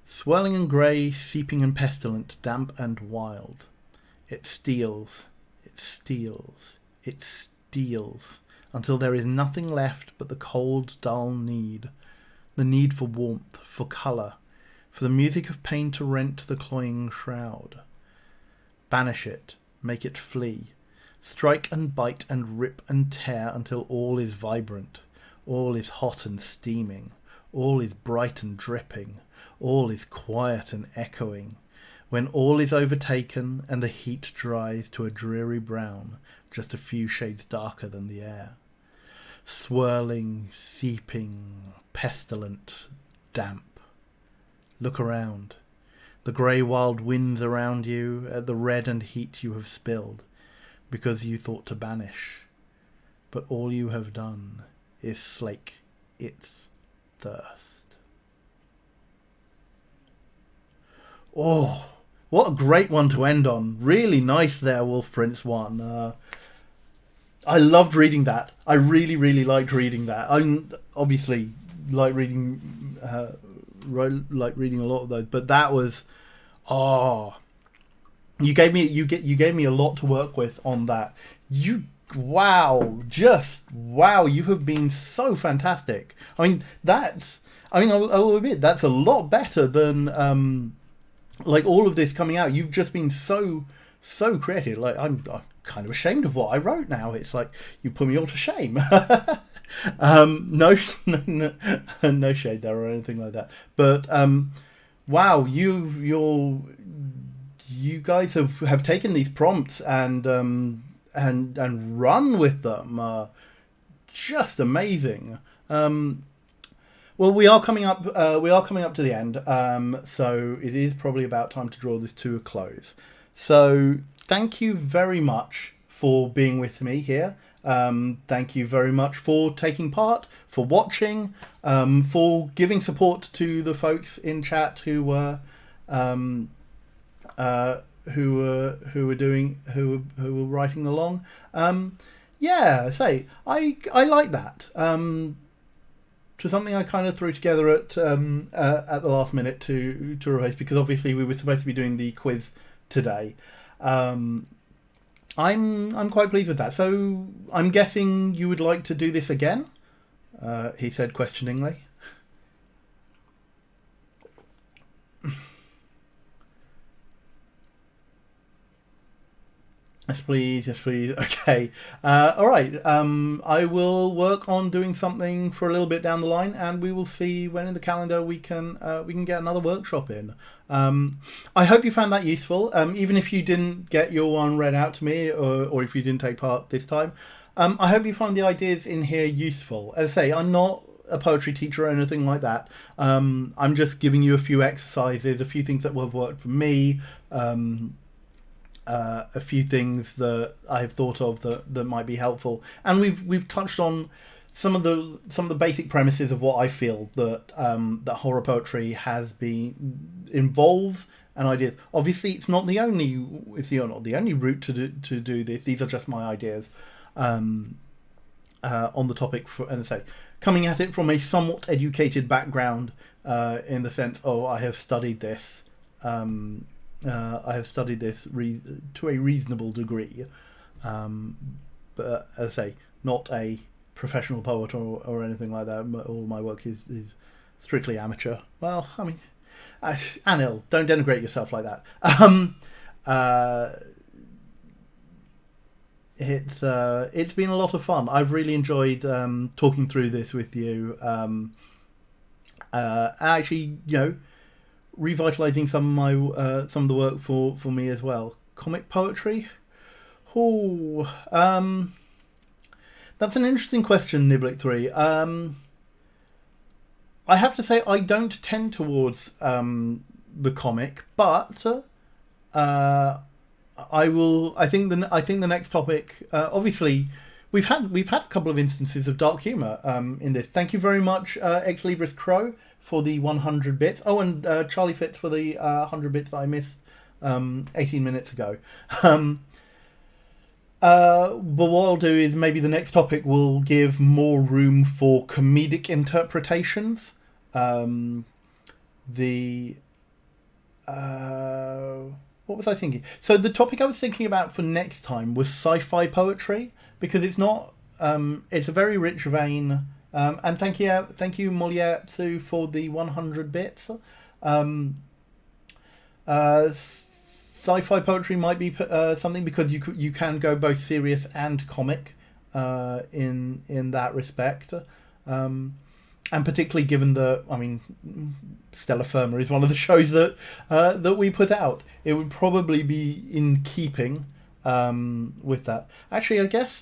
Swirling and grey, seeping and pestilent, damp and wild. It steals, it steals, it steals, until there is nothing left but the cold, dull need. The need for warmth, for colour, for the music of pain to rent the cloying shroud. Banish it, make it flee. Strike and bite and rip and tear until all is vibrant, all is hot and steaming, all is bright and dripping, all is quiet and echoing. When all is overtaken and the heat dries to a dreary brown, just a few shades darker than the air. Swirling, seeping, pestilent, damp. Look around. The grey wild winds around you at the red and heat you have spilled, because you thought to banish. But all you have done is slake its thirst. Oh, what a great one to end on. Really nice there, Wolf Prince 1. I loved reading that. I really, really liked reading that. I obviously like reading a lot of those, but that was, you gave me a lot to work with on that. Wow, you have been so fantastic. I mean, I'll admit that's a lot better than like all of this coming out. You've just been so creative. Like I'm kind of ashamed of what I wrote now. It's like you put me all to shame. No shade there or anything like that. But wow, you guys have taken these prompts and run with them. Just amazing. Well, we are coming up to the end, so it is probably about time to draw this to a close. So thank you very much for being with me here. Thank you very much for taking part, for watching, for giving support to the folks in chat who were writing along. I like that. To something I kind of threw together at the last minute to replace, because obviously we were supposed to be doing the quiz today. I'm quite pleased with that. So I'm guessing you would like to do this again? He said questioningly. Yes, please. Yes, please. Okay. All right. I will work on doing something for a little bit down the line, and we will see when in the calendar we can get another workshop in. I hope you found that useful. Even if you didn't get your one read out to me, or if you didn't take part this time, I hope you find the ideas in here useful. As I say, I'm not a poetry teacher or anything like that. I'm just giving you a few exercises, a few things that have worked for me. A few things that I've thought of that might be helpful, and we've touched on some of the basic premises of what I feel that that horror poetry involves and ideas. Obviously, it's not the only route to do this. These are just my ideas on the topic, and say coming at it from a somewhat educated background, in the sense, I have studied this. I have studied this to a reasonable degree, but as I say, not a professional poet or anything like that. All my work is strictly amateur. Well, I mean, Anil, don't denigrate yourself like that. It's been a lot of fun. I've really enjoyed talking through this with you. Actually, revitalizing some of the work for me as well. Comic poetry? That's an interesting question, Niblik 3. I have to say I don't tend towards the comic, but I will. I think the next topic. Obviously, we've had a couple of instances of dark humor in this. Thank you very much, Ex Libris Crow, for the 100 bits. Oh, and Charlie Fitz for the 100 bits that I missed 18 minutes ago. But what I'll do is maybe the next topic will give more room for comedic interpretations. What was I thinking? So the topic I was thinking about for next time was sci-fi poetry, because it's not. It's a very rich vein. And thank you, Moliatsu, for the 100 bits. Sci-fi poetry might be something, because you can go both serious and comic in that respect, and particularly given Stellar Firma is one of the shows that we put out. It would probably be in keeping with that. Actually, I guess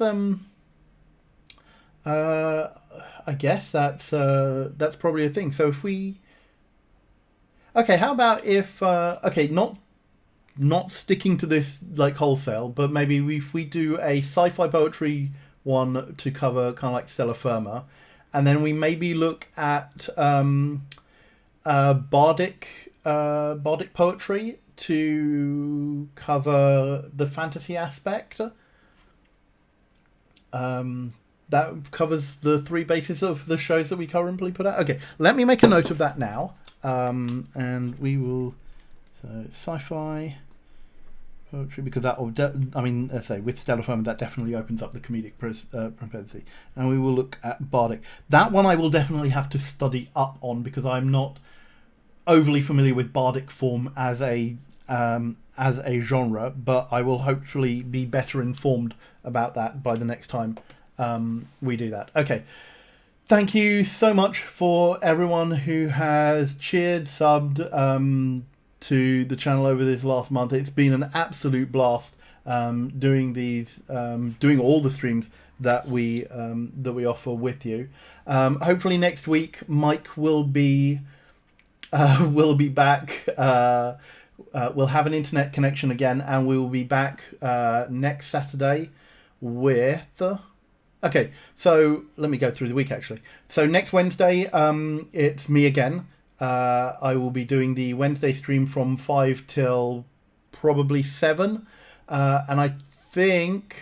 that's probably a thing. So if we, how about if not sticking to this like wholesale, but maybe if we do a sci-fi poetry one to cover kind of like Stellar Firma, and then we maybe look at bardic poetry to cover the fantasy aspect. That covers the three bases of the shows that we currently put out. Okay, let me make a note of that now, and we will. So sci-fi poetry, because that will, let's say with Stellar Firma, that definitely opens up the comedic propensity, and we will look at bardic. That one I will definitely have to study up on, because I'm not overly familiar with bardic form as a genre, but I will hopefully be better informed about that by the next time we do that. Okay. Thank you so much for everyone who has cheered, subbed, to the channel over this last month. It's been an absolute blast doing all the streams that we offer with you. Hopefully next week Mike will be back. We'll have an internet connection again, and we will be back next Saturday with. Okay, so let me go through the week actually. So next Wednesday, it's me again. I will be doing the Wednesday stream from 5 till probably 7. And I think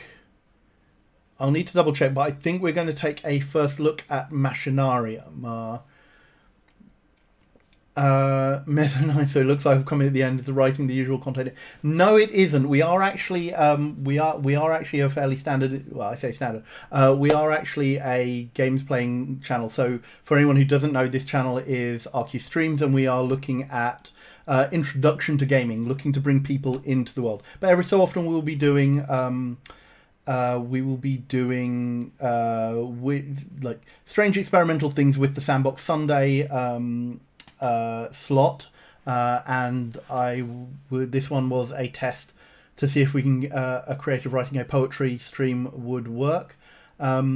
I'll need to double check, but I think we're going to take a first look at Machinarium. Meta 9, so it looks like I've come in at the end of the writing the usual content. No, it isn't. We are actually we are actually a fairly standard. Well, I say standard. We are actually a games playing channel. So for anyone who doesn't know, this channel is RQ Streams, and we are looking at introduction to gaming, looking to bring people into the world. But every so often we will be doing with like strange experimental things with the Sandbox Sunday slot, and this one was a test to see if we can a creative writing a poetry stream would work. As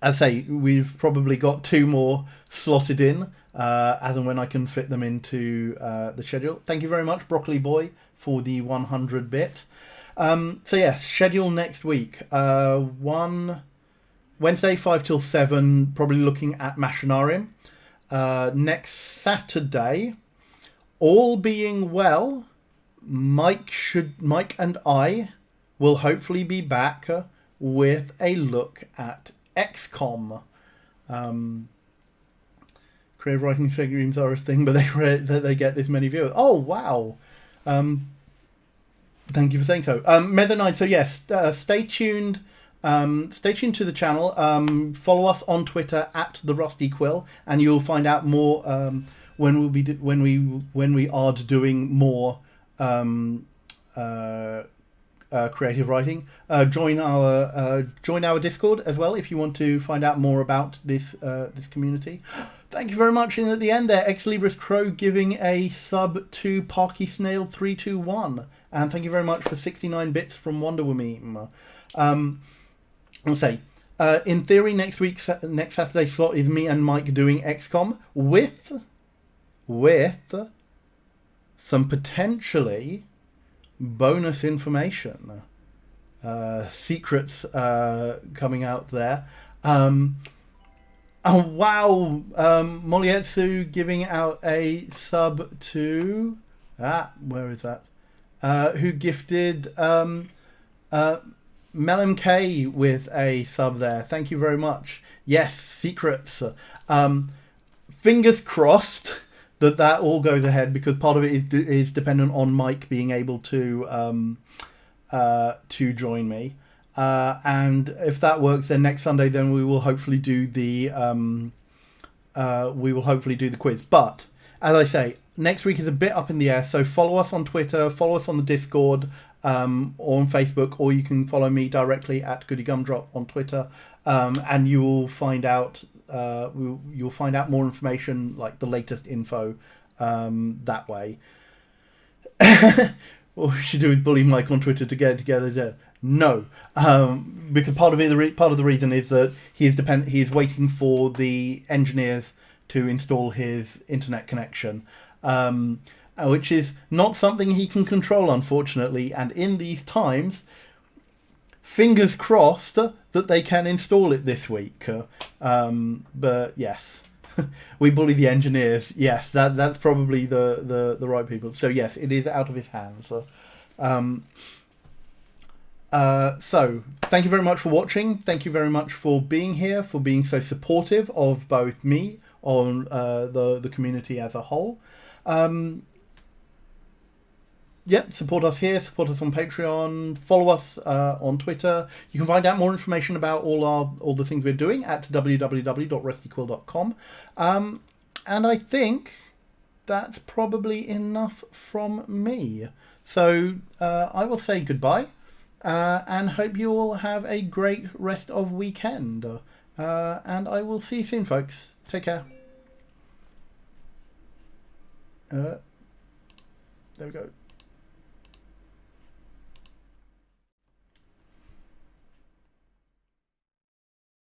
I say, we've probably got 2 more slotted in as and when I can fit them into the schedule. Thank you very much, Broccoli Boy, for the 100 bits. So yes, schedule next week. Wednesday 5 till 7, probably looking at Machinarium. Next Saturday, all being well, Mike and I will hopefully be back with a look at XCOM. Creative writing streams are a thing, but they get this many viewers. Oh wow! Thank you for saying so. Meta 9. So yes, stay tuned. Stay tuned to the channel. Follow us on Twitter at the Rusty Quill, and you'll find out more when we are doing more creative writing. Join our Discord as well if you want to find out more about this community. Thank you very much. And at the end there, Ex Libris Crow giving a sub to Parky Snail 321, and thank you very much for 69 bits from Wonder Woman. I'll say In theory, next Saturday slot is me and Mike doing XCOM with some potentially bonus information, secrets coming out there. Oh wow, Molietsu giving out a sub to where is that? Who gifted Melon K with a sub there. Thank you very much. Yes, secrets. Fingers crossed that all goes ahead, because part of it is dependent on Mike being able to join me. And if that works, then next Sunday, then we will hopefully do the quiz. But as I say, next week is a bit up in the air. So follow us on Twitter, follow us on the Discord, or on Facebook, or you can follow me directly at Goody Gumdrop on Twitter, and you will find out you'll find out more information, like the latest info, that way. What we should do is bully Mike on Twitter to get it together. No, because part of the reason is that he is waiting for the engineers to install his internet connection, which is not something he can control, unfortunately. And in these times, fingers crossed that they can install it this week. But yes, we bully the engineers. Yes, that's probably the right people. So yes, it is out of his hands. So thank you very much for watching. Thank you very much for being here, for being so supportive of both me on the community as a whole. Support us here, support us on Patreon, follow us on Twitter. You can find out more information about all the things we're doing at www.rustyquill.com. And I think that's probably enough from me. So I will say goodbye, and hope you all have a great rest of weekend. And I will see you soon, folks. Take care. There we go.